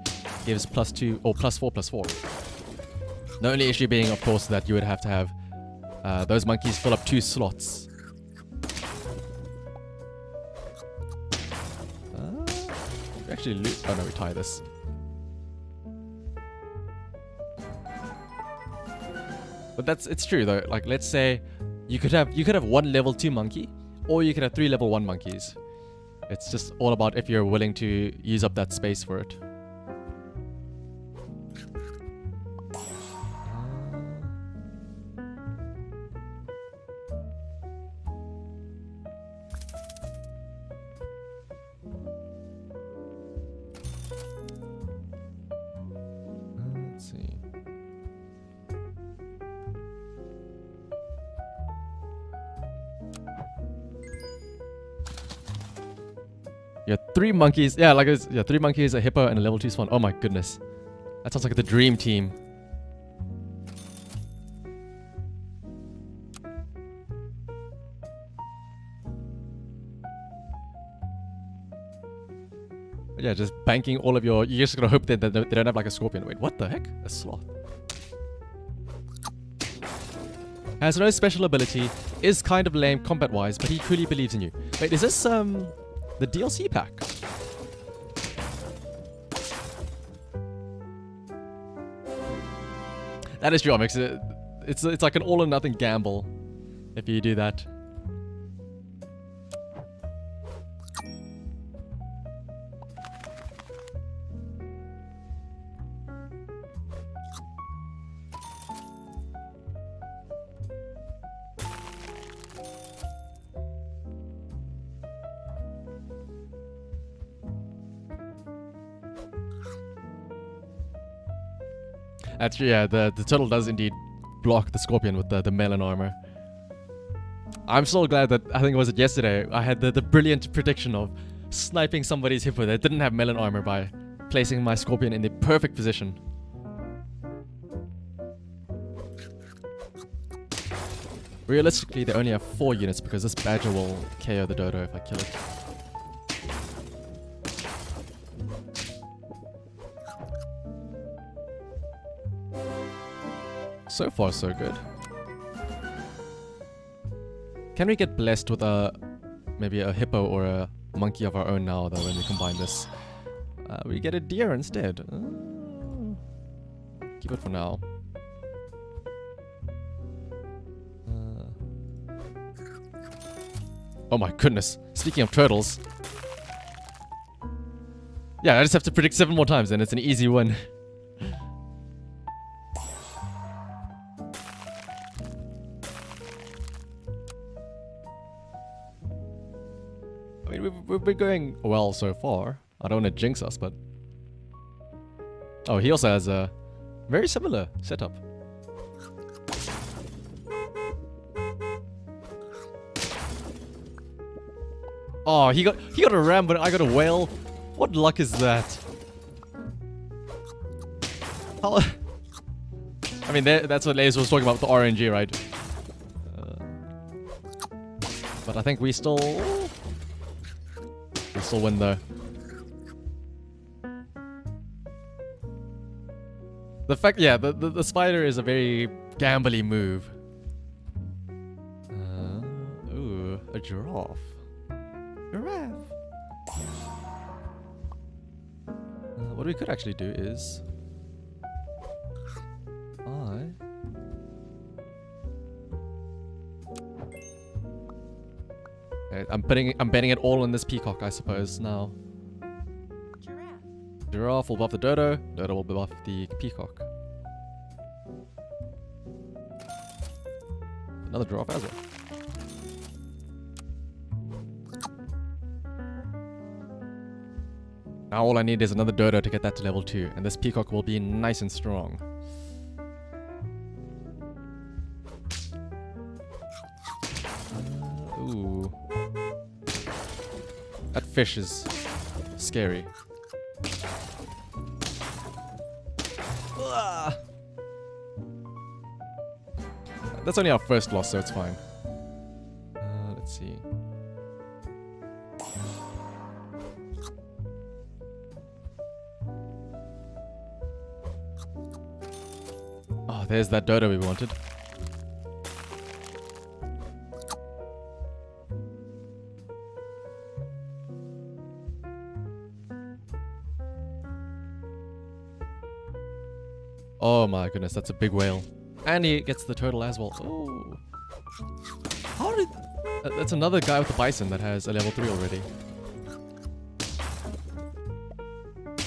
gives +2 or +4/+4. The only issue being, of course, that you would have to have those monkeys fill up 2 slots. Actually, oh no, we tie this. But it's true though. Like, let's say you could have 1 level 2 monkey, or you could have 3 level 1 monkeys. It's just all about if you're willing to use up that space for it. Yeah, 3 monkeys. Yeah, 3 monkeys, a hippo, and a level 2 swan. Oh my goodness. That sounds like the dream team. Yeah, just banking all of your... You're just gonna hope that they don't have like a scorpion. Wait, what the heck? A sloth. Has no special ability, is kind of lame combat-wise, but he truly believes in you. Wait, is this, the DLC pack? That is true, Omix. It's like an all-or-nothing gamble if you do that. Actually, yeah, the turtle does indeed block the scorpion with the melon armor. I'm so glad that, I think it was it yesterday, I had the brilliant prediction of sniping somebody's hippo that didn't have melon armor by placing my scorpion in the perfect position. Realistically, they only have 4 units because this badger will KO the dodo if I kill it. So far, so good. Can we get blessed with maybe a hippo or a monkey of our own now, though, when we combine this? We get a deer instead. Keep it for now. Oh my goodness. Speaking of turtles. Yeah, I just have to predict 7 more times and it's an easy win. I mean, we've been going well so far. I don't want to jinx us, but... Oh, he also has a very similar setup. Oh, he got a ram, but I got a whale. What luck is that? How... I mean, that's what Laser was talking about with the RNG, right? But I think we still win though. The fact, yeah, the spider is a very gambly move. Ooh, a giraffe. Giraffe. What we could actually do is, I'm betting it all on this peacock, I suppose, now. Giraffe will buff the dodo, dodo will buff the peacock. Another giraffe as well. Now all I need is another dodo to get that to level 2, and this peacock will be nice and strong. Ooh. That fish is scary. Ugh. That's only our first loss, so it's fine. Let's see. Oh, there's that dodo we wanted. Oh my goodness, that's a big whale. And he gets the turtle as well. Oh. How did... that's another guy with the bison that has a level 3 already.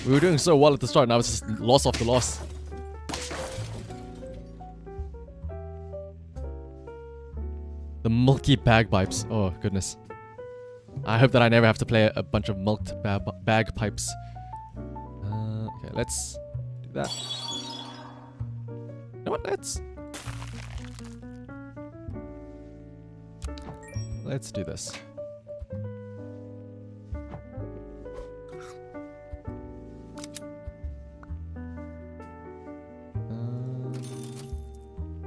We were doing so well at the start, now it's just loss after loss. The milky bagpipes. Oh goodness. I hope that I never have to play a bunch of milked bagpipes. Okay, let's do that. You know what? Let's do this.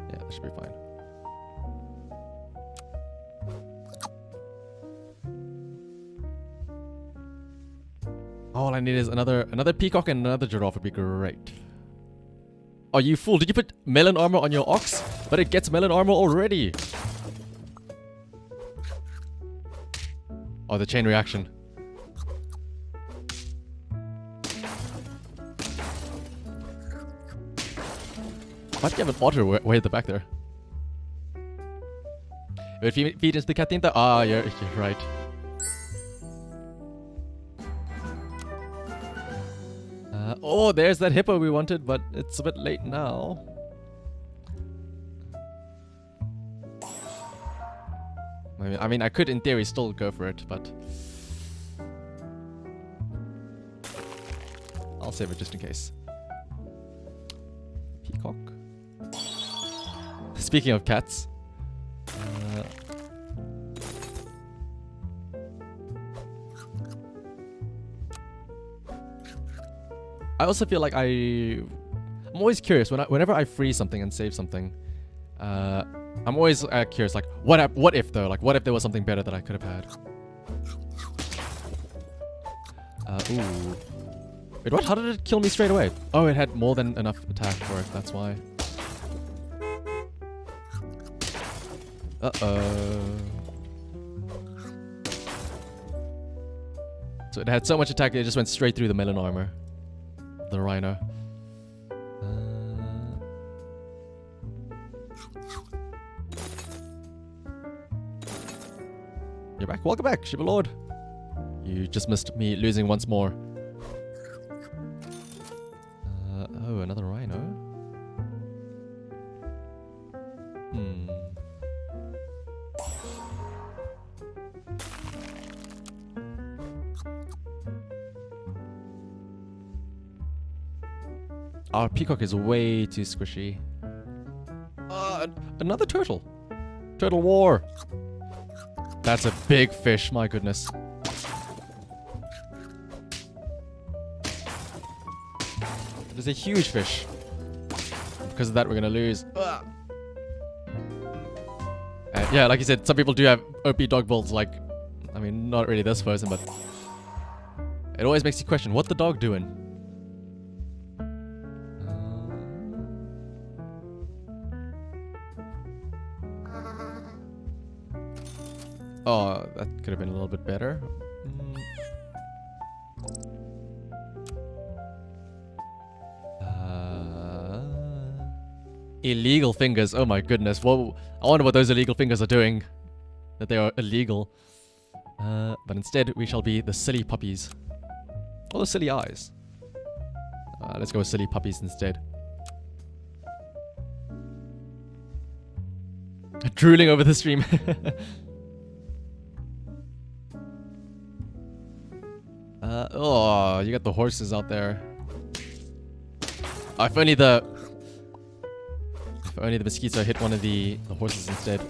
Yeah, that should be fine. all I need is another peacock and another giraffe would be great. Oh, you fool! Did you put melon armor on your ox? But it gets melon armor already. Oh, the chain reaction. Why do you have an otter way at the back there? It feed into the cat tinta? Ah, you're right. Oh, there's that hippo we wanted, but it's a bit late now. I mean, I could in theory still go for it, but I'll save it just in case. Peacock. Speaking of cats. I also feel like I'm always curious whenever I freeze something and save something. I'm always curious, like what if though? Like what if there was something better that I could have had? Ooh. Wait, what? How did it kill me straight away? Oh, it had more than enough attack for it. That's why. So it had so much attack, it just went straight through the melon armor. The rhino. You're back. Welcome back, Shiva Lord. You just missed me losing once more. Oh, another rhino. Our peacock is way too squishy. Another turtle. Turtle war. That's a big fish, my goodness. It is a huge fish. Because of that, we're gonna lose. Yeah, like you said, some people do have OP dog builds, like, I mean, not really this person, but it always makes you question, what the dog doing? Oh, that could have been a little bit better. Illegal fingers. Oh my goodness. Well, I wonder what those illegal fingers are doing. That they are illegal. But instead, we shall be the silly puppies. Or the silly eyes. Let's go with silly puppies instead. Drooling over the stream. Oh, you got the horses out there. Oh, if only the mosquito hit one of the horses instead.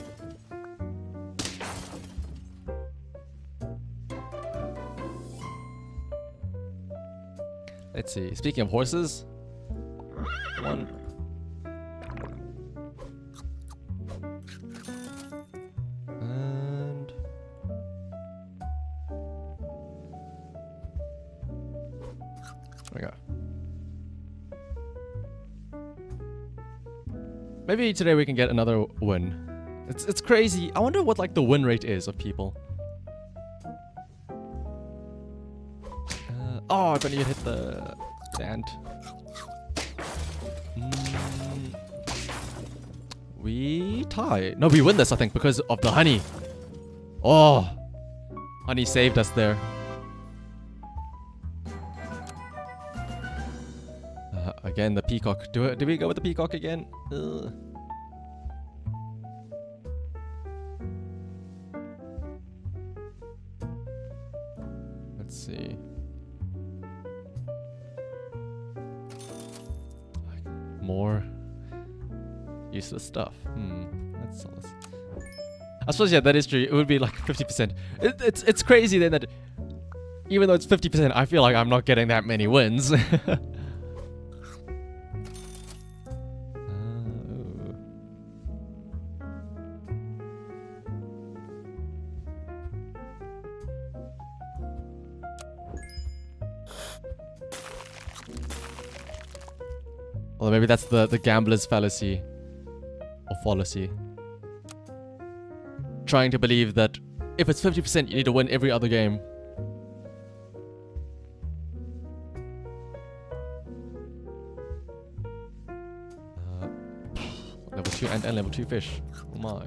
Let's see. Speaking of horses, one. And there we go. Maybe today we can get another win. It's crazy. I wonder what like the win rate is of people. Oh, if only you hit the ant. We tie. No, we win this, I think, because of the honey. Oh, honey saved us there. Again, the peacock. Do we go with the peacock again? Let's see. More useless stuff. That's all. I suppose, yeah, that is true. It would be like 50%. It's crazy then that even though it's 50%, I feel like I'm not getting that many wins. Or maybe that's the gambler's fallacy. Or fallacy. Trying to believe that if it's 50%, you need to win every other game. Level 2 and level 2 fish. Oh my.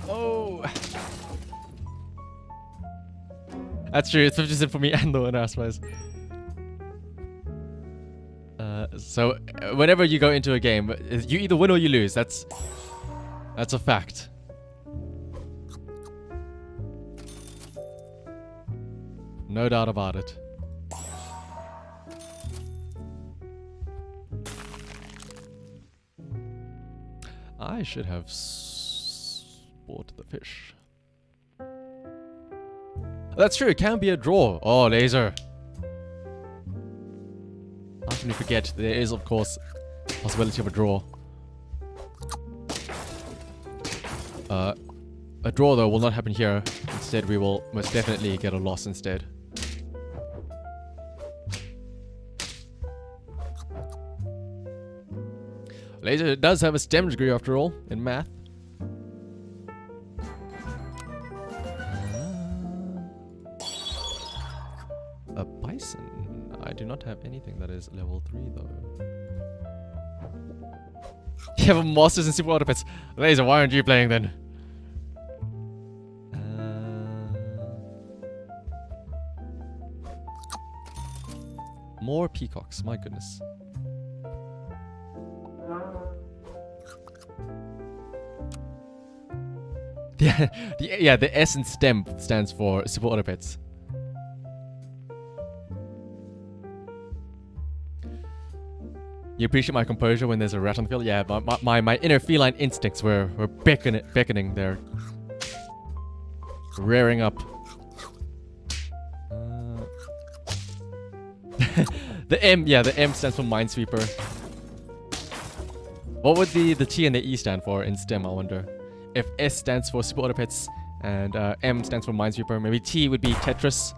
Oh! That's true, it's 50% for me and the winner, I suppose. So, whenever you go into a game, you either win or you lose. That's a fact. No doubt about it. I should have bought the fish. That's true, it can be a draw. Oh, laser. How can you forget? There is, of course, a possibility of a draw. A draw, though, will not happen here. Instead, we will most definitely get a loss instead. Laser does have a STEM degree, after all, in math. A bison. I do not have anything that is level 3, though. You have a Masters in Super Auto Pets. Laser, why aren't you playing then? More peacocks, my goodness. The S in STEM stands for Super Auto Pets. You appreciate my composure when there's a rat on the field? Yeah, but my inner feline instincts were beckoning there. Rearing up. The M stands for Minesweeper. What would the T and the E stand for in STEM, I wonder? If S stands for Super Auto Pets and M stands for Minesweeper, maybe T would be Tetris.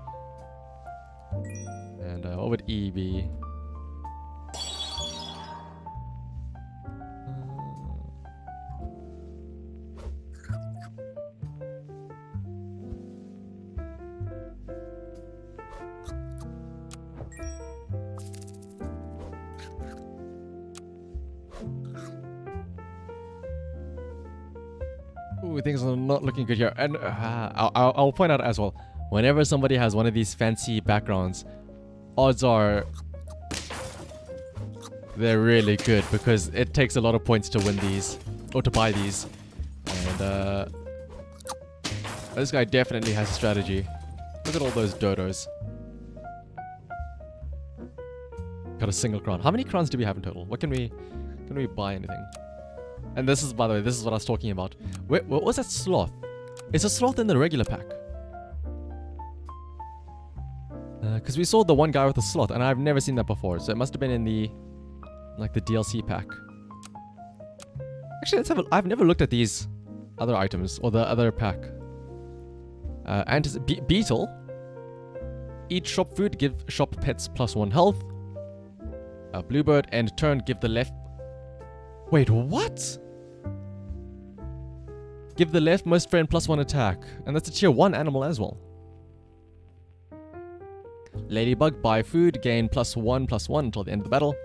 And what would E be? Ooh, things are not looking good here. And I'll point out as well, whenever somebody has one of these fancy backgrounds, odds are they're really good because it takes a lot of points to win these or to buy these. And this guy definitely has a strategy. Look at all those dodos. Got a single crown. How many crowns do we have in total? What can we buy anything? And this is, by the way, this is what I was talking about. What was that sloth? It's a sloth in the regular pack. Because we saw the one guy with a sloth, and I've never seen that before. So it must have been in the, like, the DLC pack. Actually, let's have a... I've never looked at these other items, or the other pack. Beetle. Eat shop food, give shop pets +1 health. Bluebird, end turn, give the left... Wait, what? Give the leftmost friend +1 attack. And that's a tier 1 animal as well. Ladybug, buy food, gain +1/+1 until the end of the battle.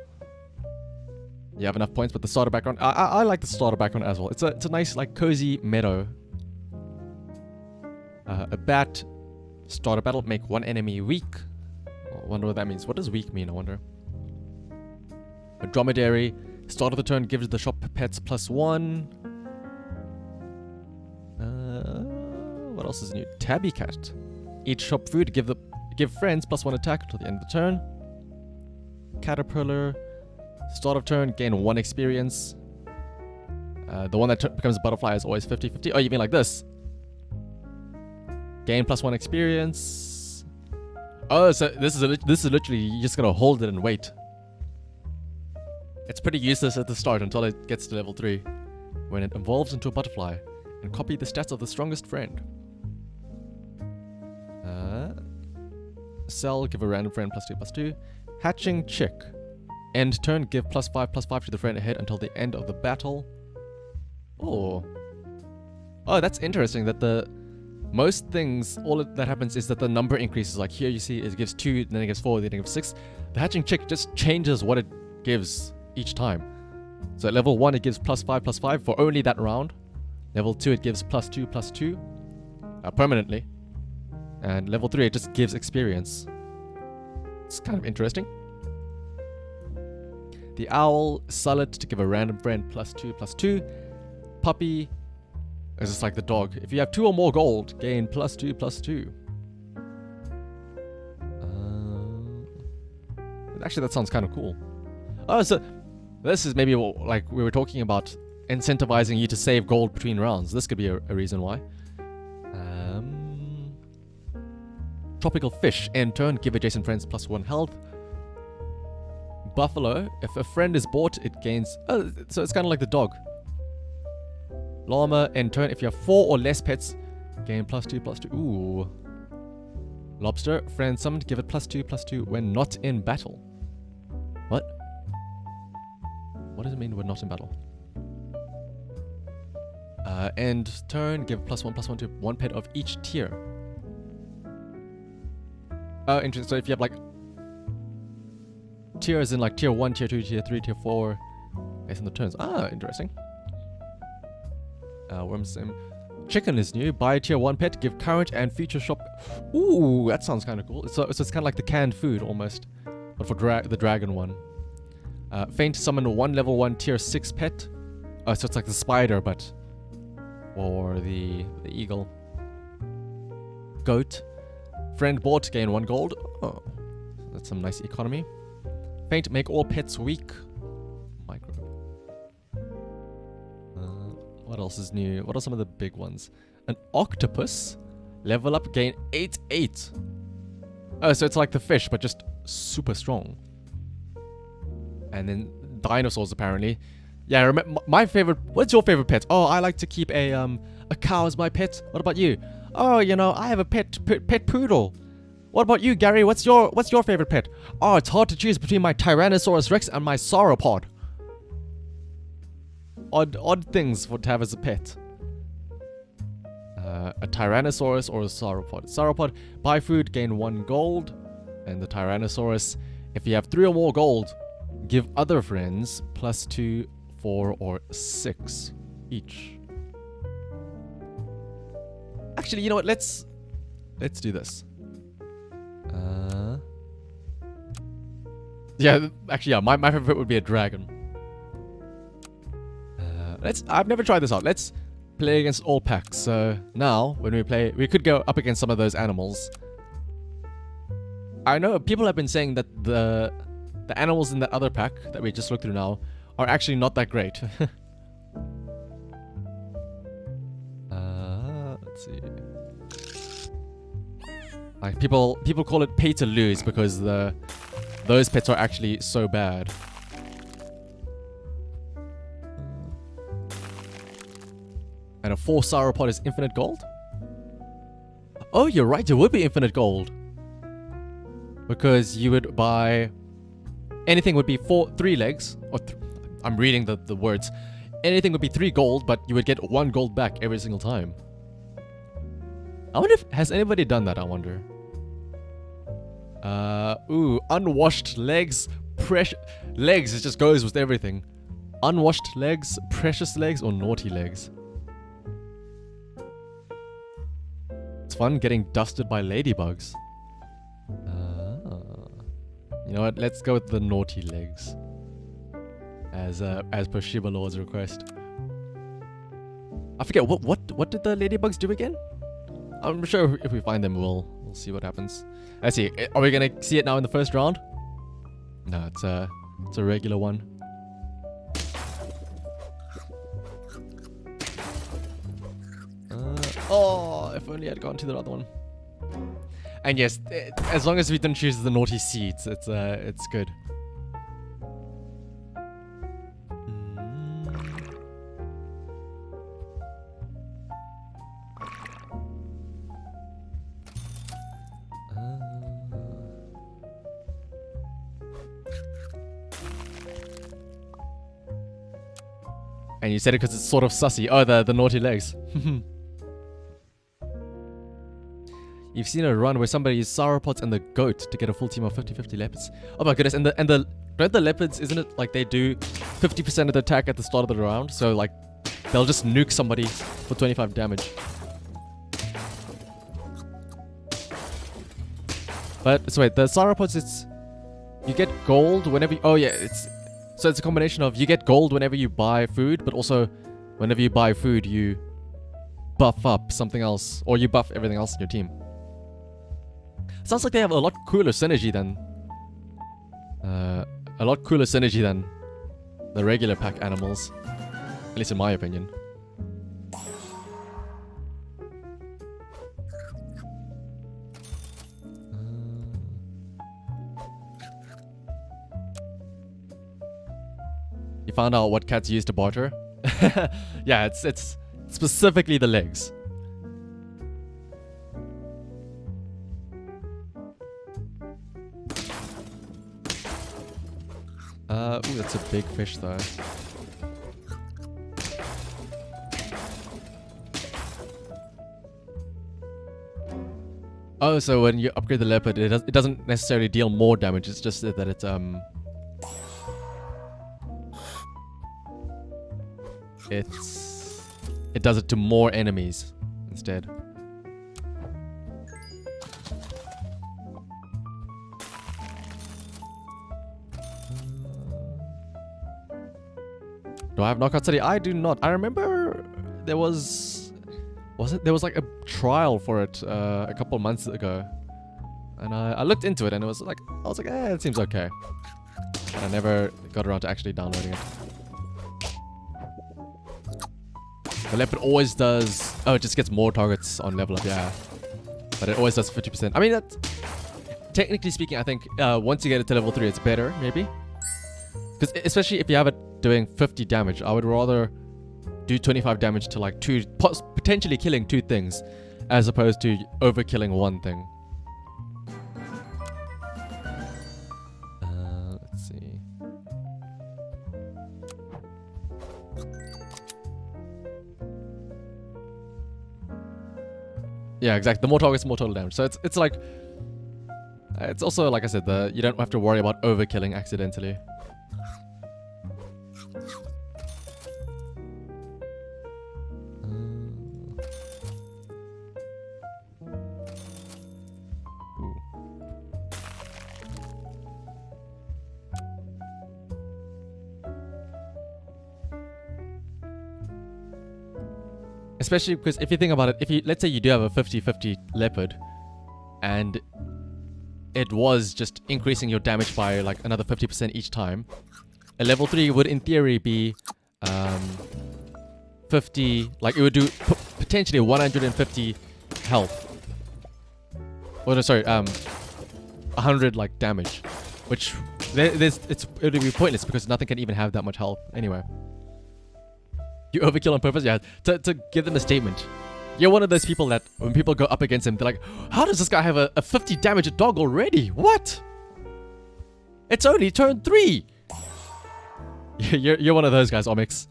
You have enough points, but the starter background... I like the starter background as well. It's a nice, like, cozy meadow. A bat. Start a battle, make one enemy weak. I wonder what that means. What does weak mean, I wonder? A dromedary. Start of the turn gives the shop pets +1. What else is new? Tabby cat. Eat shop food, give friends +1 attack until the end of the turn. Caterpillar. Start of turn, gain 1 experience. The one that becomes a butterfly is always 50/50. Oh, you mean like this? Gain +1 experience. Oh, so this is literally you just gotta hold it and wait. It's pretty useless at the start until it gets to level 3, when it evolves into a butterfly, and copy the stats of the strongest friend. Cell, give a random friend +2/+2. Hatching chick. End turn, give +5/+5 to the friend ahead until the end of the battle. Oh. Oh, that's interesting that the most things, that happens is that the number increases. Like here you see it gives 2, then it gives 4, then it gives 6. The hatching chick just changes what it gives each time. So at level 1 it gives +5/+5 for only that round. Level 2 it gives +2/+2 permanently. And level 3 it just gives experience. It's kind of interesting. The owl, sell it to give a random friend +2/+2. Puppy is just like the dog. If you have 2 or more gold, gain +2/+2. Actually, that sounds kind of cool. Oh, so this is maybe like we were talking about incentivizing you to save gold between rounds. This could be a reason why. Tropical fish. End turn, give adjacent friends +1 health. Buffalo. If a friend is bought, it gains... Oh, so it's kind of like the dog. Llama. End turn, if you have 4 or less pets, gain +2/+2. Ooh. Lobster. Friend summoned, give it +2/+2 when not in battle. What? What does it mean when not in battle? End turn, give +1/+1 to 1 pet of each tier. Oh, interesting. So if you have like tiers in like tier 1, tier 2, tier 3, tier 4, based on the turns. Ah, interesting. Wormsim. Chicken is new. Buy tier 1 pet, give current and future shop. Ooh, that sounds kind of cool. So it's kind of like the canned food almost, but for the dragon one. Faint, summon 1 level 1 tier 6 pet. Oh, so it's like the spider, but for the eagle. Goat. Friend bought, gain 1 gold. Oh, that's some nice economy. Faint, make all pets weak. Micro. What else is new? What are some of the big ones? An octopus. Level up, gain 8/8. Oh, so it's like the fish, but just super strong. And then dinosaurs, apparently. Yeah, remember my favorite. What's your favorite pet? Oh, I like to keep a cow as my pet. What about you? Oh, you know, I have a pet poodle. What about you, Gary? What's your favorite pet? Oh, it's hard to choose between my Tyrannosaurus Rex and my sauropod. Odd things to have as a pet. A Tyrannosaurus or a sauropod. Sauropod, buy food, gain 1 gold. And the Tyrannosaurus, if you have 3 or more gold, give other friends +2, 4, or 6 each. Actually, you know what? Let's do this. Yeah, actually, yeah. My favorite would be a dragon. I've never tried this out. Let's play against all packs. So now, when we play, we could go up against some of those animals. I know people have been saying that the animals in that other pack that we just looked through now are actually not that great. Let's see. Like people call it pay to lose because those pets are actually so bad. And a 4 sauropod is infinite gold? Oh, you're right, it would be infinite gold. Because you would buy... Anything would be 3 legs. Or I'm reading the words. Anything would be 3 gold, but you would get 1 gold back every single time. I wonder if... Has anybody done that, I wonder? Ooh, unwashed legs. Legs, it just goes with everything. Unwashed legs, precious legs, or naughty legs. It's fun getting dusted by ladybugs. You know what? Let's go with the naughty legs. As per Shiba Lord's request. I forget what did the ladybugs do again? I'm sure if we find them, we'll see what happens. Let's see. Are we gonna see it now in the first round? No, it's a regular one. Oh, if only I'd gone to the other one. And yes, as long as we didn't choose the naughty seeds, it's good. And you said it because it's sort of sussy. Oh, the naughty legs. You've seen a run where somebody used sauropods and the goat to get a full team of 50-50 leopards. Oh my goodness, and the don't the leopards, isn't it like they do 50% of the attack at the start of the round? So like they'll just nuke somebody for 25 damage. But so wait, the sauropods, it's you get gold whenever you, oh yeah, it's a combination of you get gold whenever you buy food, but also whenever you buy food you buff up something else, or you buff everything else in your team. Sounds like they have a lot cooler synergy than the regular pack animals, at least in my opinion. You found out what cats use to barter? Yeah, it's specifically the legs. Ooh, that's a big fish though. Oh, so when you upgrade the leopard, it doesn't necessarily deal more damage. It's just that it it does it to more enemies instead. Do I have Knockout City? I do not. I remember there was like a trial for it a couple of months ago, and I looked into it and it was like I was like, it seems okay, but I never got around to actually downloading it. The leopard always does. Oh, it just gets more targets on level up, yeah. But it always does 50%. I mean, that's technically speaking, I think once you get it to level 3, it's better, maybe. Because especially if you have it doing 50 damage, I would rather do 25 damage to like potentially killing 2 things, as opposed to overkilling 1 thing. Let's see. Yeah, exactly. The more targets, more total damage. So it's like it's also, like I said, you don't have to worry about overkilling accidentally. Especially because if you think about it, let's say you do have a 50-50 leopard, and it was just increasing your damage by like another 50% each time, a level 3 would in theory be 50, like it would do potentially 150 health. Oh no, sorry, 100 like damage, which it would be pointless because nothing can even have that much health anyway. You overkill on purpose? Yeah, to give them a statement. You're one of those people that when people go up against him, they're like, how does this guy have a 50 damage dog already? What? It's only turn 3! You're one of those guys, Omix.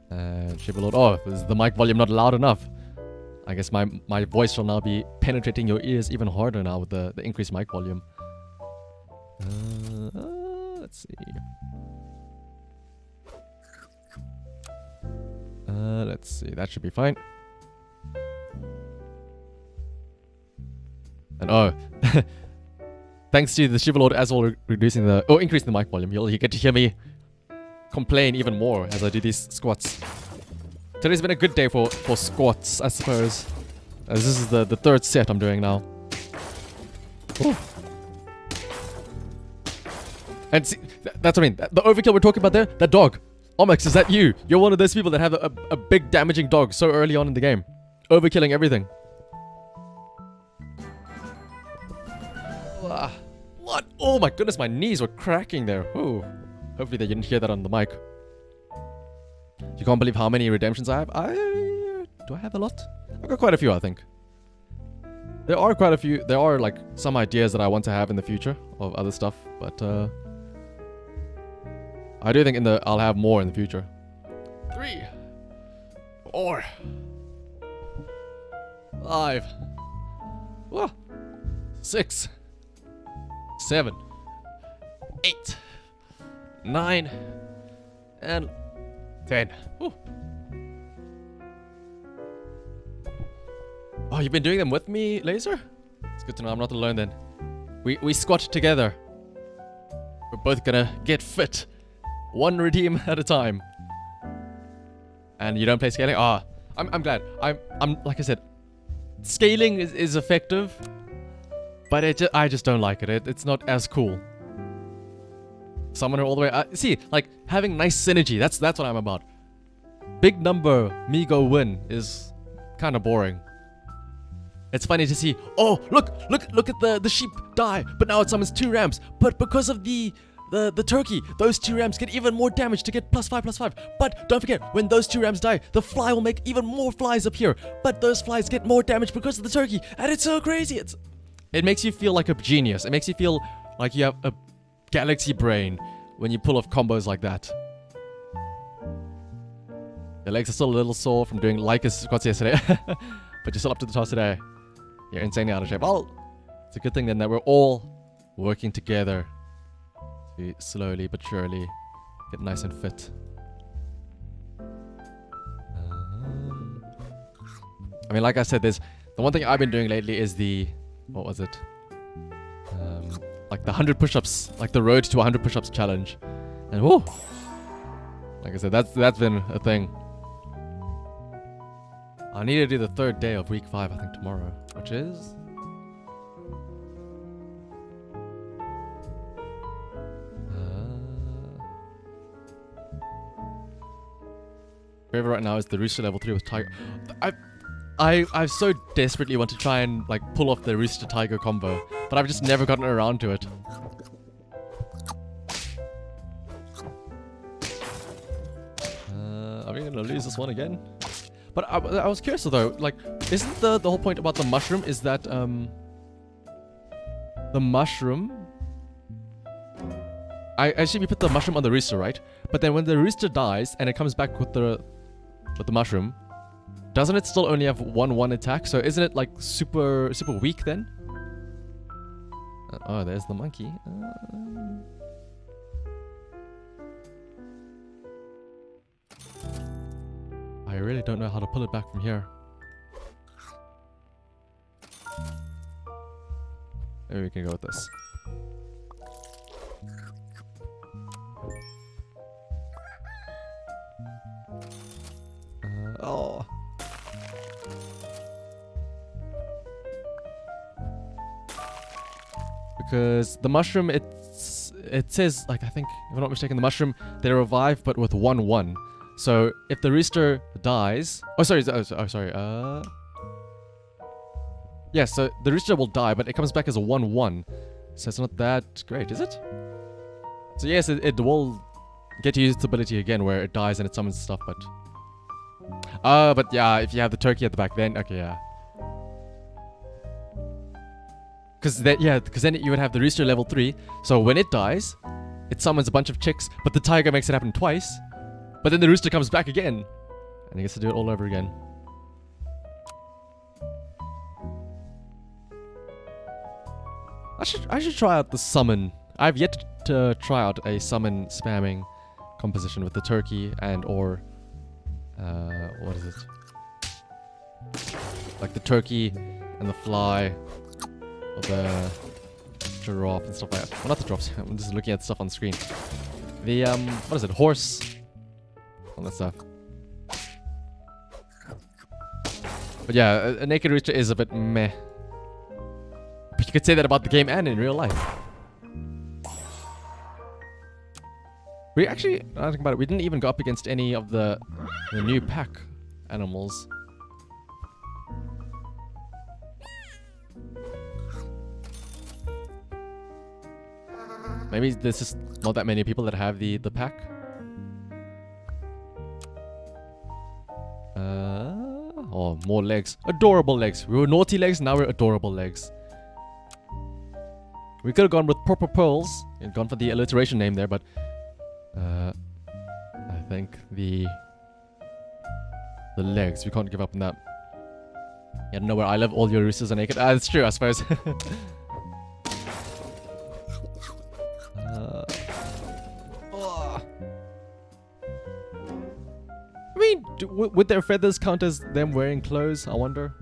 Shibalord. Oh, is the mic volume not loud enough? I guess my voice shall now be penetrating your ears even harder now with the increased mic volume. Let's see. Let's see. That should be fine. And oh, thanks to the Shivalord as well increasing the mic volume, you get to hear me complain even more as I do these squats. Today's been a good day for squats, I suppose. As this is the 3rd set I'm doing now. Ooh. And see, that's what I mean. The overkill we're talking about there, that dog. Omix, is that you? You're one of those people that have a big damaging dog so early on in the game. Overkilling everything. What? Oh my goodness, my knees were cracking there. Ooh. Hopefully they didn't hear that on the mic. You can't believe how many redemptions I have. Do I have a lot? I've got quite a few, I think. There are quite a few. There are like some ideas that I want to have in the future of other stuff, but I do think I'll have more in the future. 3, 4, 5, 6, 7, 8, 9, and 10. Woo. Oh, you've been doing them with me, Laser? It's good to know I'm not alone then. We squat together. We're both gonna get fit. One redeem at a time. And you don't play scaling? Ah, I'm glad. I'm like I said, scaling is effective, but I just don't like it. It's not as cool. Summoner all the way. See, like having nice synergy. That's what I'm about. Big number, me go win is kind of boring. It's funny to see, oh, look at the sheep die, but now it summons 2 rams. But because of the turkey, those 2 rams get even more damage to get +5/+5. But don't forget, when those 2 rams die, the fly will make even more flies appear. But those flies get more damage because of the turkey. And it's so crazy. It makes you feel like a genius. It makes you feel like you have a galaxy brain when you pull off combos like that. Your legs are still a little sore from doing Lycus squats yesterday. But you're still up to the task today. You're insanely out of shape. Well, it's a good thing then that we're all working together to slowly but surely get nice and fit. I mean, like I said, the one thing I've been doing lately is what was it? Like the 100 push-ups, like the road to 100 push-ups challenge. And whoa! Like I said, that's been a thing. I need to do the 3rd day of week 5, I think tomorrow, which is... favorite right now is the Rooster level 3 with Tiger. I so desperately want to try and like pull off the Rooster Tiger combo, but I've just never gotten around to it. Are we gonna lose this one again? But I was curious though, like, isn't the whole point about the mushroom is that the mushroom... I assume you put the mushroom on the rooster, right? But then when the rooster dies and it comes back with the mushroom, doesn't it still only have 1/1 attack? So isn't it like super weak then? Oh, there's the monkey. I really don't know how to pull it back from here. Maybe we can go with this. Oh. Because the mushroom, it says, like, I think, if I'm not mistaken, the mushroom, they revive, but with 1/1. So if the rooster dies, sorry. Yeah, so the rooster will die, but it comes back as a 1/1. So it's not that great, is it? So yes, it will get to use its ability again, where it dies and it summons stuff, but... but yeah, if you have the turkey at the back, then okay, yeah. Because then you would have the rooster level 3. So when it dies, it summons a bunch of chicks, but the tiger makes it happen twice. But then the rooster comes back again, and he gets to do it all over again. I should try out the summon. I've yet to try out a summon spamming composition with the turkey and or what is it? Like the turkey and the fly, or the giraffe and stuff like that. Well, not the giraffes. I'm just looking at stuff on the screen. The what is it? Horse. All that stuff. But yeah, a naked rooster is a bit meh. But you could say that about the game and in real life. We actually, I think about it, we didn't even go up against any of the new pack animals. Maybe there's just not that many people that have the pack. Oh, more legs. Adorable legs. We were naughty legs, now we're adorable legs. We could have gone with proper pearls and gone for the alliteration name there, but I think the legs, we can't give up on that. Yeah, nowhere I live, all your roosters are naked. It's true, I suppose. I mean, would their feathers count as them wearing clothes? I wonder.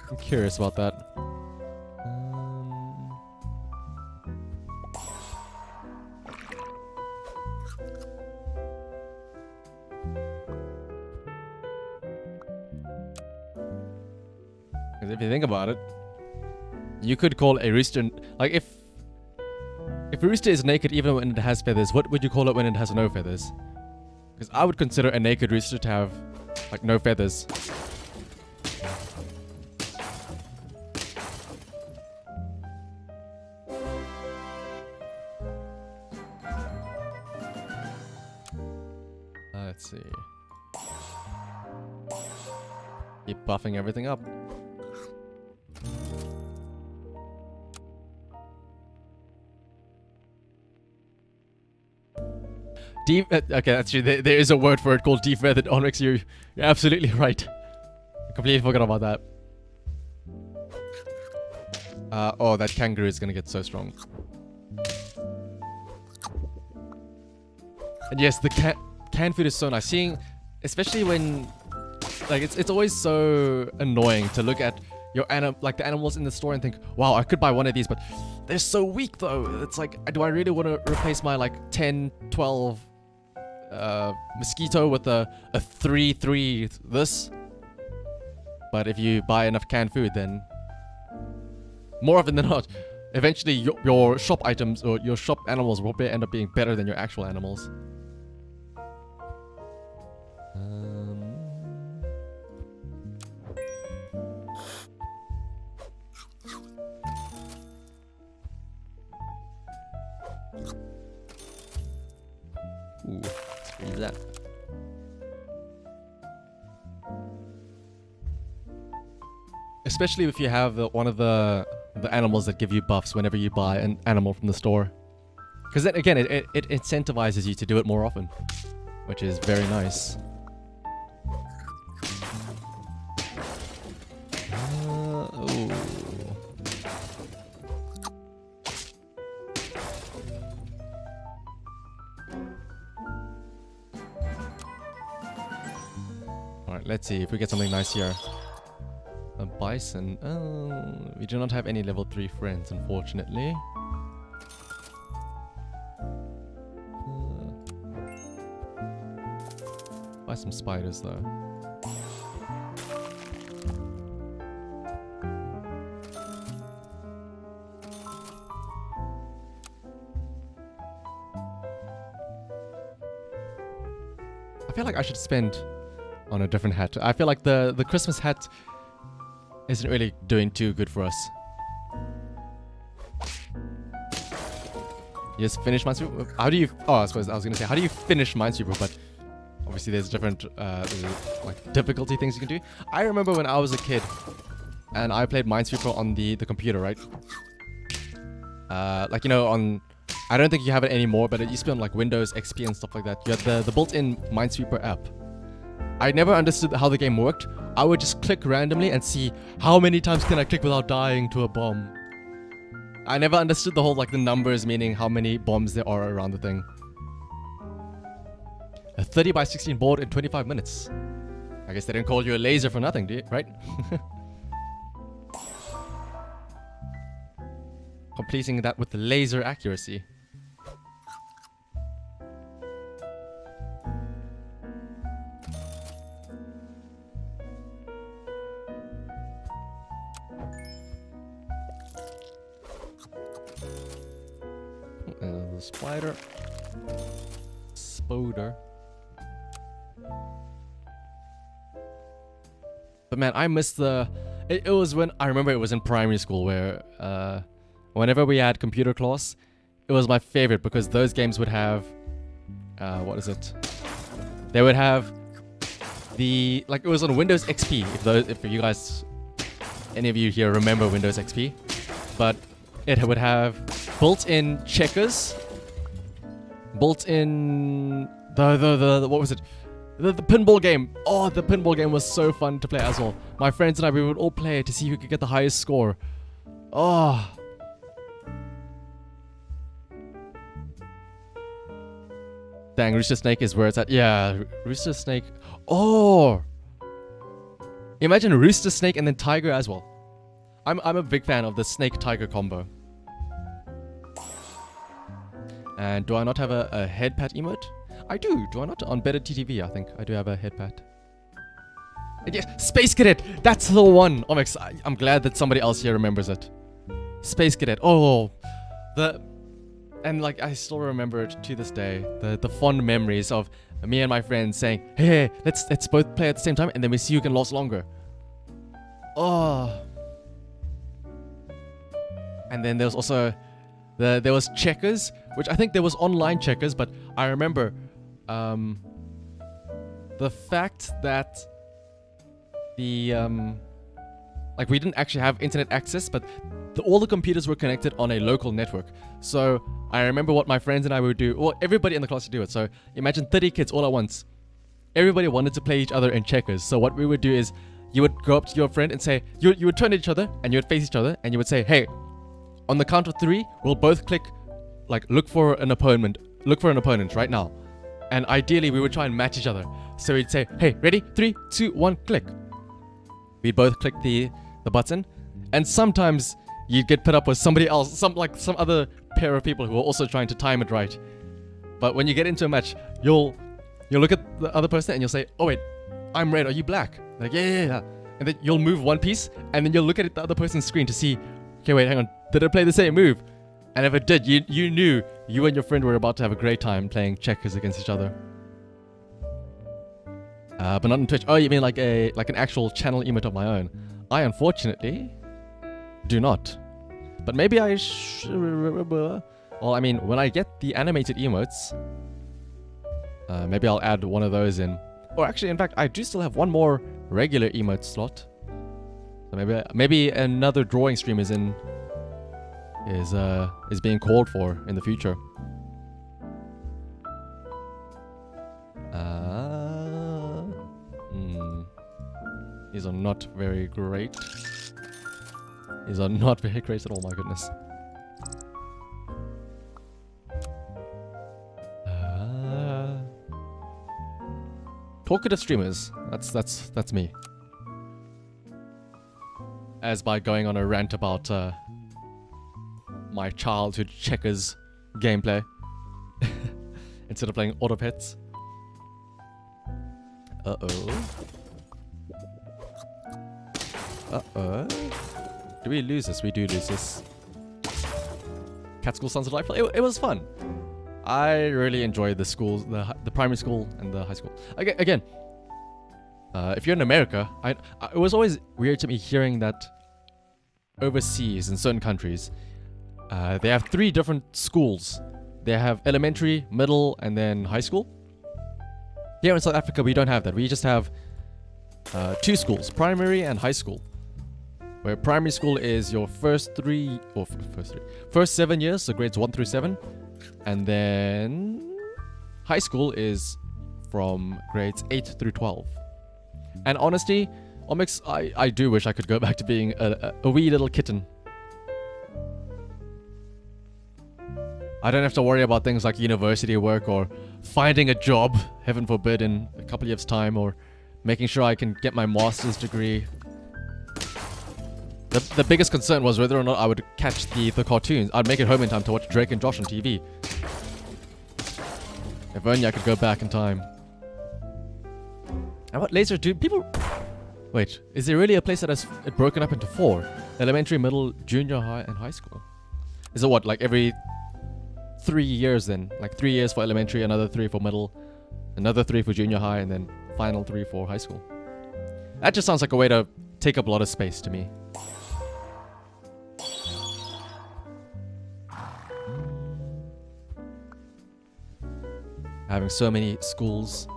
I'm curious about that. 'Cause if you think about it, you could call a rooster, like if a rooster is naked even when it has feathers, what would you call it when it has no feathers? Because I would consider a naked rooster to have like no feathers. Let's see. Keep buffing everything up. Okay, that's true. There is a word for it called defeathered onyx. You're absolutely right. I completely forgot about that. Oh, that kangaroo is gonna get so strong. And yes, the canned food is so nice. Seeing, especially when, like, it's always so annoying to look at your the animals in the store and think, wow, I could buy one of these, but they're so weak though. It's like, do I really want to replace my like 10, 12 mosquito with a 3 this? But if you buy enough canned food, then more often than not, eventually your shop items or your shop animals will end up being better than your actual animals. Ooh, let's freeze that. Especially if you have one of the animals that give you buffs whenever you buy an animal from the store. Because then again, it incentivizes you to do it more often, which is very nice. Ooh. Alright, let's see if we get something nice here. A bison. Oh, we do not have any level 3 friends, unfortunately. Buy some spiders though. I feel like I should spend on a different hat. I feel like the Christmas hat isn't really doing too good for us. You just finish Minesweeper? How do you... Oh, I suppose I was going to say, how do you finish Minesweeper? But obviously there's different like difficulty things you can do. I remember when I was a kid and I played Minesweeper on the computer, right? Like, you know, on... I don't think you have it anymore, but it used to be on like Windows XP and stuff like that. You had the built-in Minesweeper app. I never understood how the game worked. I would just click randomly and see how many times can I click without dying to a bomb. I never understood the whole like the numbers meaning how many bombs there are around the thing. A 30 by 16 board in 25 minutes. I guess they didn't call you a laser for nothing, do you? Right? Completing that with the laser accuracy. The spider. Spoder. But man, I miss the... It was when... I remember it was in primary school where... whenever we had computer class, it was my favorite because those games would have what is it? They would have the, like, it was on Windows XP. If you guys, any of you here remember Windows XP, but it would have built-in checkers, built-in the what was it? The pinball game. Oh, the pinball game was so fun to play as well. My friends and I, we would all play to see who could get the highest score. Oh. Dang, Rooster Snake is where it's at. Yeah, Rooster Snake. Oh. Imagine Rooster Snake and then Tiger as well. I'm a big fan of the Snake-Tiger combo. And do I not have a head pat emote? I do. Do I not? On Better TTV, I think I do have a head pat. And yes, Space Cadet. That's the one. Oh, I'm glad that somebody else here remembers it. Space Cadet. Oh, and like I still remember it to this day. The fond memories of me and my friends saying, "Hey, let's both play at the same time, and then we see who can last longer." Oh. And then there was also there was checkers, which I think there was online checkers, but I remember the fact that the like we didn't actually have internet access, but all the computers were connected on a local network. So I remember what my friends and I would do, or everybody in the class would do it. So imagine 30 kids all at once. Everybody wanted to play each other in checkers. So what we would do is you would go up to your friend and say, you would turn to each other and you would face each other and you would say, "Hey, on the count of 3, we'll both click, like, look for an opponent right now." And ideally, we would try and match each other. So we'd say, "Hey, ready? 3, 2, 1, click." We'd both click the button. And sometimes you'd get put up with somebody else, some other pair of people who are also trying to time it right. But when you get into a match, you'll look at the other person and you'll say, "Oh wait, I'm red, are you black?" Like, yeah. And then you'll move one piece and then you'll look at the other person's screen to see, okay, wait, hang on, did it play the same move? And if it did, you knew you and your friend were about to have a great time playing checkers against each other. But not on Twitch. Oh, you mean like an actual channel emote of my own? I unfortunately do not. But maybe I well, I mean, when I get the animated emotes, maybe I'll add one of those in. Or actually, in fact, I do still have one more regular emote slot. So maybe another drawing stream is being called for in the future. These are not very great. These are not very great at all, my goodness. Talkative streamers. That's me. As by going on a rant about my childhood checkers gameplay instead of playing Autopets. Do we lose this? We do lose this. Cat School Sounds delightful. It was fun. I really enjoyed the schools, the primary school and the high school. Again, if you're in America, it was always weird to me hearing that overseas in certain countries, they have 3 different schools. They have elementary, middle, and then high school. Here in South Africa, we don't have that. We just have 2 schools, primary and high school. Where primary school is your first 7 years, so grades 1 through 7. And then high school is from grades 8 through 12. And honestly, Omix, I do wish I could go back to being a wee little kitten. I don't have to worry about things like university work or finding a job, heaven forbid, in a couple of years' time, or making sure I can get my master's degree. The biggest concern was whether or not I would catch the cartoons. I'd make it home in time to watch Drake and Josh on TV. If only I could go back in time. And what laser do people... Wait, is there really a place that has it broken up into 4? Elementary, middle, junior high, and high school? Is it what, like every 3 years then? Like 3 years for elementary, another 3 for middle, another 3 for junior high, and then final 3 for high school. That just sounds like a way to take up a lot of space to me. having so many schools.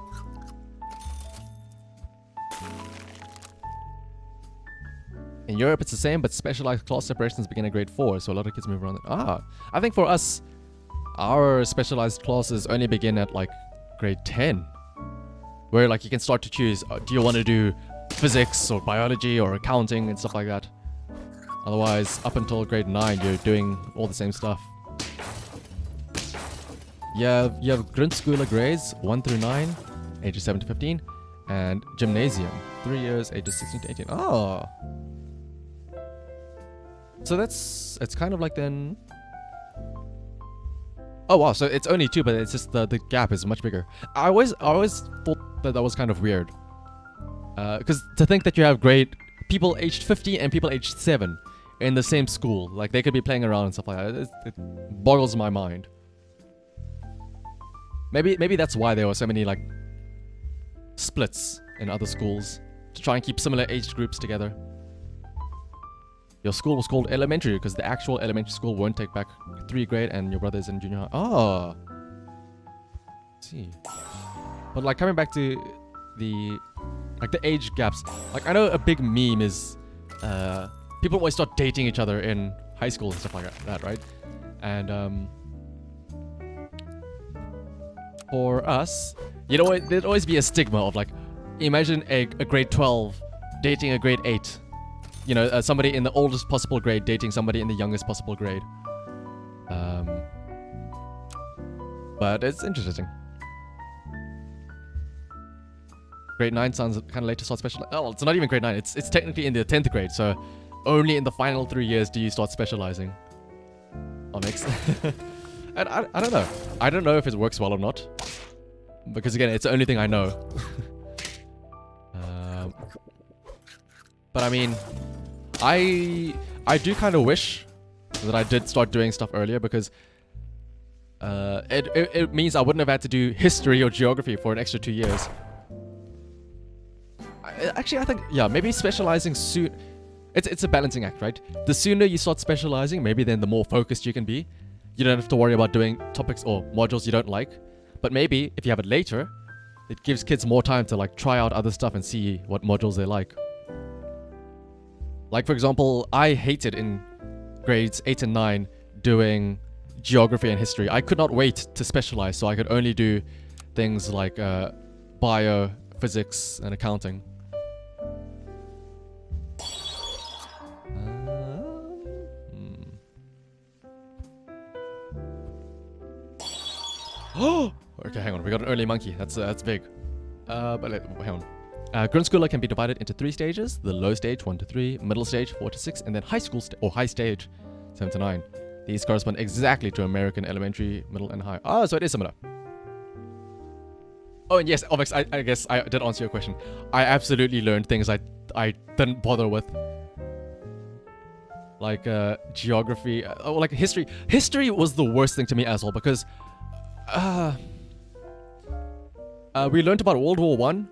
In Europe, it's the same, but specialized class separations begin at grade 4, so a lot of kids move around. I think for us, our specialized classes only begin at like grade 10, where like you can start to choose, do you want to do physics or biology or accounting and stuff like that. Otherwise, up until grade 9, you're doing all the same stuff. Yeah, you have Grundschule grades 1 through 9, ages 7 to 15, and gymnasium 3 years, ages 16 to 18. Oh. So it's kind of like then. Oh wow, so it's only 2, but it's just the gap is much bigger. I always thought that was kind of weird. Because to think that you have people aged 50 and people aged 7 in the same school, like they could be playing around and stuff like that. It boggles my mind. Maybe that's why there were so many like splits in other schools to try and keep similar aged groups together. Your school was called elementary because the actual elementary school won't take back 3 grade and your brother's in junior high. Oh. Let's see. But like coming back to the age gaps. Like I know a big meme is people always start dating each other in high school and stuff like that, right? And for us, you know, there'd always be a stigma of like, imagine a grade 12 dating a grade 8. You know, somebody in the oldest possible grade dating somebody in the youngest possible grade. But it's interesting. Grade 9 sounds kind of late to start special. Oh, it's not even grade 9. It's technically in the 10th grade. So only in the final 3 years do you start specializing. Oh, makes. And I don't know. I don't know if it works well or not. Because again, it's the only thing I know. But I mean, I do kind of wish that I did start doing stuff earlier because it means I wouldn't have had to do history or geography for an extra 2 years. Actually, I think, yeah, maybe specializing soon. It's a balancing act, right? The sooner you start specializing, maybe then the more focused you can be. You don't have to worry about doing topics or modules you don't like. But maybe if you have it later, it gives kids more time to like try out other stuff and see what modules they like. Like, for example, I hated in grades 8 and 9 doing geography and history. I could not wait to specialize, so I could only do things like bio, physics, and accounting. Oh! Okay, hang on. We got an early monkey. That's big. Hang on. Grundschule can be divided into 3 stages: the low stage 1 to 3, middle stage 4 to 6, and then high school or high stage 7 to 9. These correspond exactly to American elementary, middle, and high. Oh, so it is similar. Oh, and yes, Ovex, I guess I did answer your question. I absolutely learned things I didn't bother with. Like geography, like history. History was the worst thing to me as well because we learned about World War One.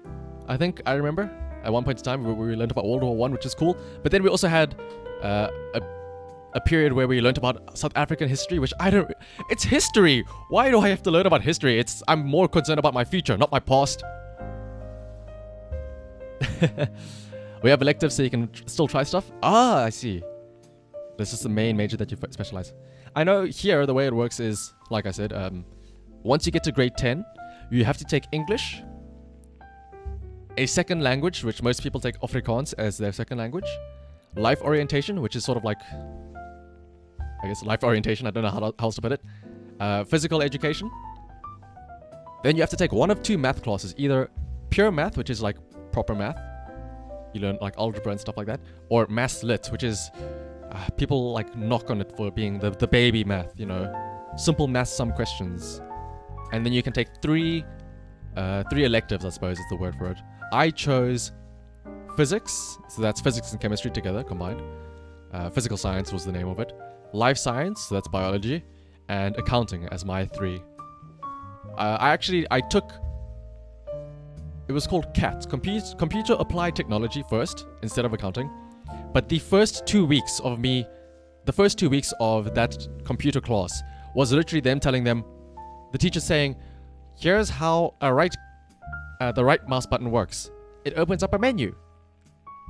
I think I remember at one point in time we learned about World War One, which is cool. But then we also had a period where we learned about South African history, which I don't. It's history. Why do I have to learn about history? I'm more concerned about my future, not my past. We have electives, so you can still try stuff. Ah, I see. This is the main major that you specialize. I know here the way it works is, like I said, once you get to grade 10, you have to take English, a second language, which most people take Afrikaans as their second language, life orientation, which is sort of like, I guess, life orientation, I don't know how else to put it, physical education. Then you have to take one of 2 math classes, either pure math, which is like proper math, you learn like algebra and stuff like that, or maths lit, which is, people like knock on it for being the baby math, you know, simple math sum questions. And then you can take 3 electives, I suppose is the word for it. I chose physics, so that's physics and chemistry together, combined. Physical science was the name of it. Life science, so that's biology. And accounting as my 3. I took, it was called CAT, Computer Applied Technology first, instead of accounting. But the first 2 weeks of that computer class was literally them telling them, the teacher saying, here's how the right mouse button works. It opens up a menu.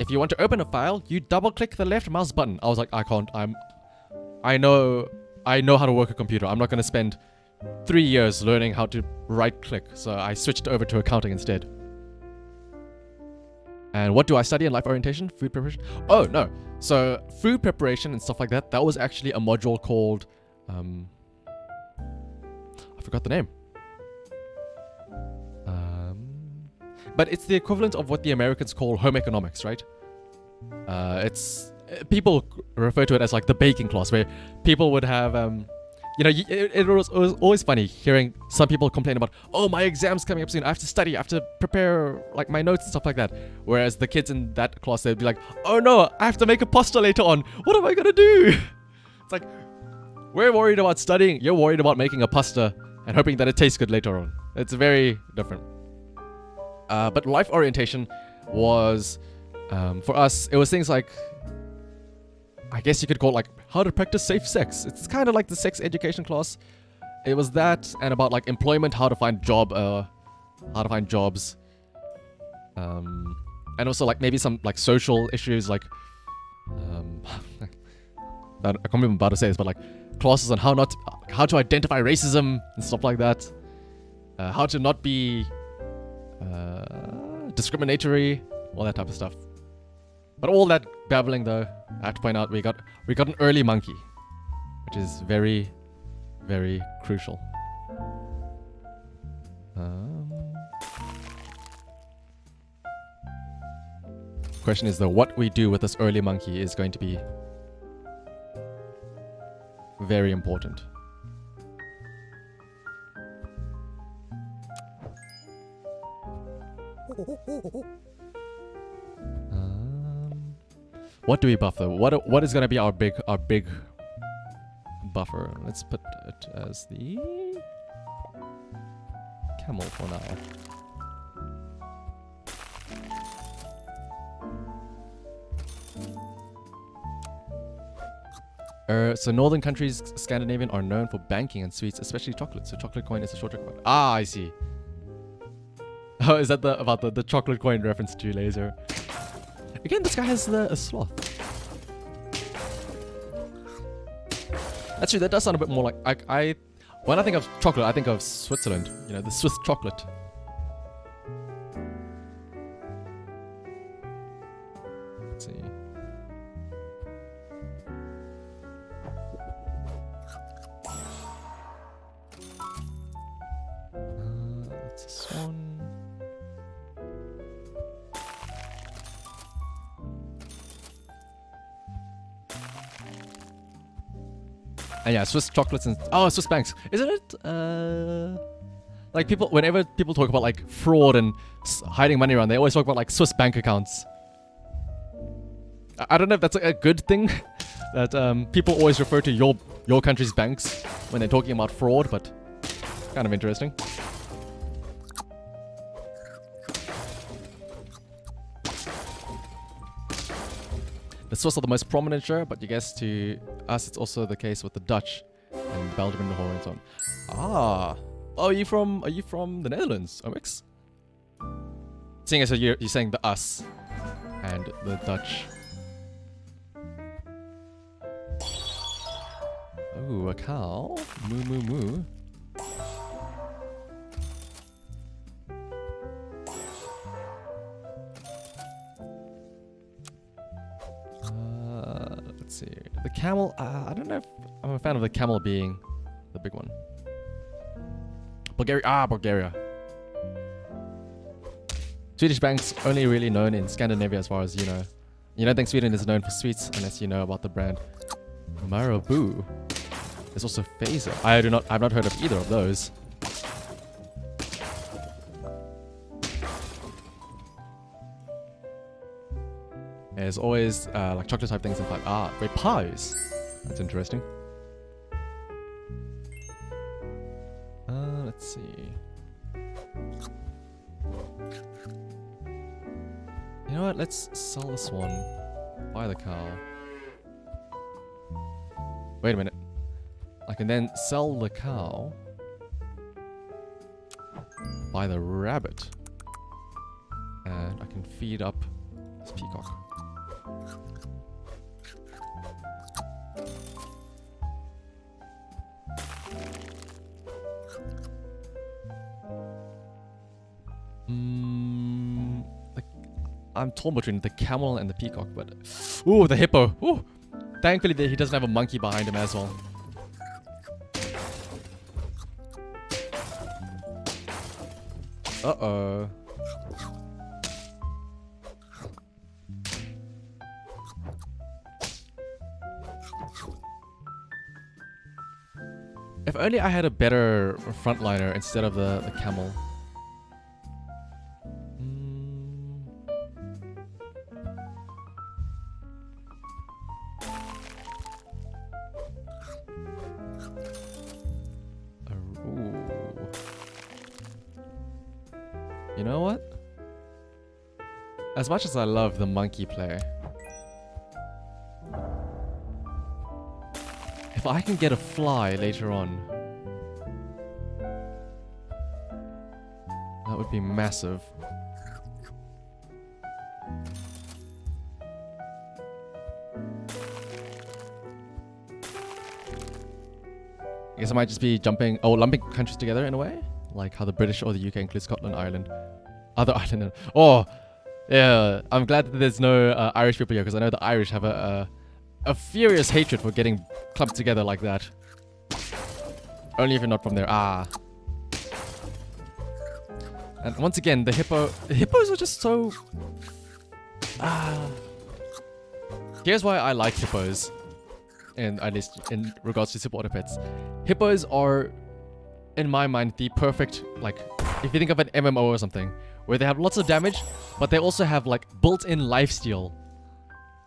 If you want to open a file, you double click the left mouse button. I was like, I can't. I know how to work a computer. I'm not going to spend 3 years learning how to right click. So I switched over to accounting instead. And what do I study in life orientation? Food preparation? Oh, no. So food preparation and stuff like that, that was actually a module called, I forgot the name. But it's the equivalent of what the Americans call home economics, right? People refer to it as like the baking class, where people would have, it was always funny hearing some people complain about, oh, my exam's coming up soon, I have to study, I have to prepare like my notes and stuff like that. Whereas the kids in that class, they'd be like, oh no, I have to make a pasta later on. What am I gonna do? It's like, we're worried about studying, you're worried about making a pasta and hoping that it tastes good later on. It's very different. But life orientation was, for us, it was things like, I guess you could call it like how to practice safe sex. It's kind of like the sex education class. It was that, and about like employment, how to find jobs, and also like maybe some like social issues, like I can't remember about to say this, but like classes on how to identify racism and stuff like that, how to not be discriminatory, all that type of stuff. But all that babbling though, I have to point out we got an early monkey, which is very, very crucial. Question is though, what we do with this early monkey is going to be very important. What do we buff though? What is gonna be our big buffer? Let's put it as the camel for now. So northern countries, Scandinavian, are known for banking and sweets, especially chocolate. So chocolate coin is a shorter coin. Ah, I see. Oh, is that about the chocolate coin reference to laser? Again, this guy has a sloth. Actually, that does sound a bit more like when I think of chocolate, I think of Switzerland. You know, the Swiss chocolate. Let's see. That's a swan. And yeah, Swiss chocolates and Swiss banks, isn't it? Like whenever people talk about like fraud and hiding money around, they always talk about like Swiss bank accounts. I don't know if that's a good thing that people always refer to your country's banks when they're talking about fraud, but kind of interesting. The Swiss are the most prominent, sure, but I guess to us it's also the case with the Dutch and Belgium and the Holland and so on. Ah, oh, are you from the Netherlands, Omix? Seeing as you're saying the us and the Dutch. Oh, a cow. Moo moo moo. Let's see. The camel, I don't know if I'm a fan of the camel being the big one. Bulgaria. Swedish banks only really known in Scandinavia as far as you know. You don't think Sweden is known for sweets unless you know about the brand Marabou. There's also Phaser. I've not heard of either of those. There's always like chocolate type things in pies. Wait, pies. That's interesting. Let's see. You know what? Let's sell this one. Buy the cow. Wait a minute. I can then sell the cow. by the rabbit. And I can feed up this peacock. I'm torn between the camel and the peacock, but... Ooh, the hippo! Ooh! Thankfully, he doesn't have a monkey behind him as well. Uh-oh. If only I had a better frontliner instead of the camel. You know what? As much as I love the monkey play, if I can get a fly later on, that would be massive. I guess I might just be lumping countries together in a way, like how the British or the UK include Scotland, Ireland, other Ireland. Oh, yeah. I'm glad that there's no Irish people here, because I know the Irish have a furious hatred for getting clumped together like that. Only if you're not from there. Ah. And once again, the hippos are just so... Here's why I like hippos. And at least in regards to supporter pets. Hippos are, in my mind, the perfect, like, if you think of an MMO or something, where they have lots of damage, but they also have, like, built-in lifesteal.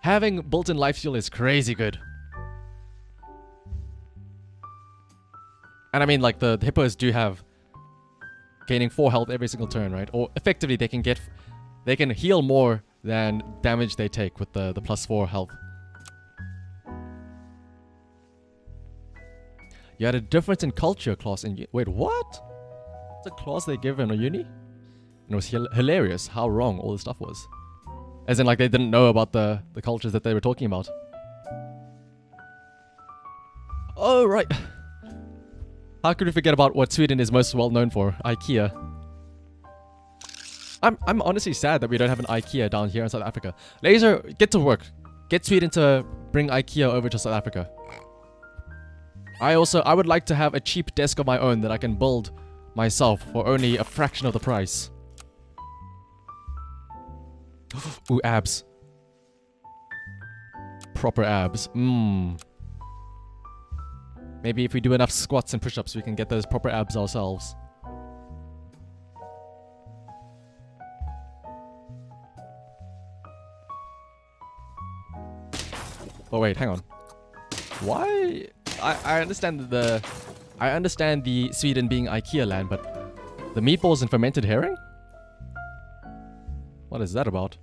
Having built-in lifesteal is crazy good. And I mean, like, the hippos do have gaining 4 health every single turn, right? Or effectively, they can heal more than damage they take with the +4 health. You had a difference in culture class in... Wait, what? It's a class they give in a uni? And it was hilarious how wrong all this stuff was. As in, like, they didn't know about the cultures that they were talking about. Oh, right. How could we forget about what Sweden is most well known for? IKEA. I'm honestly sad that we don't have an IKEA down here in South Africa. Laser, get to work. Get Sweden to bring IKEA over to South Africa. I would like to have a cheap desk of my own that I can build myself for only a fraction of the price. Ooh, abs. Proper abs. Maybe if we do enough squats and push-ups, we can get those proper abs ourselves. Oh wait, hang on. Why? I understand the Sweden being IKEA land, but the meatballs and fermented herring? What is that about?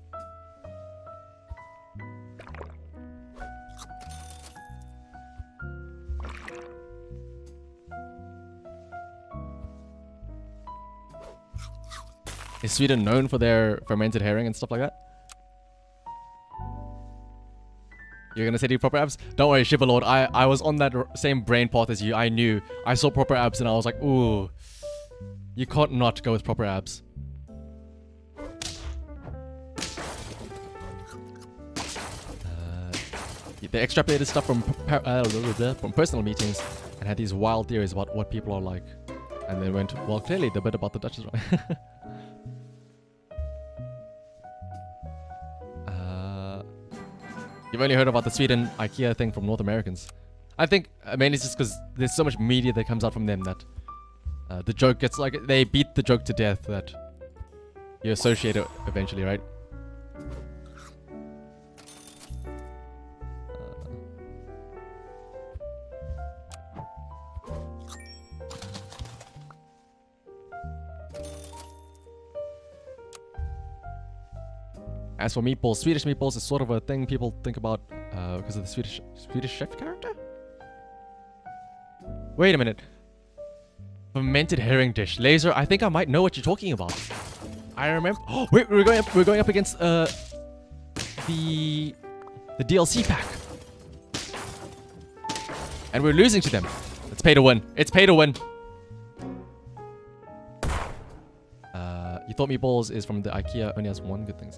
Is Sweden known for their fermented herring and stuff like that? You're gonna say the proper abs? Don't worry, Shivalord. I was on that same brain path as you. I knew. I saw proper abs and I was like, ooh. You can't not go with proper abs. They extrapolated stuff from personal meetings and had these wild theories about what people are like. And they went, well, clearly the bit about the Dutch is right. You've only heard about the Sweden IKEA thing from North Americans. I think, mainly it's just because there's so much media that comes out from them that the joke gets like, they beat the joke to death that you associate it eventually, right? As for meatballs, Swedish meatballs is sort of a thing people think about because of the Swedish chef character? Wait a minute. Fermented herring dish. Laser, I think I might know what you're talking about. I remember. Oh, wait, we're going up against the DLC pack. And we're losing to them. It's pay to win. It's pay to win. You thought meatballs is from the IKEA only has one good thing.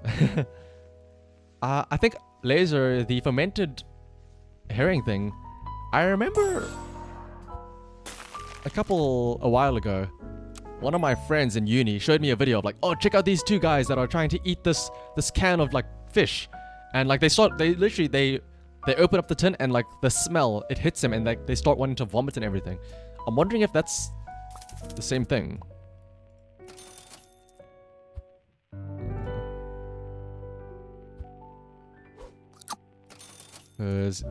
I think Laser, the fermented herring thing, I remember a while ago, one of my friends in uni showed me a video of like, oh, check out these two guys that are trying to eat this can of like fish, and like they open up the tin and like the smell, it hits them and like they start wanting to vomit and everything. I'm wondering if that's the same thing.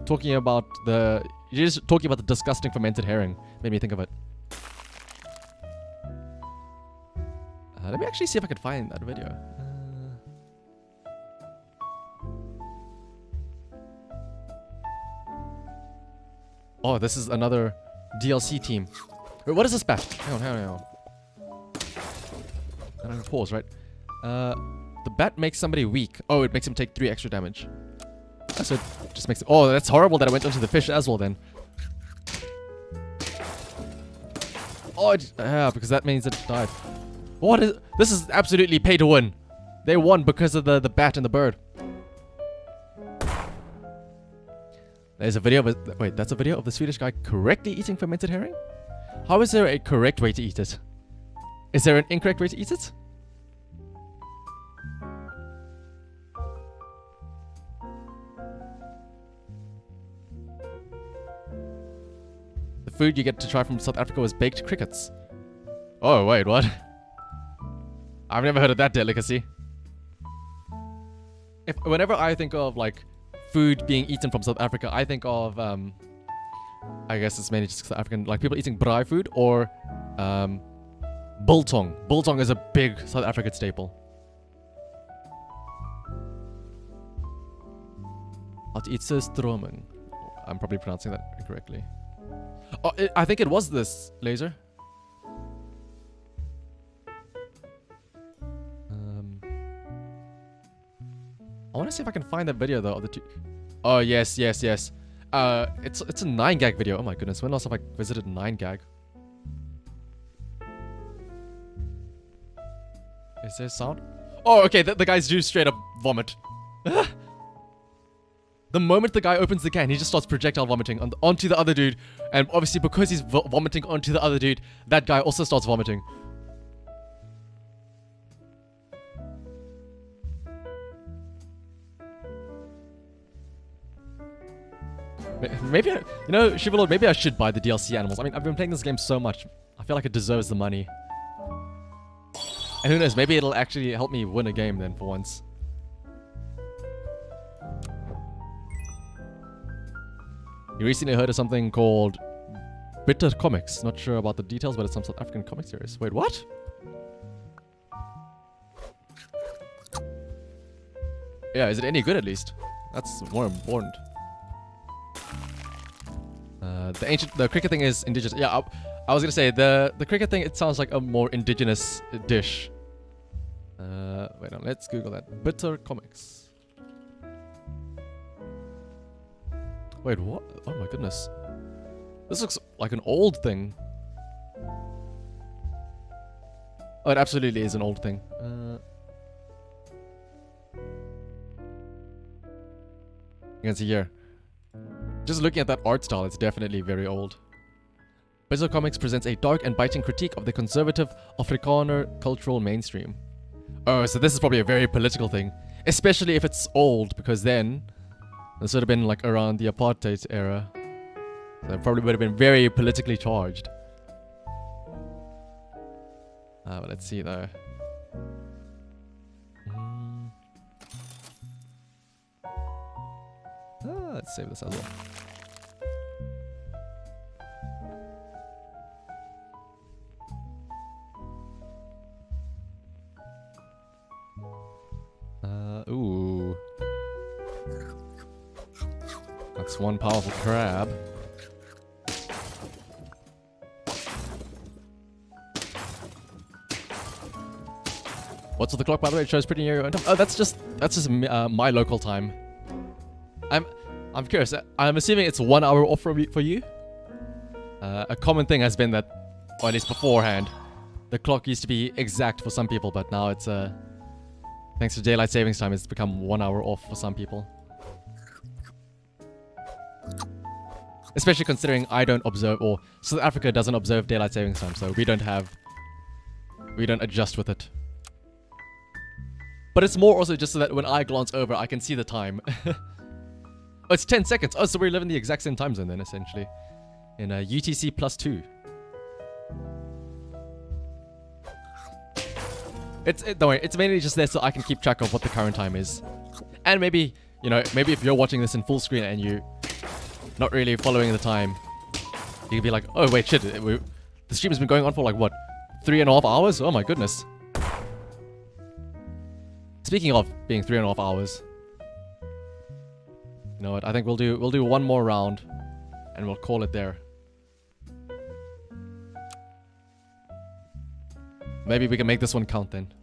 Talking about the disgusting fermented herring made me think of it. Let me actually see if I can find that video. Oh, this is another DLC team. Wait, what is this bat? Hang on. I don't have pause, right? The bat makes somebody weak. Oh, it makes him take 3 extra damage. So it just makes it... Oh, that's horrible that I went onto the fish as well then. Oh, because that means it died. What is... This is absolutely pay to win. They won because of the bat and the bird. There's a video of... Wait, that's a video of the Swedish guy correctly eating fermented herring? How is there a correct way to eat it? Is there an incorrect way to eat it? The food you get to try from South Africa was baked crickets. Oh, wait, what? I've never heard of that delicacy. Whenever I think of, like, food being eaten from South Africa, I think of, I guess it's mainly just South African, like, people eating braai food or, biltong. Biltong is a big South African staple. How to eat surströmming. I'm probably pronouncing that incorrectly. Oh, I think it was this, Laser. I want to see if I can find that video though of the two. Oh yes. It's a 9gag video. Oh my goodness, when last have I visited 9gag? Is there sound? Oh, okay, the guys do straight up vomit. The moment the guy opens the can, he just starts projectile vomiting onto the other dude. And obviously because he's vomiting onto the other dude, that guy also starts vomiting. Maybe, Shivalord, maybe I should buy the DLC animals. I mean, I've been playing this game so much. I feel like it deserves the money. And who knows, maybe it'll actually help me win a game then for once. You recently heard of something called Bitter Comics. Not sure about the details, but it's some South African comic series. Wait, what? Yeah, is it any good at least? That's more important. The cricket thing is indigenous. Yeah, I was gonna say the cricket thing. It sounds like a more indigenous dish. Wait, on, let's Google that. Bitter Comics. Wait, what? Oh my goodness. This looks like an old thing. Oh, it absolutely is an old thing. You can see here. Just looking at that art style, it's definitely very old. Bitter Comics presents a dark and biting critique of the conservative Afrikaner cultural mainstream. Oh, so this is probably a very political thing. Especially if it's old, because then this would have been like around the apartheid era. So it probably would have been very politically charged. But let's see though. Let's save this as well. Ooh. That's one powerful crab. What's with the clock, by the way? It shows pretty near your own time. Oh, that's just my local time. I'm curious. I'm assuming it's 1 hour off for you. A common thing has been that, or at least beforehand, the clock used to be exact for some people, but now it's thanks to daylight savings time, it's become 1 hour off for some people. Especially considering I don't observe, or South Africa doesn't observe daylight savings time, so we don't adjust with it. But it's more also just so that when I glance over, I can see the time. Oh, it's 10 seconds. Oh, so we live in the exact same time zone then, essentially. In UTC +2. Don't worry, it's mainly just there so I can keep track of what the current time is. And maybe, maybe if you're watching this in full screen and you not really following the time, you could be like, oh wait, shit, the stream has been going on for like, what, 3.5 hours? Oh my goodness. Speaking of being 3.5 hours, you know what, I think we'll do one more round and we'll call it there. Maybe we can make this one count then.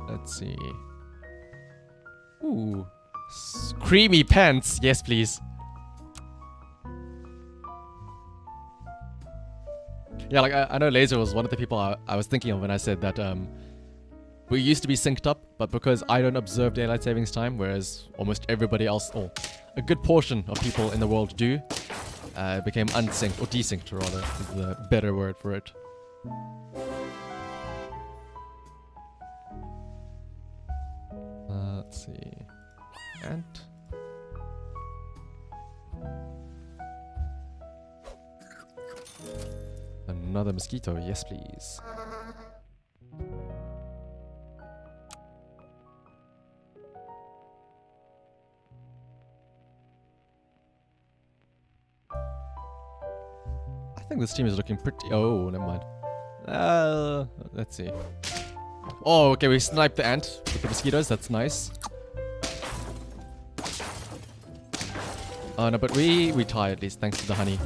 Let's see. Ooh. Creamy pants. Yes, please. Yeah, like I know Laser was one of the people I was thinking of when I said that we used to be synced up, but because I don't observe daylight savings time, whereas almost everybody else, or a good portion of people in the world do, it became unsynced, or desynced rather, is the better word for it. Let's see. And another mosquito, yes please. I think this team is looking pretty... Oh, never mind. Let's see. Oh, okay, we sniped the ant with the mosquitoes, that's nice. Oh no, but we tie at least, thanks to the honey.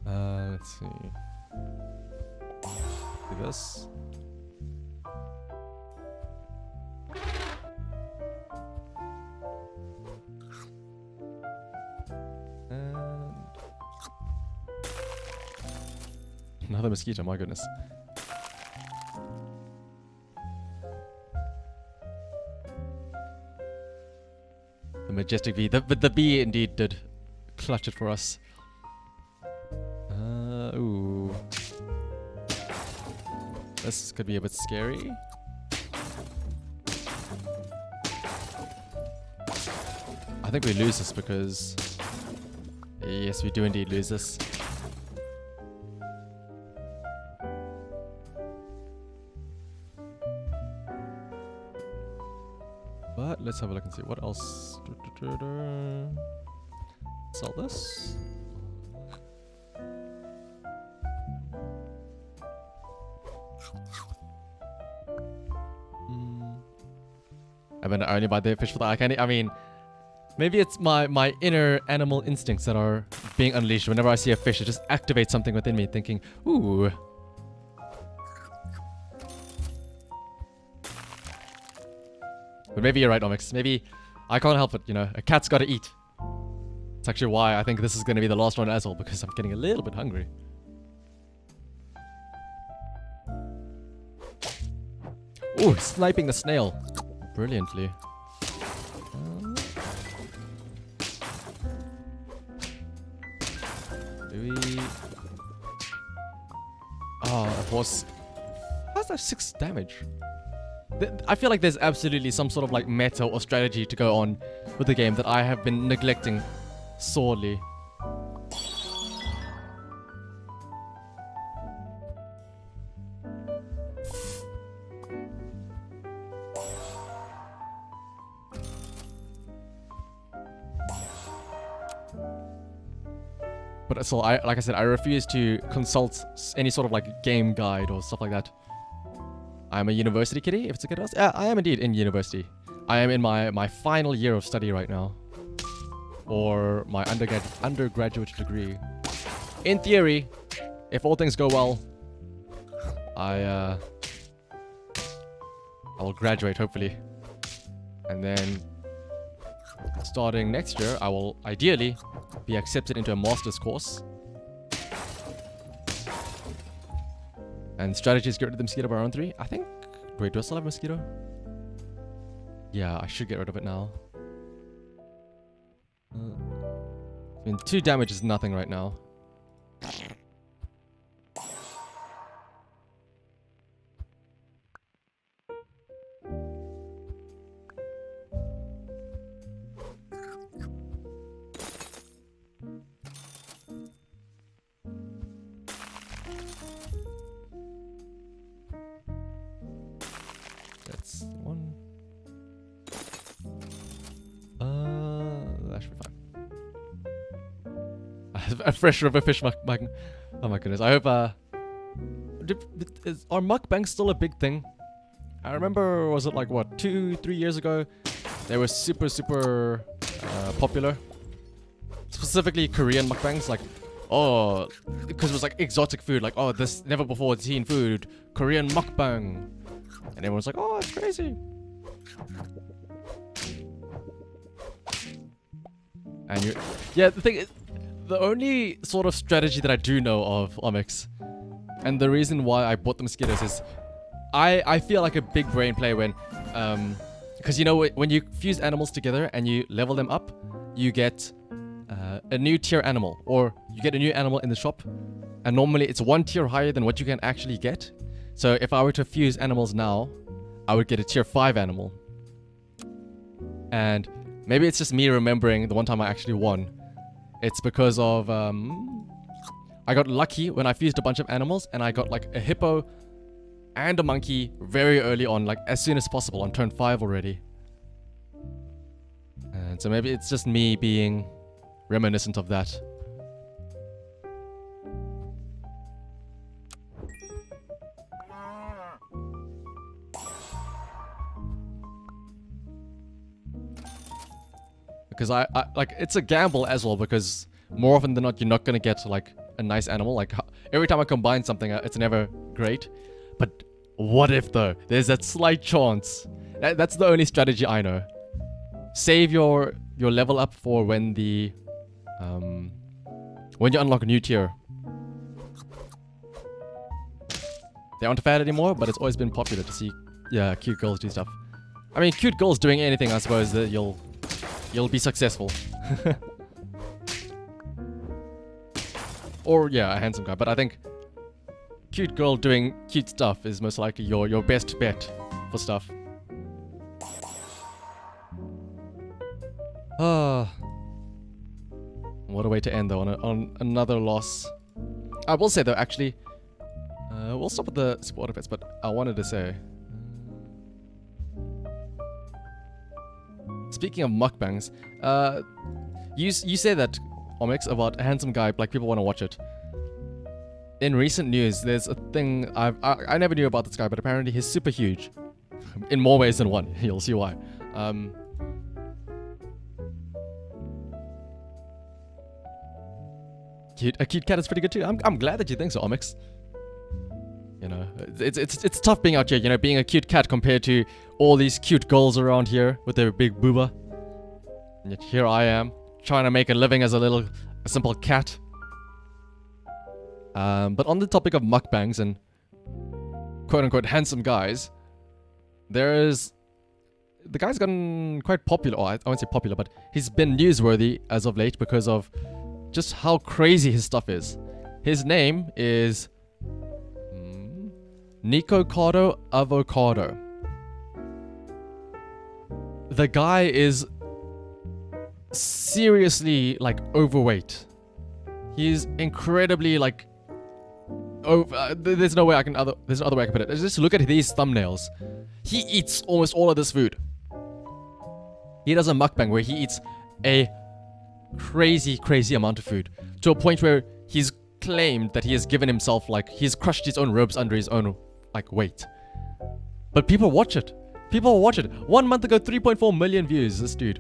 Let's see. Do this. And another mosquito, my goodness. The majestic bee. The bee indeed did clutch it for us. Ooh. This could be a bit scary. I think we lose this because... Yes, we do indeed lose this. But let's have a look and see what else. Sell this. I mean, I only buy the fish for that. I mean, maybe it's my inner animal instincts that are being unleashed. Whenever I see a fish, it just activates something within me, thinking, ooh. But maybe you're right, Omix. Maybe I can't help it, a cat's gotta eat. It's actually why I think this is gonna be the last one as well, because I'm getting a little bit hungry. Ooh, sniping the snail. Brilliantly. Do we... Oh, a horse. How's that 6 damage? I feel like there's absolutely some sort of like meta or strategy to go on with the game that I have been neglecting sorely. But so like I said, I refuse to consult any sort of like game guide or stuff like that. I'm a university kitty, if it's a kid else. Yeah, I am indeed in university. I am in my final year of study right now. Or my undergraduate degree. In theory, if all things go well, I will graduate hopefully. And then starting next year, I will ideally be accepted into a master's course. And strategies get rid of the mosquito by round 3. I think... Wait, do I still have mosquito? Yeah, I should get rid of it now. I mean, 2 damage is nothing right now. That's 1. That should be fine. A fresh river fish mukbang. Oh my goodness. I hope are mukbangs still a big thing? I remember, was it like what, 2-3 years ago? They were super popular. Specifically Korean mukbangs, like, oh, because it was like exotic food, like, oh, this never before seen food, Korean mukbang. And everyone's like, oh, it's crazy. And you, yeah, the thing is, the only sort of strategy that I do know of Omix, and the reason why I bought the mosquitoes is, I feel like a big brain play when, because you know when you fuse animals together and you level them up, you get a new tier animal, or you get a new animal in the shop, and normally it's 1 tier higher than what you can actually get. So if I were to fuse animals now, I would get a tier 5 animal. And maybe it's just me remembering the one time I actually won. It's because of, I got lucky when I fused a bunch of animals, and I got like a hippo and a monkey very early on, like as soon as possible, on turn 5 already. And so maybe it's just me being reminiscent of that. Because I like, it's a gamble as well, because more often than not you're not gonna get like a nice animal. Like every time I combine something, it's never great. But what if though? There's that slight chance. That's the only strategy I know. Save your level up for when the when you unlock a new tier. They aren't fad anymore, but it's always been popular to see, yeah, cute girls do stuff. I mean, cute girls doing anything, I suppose that you'll be successful. Or yeah, a handsome guy. But I think cute girl doing cute stuff is most likely your best bet for stuff. What a way to end though, on another loss. I will say though, actually, we'll stop with the support effects, but I wanted to say, speaking of mukbangs, you say that, Omix, about a handsome guy, like people want to watch it. In recent news, there's a thing I never knew about this guy, but apparently he's super huge, in more ways than one. You'll see why. A cute cat is pretty good too. I'm glad that you think so, Omix. You know, it's tough being out here, you know, being a cute cat compared to all these cute girls around here with their big booba. And yet here I am, trying to make a living as a simple cat. But on the topic of mukbangs and quote-unquote handsome guys, the guy's gotten quite popular, or I won't say popular, but he's been newsworthy as of late because of just how crazy his stuff is. His name is Nikocado Avocado. The guy is seriously like overweight. He's incredibly like there's no way I can there's no other way I can put it. Just look at these thumbnails. He eats almost all of this food. He does a mukbang where he eats a crazy amount of food, to a point where he's claimed that he has given himself, like, he's crushed his own ribs under his own like weight. But people watch it. People watch it. 1 month ago, 3.4 million views. This dude.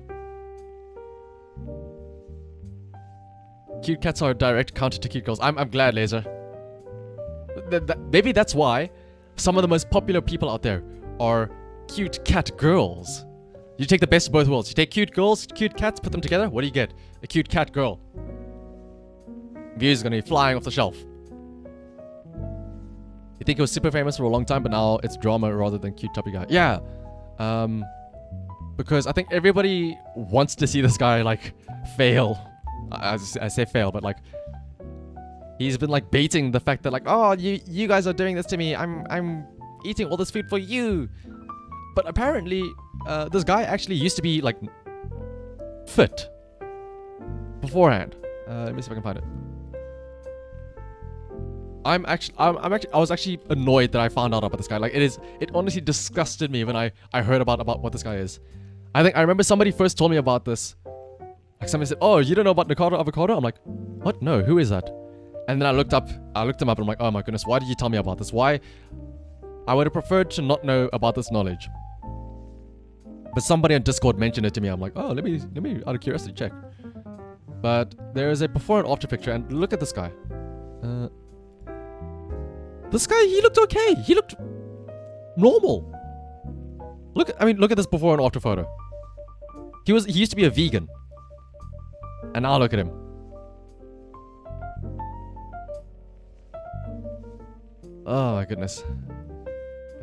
Cute cats are a direct counter to cute girls. I'm glad, Laser. Maybe that's why some of the most popular people out there are cute cat girls. You take the best of both worlds. You take cute girls, cute cats, put them together. What do you get? A cute cat girl. Views are gonna be flying off the shelf. You think it was super famous for a long time, but now it's drama rather than cute tubby guy. Yeah. Because I think everybody wants to see this guy like fail. I say fail, but like he's been like baiting the fact that like, oh, you guys are doing this to me. I'm eating all this food for you. But apparently, this guy actually used to be like fit beforehand. Let me see if I can find it. I was actually annoyed that I found out about this guy. Like it honestly disgusted me when I heard about what this guy is. I remember somebody first told me about this. Like somebody said, "Oh, you don't know about Nikado Avocado?" I'm like, "What? No, who is that?" And then I looked him up and I'm like, "Oh my goodness, why did you tell me about this? Why?" I would have preferred to not know about this knowledge. But somebody on Discord mentioned it to me. I'm like, "Oh, let me out of curiosity check." But there is a before and after picture, and look at this guy. This guy, he looked okay. He looked normal. Look at this before and after photo. He used to be a vegan. And now look at him. Oh my goodness.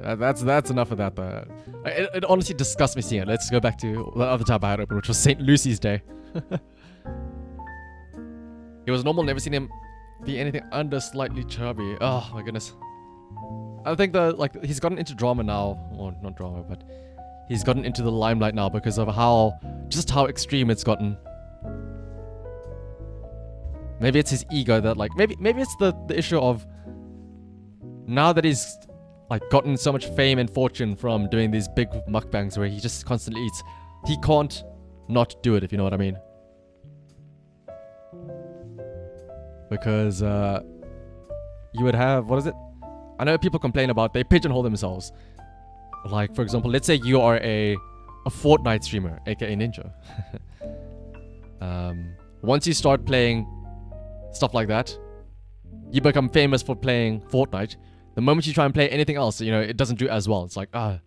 That's enough of that though. It honestly disgusts me seeing it. Let's go back to the other tab I had open, which was St. Lucy's Day. He was normal, never seen him be anything under slightly chubby. Oh my goodness. I think he's gotten into drama now, or not drama, but he's gotten into the limelight now because of how extreme it's gotten. Maybe it's his ego that like maybe it's the issue of now that he's like gotten so much fame and fortune from doing these big mukbangs where he just constantly eats. He can't not do it, if you know what I mean. Because you would have, what is it? I know people complain about they pigeonhole themselves. Like for example, let's say you are a Fortnite streamer, aka Ninja. Once you start playing stuff like that, you become famous for playing Fortnite. The moment you try and play anything else, you know, it doesn't do as well. It's like, I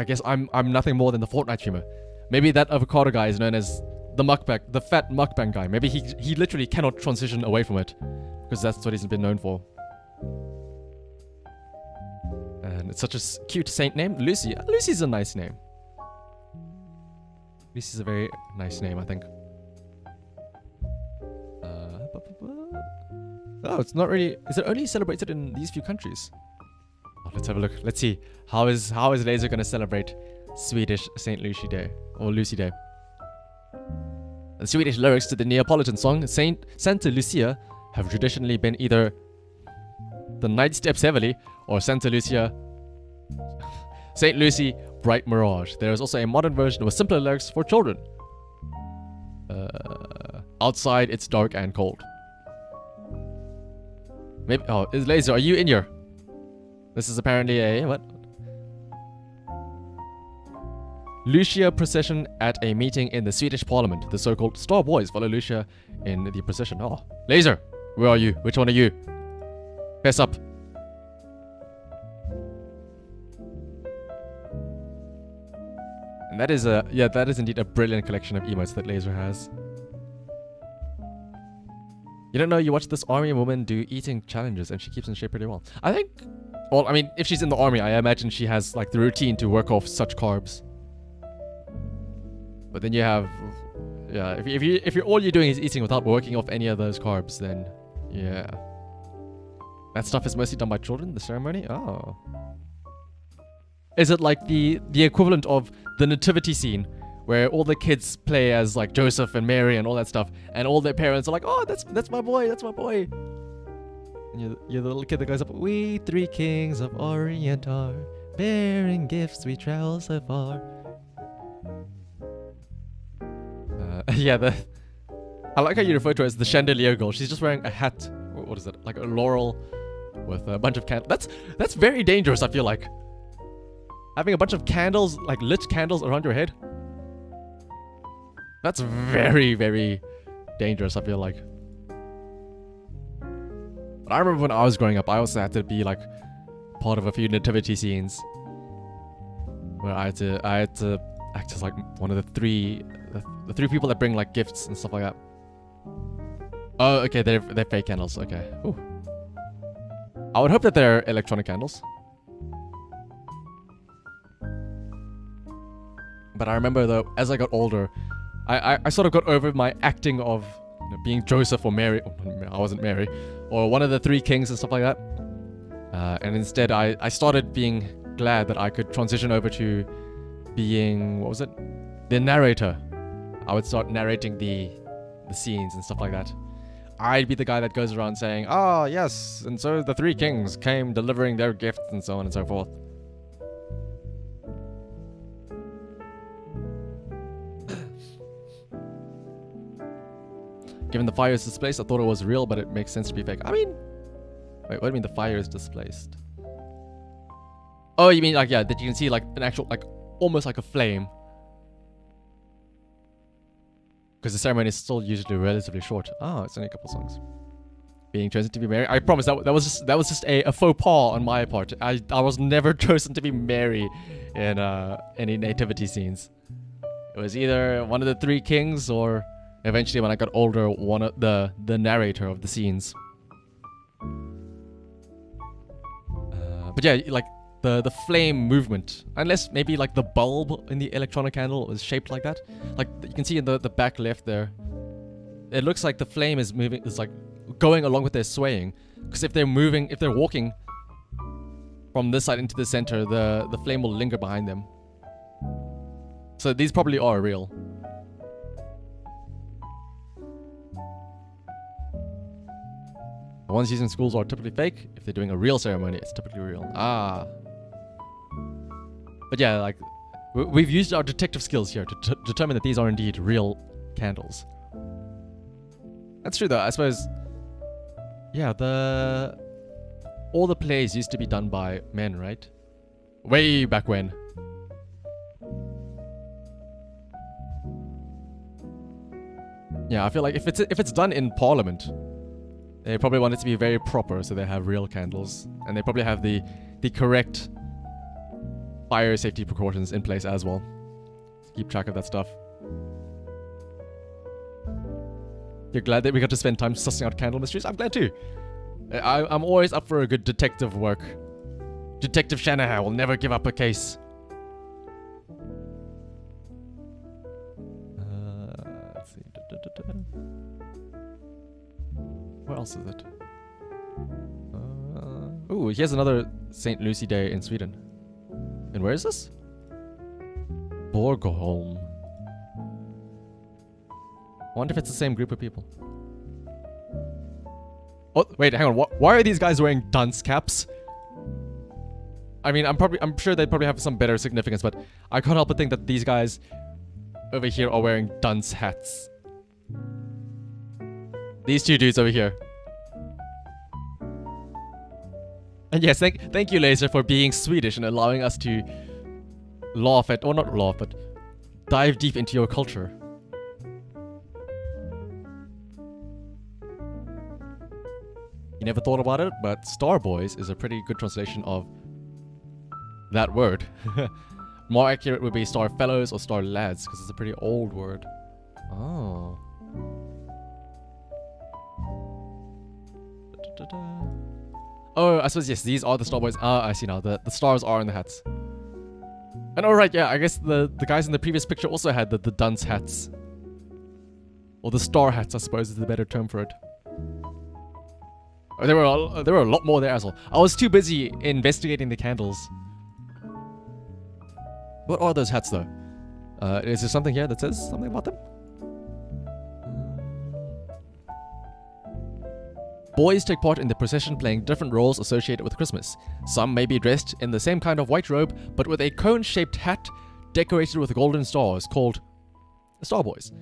guess I'm nothing more than the Fortnite streamer. Maybe that avocado guy is known as the fat mukbang guy. Maybe he literally cannot transition away from it because that's what he's been known for. And it's such a cute saint name, Lucy. Lucy's a nice name. Lucy's a very nice name, I think. Oh, it's not really. Is it only celebrated in these few countries? Oh, let's have a look. Let's see. How is Laser gonna celebrate Swedish St. Lucy Day or Lucy Day? The Swedish lyrics to the Neapolitan song Santa Lucia have traditionally been either "The Night Steps Heavily" or "Santa Lucia, St. Lucy, Bright Mirage." There is also a modern version with simpler lyrics for children. Outside, it's dark and cold. Maybe. Oh, is Laser? Are you in here? This is apparently a what? Lucia procession at a meeting in the Swedish Parliament. The so-called Star Boys follow Lucia in the procession. Oh, Laser, where are you? Which one are you? Fess up. And that is that is indeed a brilliant collection of emotes that Laser has. You don't know, you watch this army woman do eating challenges and she keeps in shape pretty well. I think, well, I mean, if she's in the army, I imagine she has like the routine to work off such carbs. But then you have, yeah, if all you're doing is eating without working off any of those carbs, then yeah. That stuff is mostly done by children, the ceremony? Oh. Is it like the equivalent of the nativity scene where all the kids play as like Joseph and Mary and all that stuff, and all their parents are like, "Oh, that's my boy, that's my boy." And you're the little kid that goes up, "We three kings of Orient are, bearing gifts we travel so far." Yeah, I like how you refer to her as the chandelier girl. She's just wearing a hat. What is it? Like a laurel with a bunch of candles. That's very dangerous, I feel like. Having a bunch of candles, like lit candles around your head. That's very, very dangerous, I feel like. But I remember when I was growing up, I also had to be like part of a few nativity scenes where I had to act as like one of the three people that bring like gifts and stuff like that. Oh, okay, they're fake candles. Okay. Ooh. I would hope that they're electronic candles. But I remember though, as I got older, I sort of got over my acting of being Joseph or Mary. I wasn't Mary, or one of the three kings and stuff like that. And instead, I started being glad that I could transition over to being, what was it? The narrator. I would start narrating the scenes and stuff like that. I'd be the guy that goes around saying, "Ah, yes, and so the three kings came delivering their gifts," and so on and so forth. Given the fire is displaced, I thought it was real, but it makes sense to be fake. I mean, wait, what do you mean the fire is displaced? Oh, you mean like, yeah, that you can see like an actual, like almost like a flame. Because the ceremony is still usually relatively short. Oh, it's only a couple songs. Being chosen to be Mary. I promise that was just a faux pas on my part. I was never chosen to be Mary in any nativity scenes. It was either one of the three kings or eventually when I got older, one of the narrator of the scenes. But yeah, like the flame movement, unless maybe like the bulb in the electronic candle is shaped like that. Like you can see in the back left there, it looks like the flame is moving, it's like going along with their swaying. Because if they're walking from this side into the center, the flame will linger behind them. So these probably are real. The ones used in schools are typically fake. If they're doing a real ceremony, it's typically real. Ah. But yeah, like, we've used our detective skills here to determine that these are indeed real candles. That's true though, I suppose. Yeah, all the plays used to be done by men, right? Way back when. Yeah, I feel like if it's done in Parliament, they probably want it to be very proper, so they have real candles, and they probably have the correct fire safety precautions in place as well. Keep track of that stuff. You're glad that we got to spend time sussing out candle mysteries? I'm glad too. I'm always up for a good detective work. Detective Shanahan will never give up a case. Let's see. Where else is it? Ooh, here's another St. Lucy Day in Sweden. And where is this? Borgholm. I wonder if it's the same group of people. Oh, wait, hang on. Why are these guys wearing dunce caps? I mean, I'm sure they probably have some better significance, but I can't help but think that these guys over here are wearing dunce hats. These two dudes over here. And yes, thank you, Laser, for being Swedish and allowing us to laugh at, or not laugh, but dive deep into your culture. You never thought about it, but Star Boys is a pretty good translation of that word. More accurate would be Star Fellows or Star Lads, because it's a pretty old word. Oh. Oh, I suppose, yes, these are the Star Boys. Ah, I see now. The stars are in the hats. And alright, yeah, I guess the guys in the previous picture also had the dunce hats. Or the star hats, I suppose, is the better term for it. Oh, there were a lot more there as well. I was too busy investigating the candles. What are those hats, though? Is there something here that says something about them? Boys take part in the procession playing different roles associated with Christmas. Some may be dressed in the same kind of white robe, but with a cone-shaped hat decorated with golden stars called Star Boys.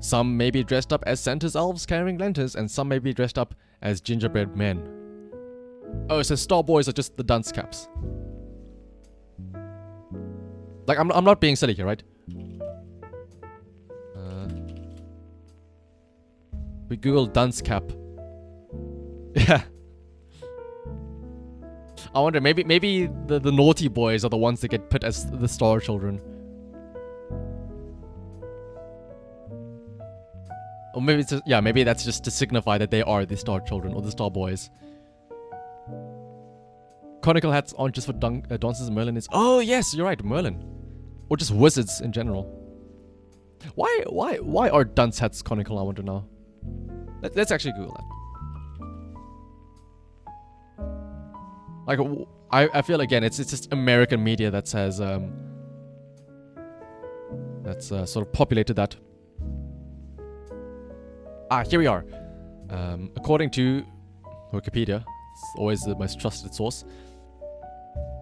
Some may be dressed up as Santa's elves carrying lanterns, and some may be dressed up as gingerbread men. Oh, so Star Boys are just the dunce caps. Like, I'm not being silly here, right? We Google dunce cap. Yeah. I wonder, maybe the naughty boys are the ones that get put as the star children. Or maybe it's just, yeah, maybe that's just to signify that they are the star children or the star boys. Conical hats aren't just for dances. Merlin is. Oh yes, you're right, Merlin, or just wizards in general. Why are dunce hats conical? I wonder now. Let's actually Google that. Like, I feel again, it's just American media that says that's sort of populated that. Here we are. According to Wikipedia, it's always the most trusted source.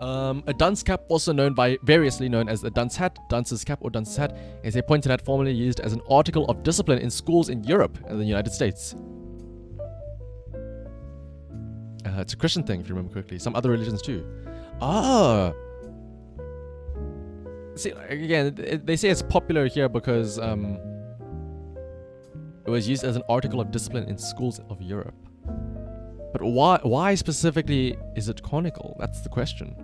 A dunce cap, also variously known as a dunce hat, dunce's cap, or dunce's hat, is a pointed hat formerly used as an article of discipline in schools in Europe and the United States. It's a Christian thing, if you remember correctly. Some other religions too. See, again, they say it's popular here because it was used as an article of discipline in schools of Europe. But why specifically is it conical? That's the question.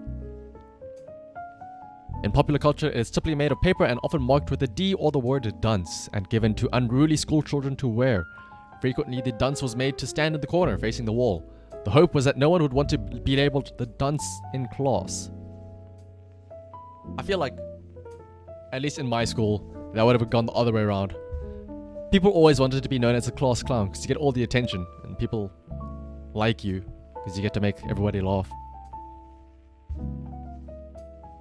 In popular culture, it is typically made of paper and often marked with a D or the word dunce and given to unruly school children to wear. Frequently, the dunce was made to stand in the corner facing the wall. The hope was that no one would want to be labeled the dunce in class. I feel like, at least in my school, that would have gone the other way around. People always wanted to be known as a class clown because you get all the attention and people like you because you get to make everybody laugh.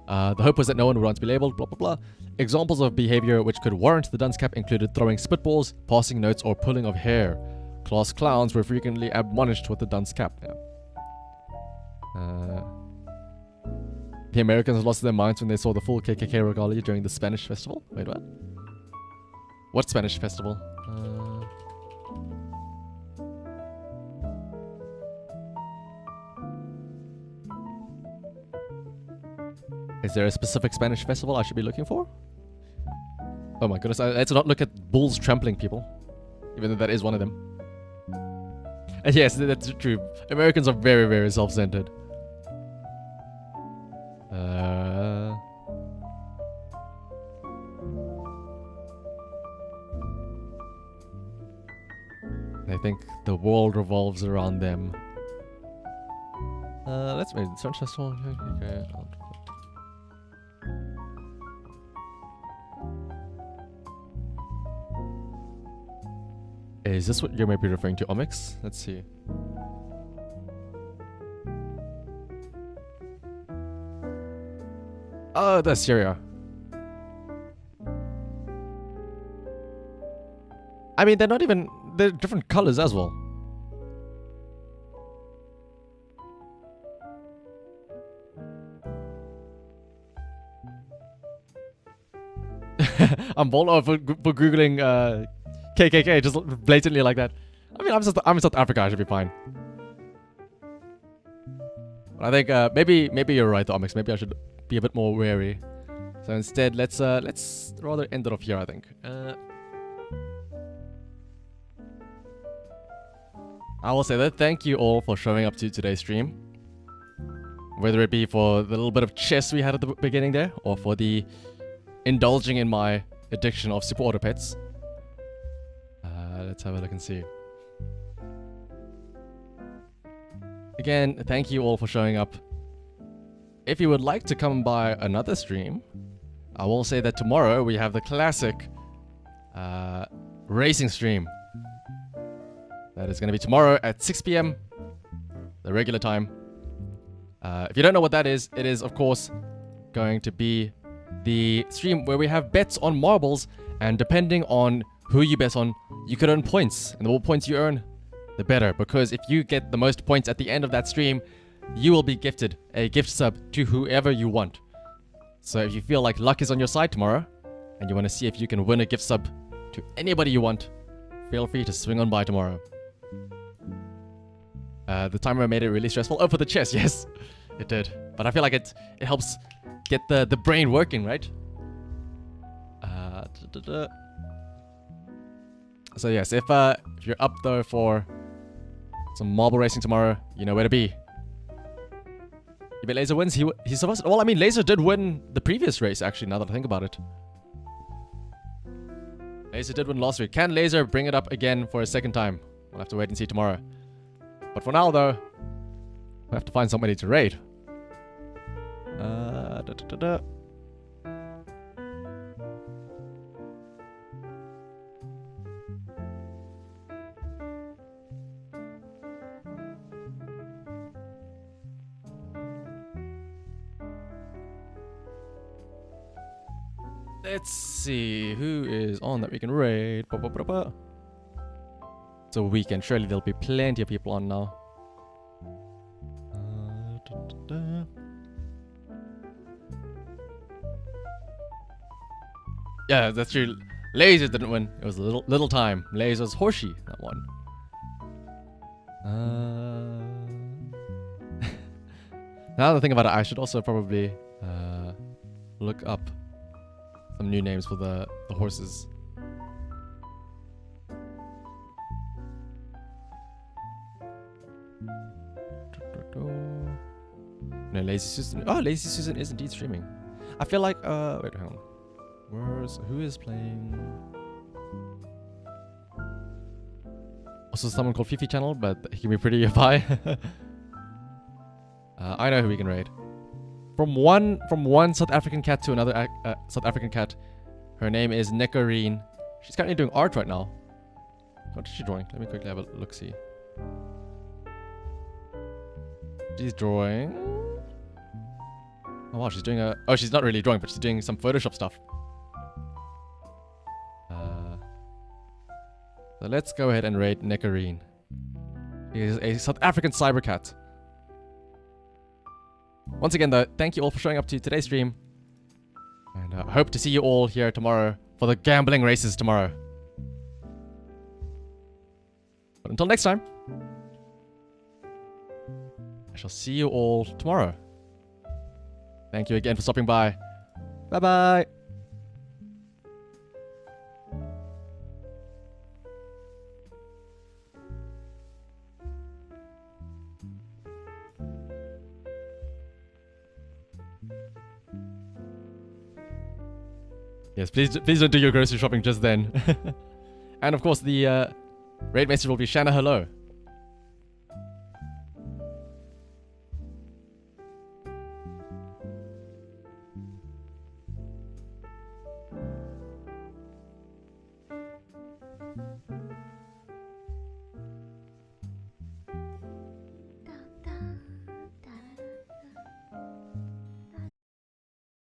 The hope was that no one would want to be labeled, blah blah blah. Examples of behavior which could warrant the dunce cap included throwing spitballs, passing notes, or pulling of hair. Class clowns were frequently admonished with the dunce cap. Yeah. The Americans lost their minds when they saw the full KKK regalia during the Spanish festival. Wait, what? What Spanish festival? Is there a specific Spanish festival I should be looking for? Oh my goodness, let's not look at bulls trampling people. Even though that is one of them. And yes, that's true. Americans are very, very self-centered. They think the world revolves around them. Let's wait. Search festival. Okay. Is this what you might be referring to, Omix? Let's see. Oh, that's Syria. I mean, they're not even... They're different colors as well. I'm bold for Googling KKK just blatantly like that. I mean, I'm in South Africa, I should be fine. But I think maybe you're right, Omix. Maybe I should be a bit more wary. So instead, let's rather end it off here, I think. I will say that thank you all for showing up to today's stream. Whether it be for the little bit of chess we had at the beginning there, or for the indulging in my addiction of super auto pets. Let's have a look and see. Again, thank you all for showing up. If you would like to come by another stream, I will say that tomorrow we have the classic racing stream. That is going to be tomorrow at 6 p.m. the regular time. If you don't know what that is, it is of course going to be the stream where we have bets on marbles, and depending on who you bet on, you can earn points, and the more points you earn, the better, because if you get the most points at the end of that stream, you will be gifted a gift sub to whoever you want. So if you feel like luck is on your side tomorrow, and you want to see if you can win a gift sub to anybody you want, feel free to swing on by tomorrow. The timer made it really stressful. Oh, for the chess, yes, it did. But I feel like it helps get the brain working, right? So yes, if you're up though for some marble racing tomorrow, you know where to be. You bet Laser wins. He's supposed to, well, I mean, Laser did win the previous race, actually, now that I think about it. Laser did win last week. Can Laser bring it up again for a second time? We'll have to wait and see tomorrow. But for now, though, we have to find somebody to raid. Let's see who is on that we can raid. It's a weekend. Surely there'll be plenty of people on now. Yeah, that's true. Laser didn't win. It was a little time. Laser's Horsey that one. Now that I think about it, I should also probably look up some new names for the horses. No, Lazy Susan. Oh, Lazy Susan is indeed streaming. I feel like wait, hang on. Who is playing? Also someone called Fifi Channel, but he can be pretty FI. I know who we can raid. From one South African cat to another South African cat. Her name is Nicorine. She's currently doing art right now. What is she drawing? Let me quickly have a look-see. She's drawing... Oh wow, she's doing a... Oh, she's not really drawing, but she's doing some Photoshop stuff. So let's go ahead and raid Nicorine. She is a South African cyber cat. Once again though, thank you all for showing up to today's stream. And I hope to see you all here tomorrow for the gambling races tomorrow. But until next time, I shall see you all tomorrow. Thank you again for stopping by. Bye-bye. Yes, please don't do your grocery shopping just then. And of course, the raid message will be Shanna hello.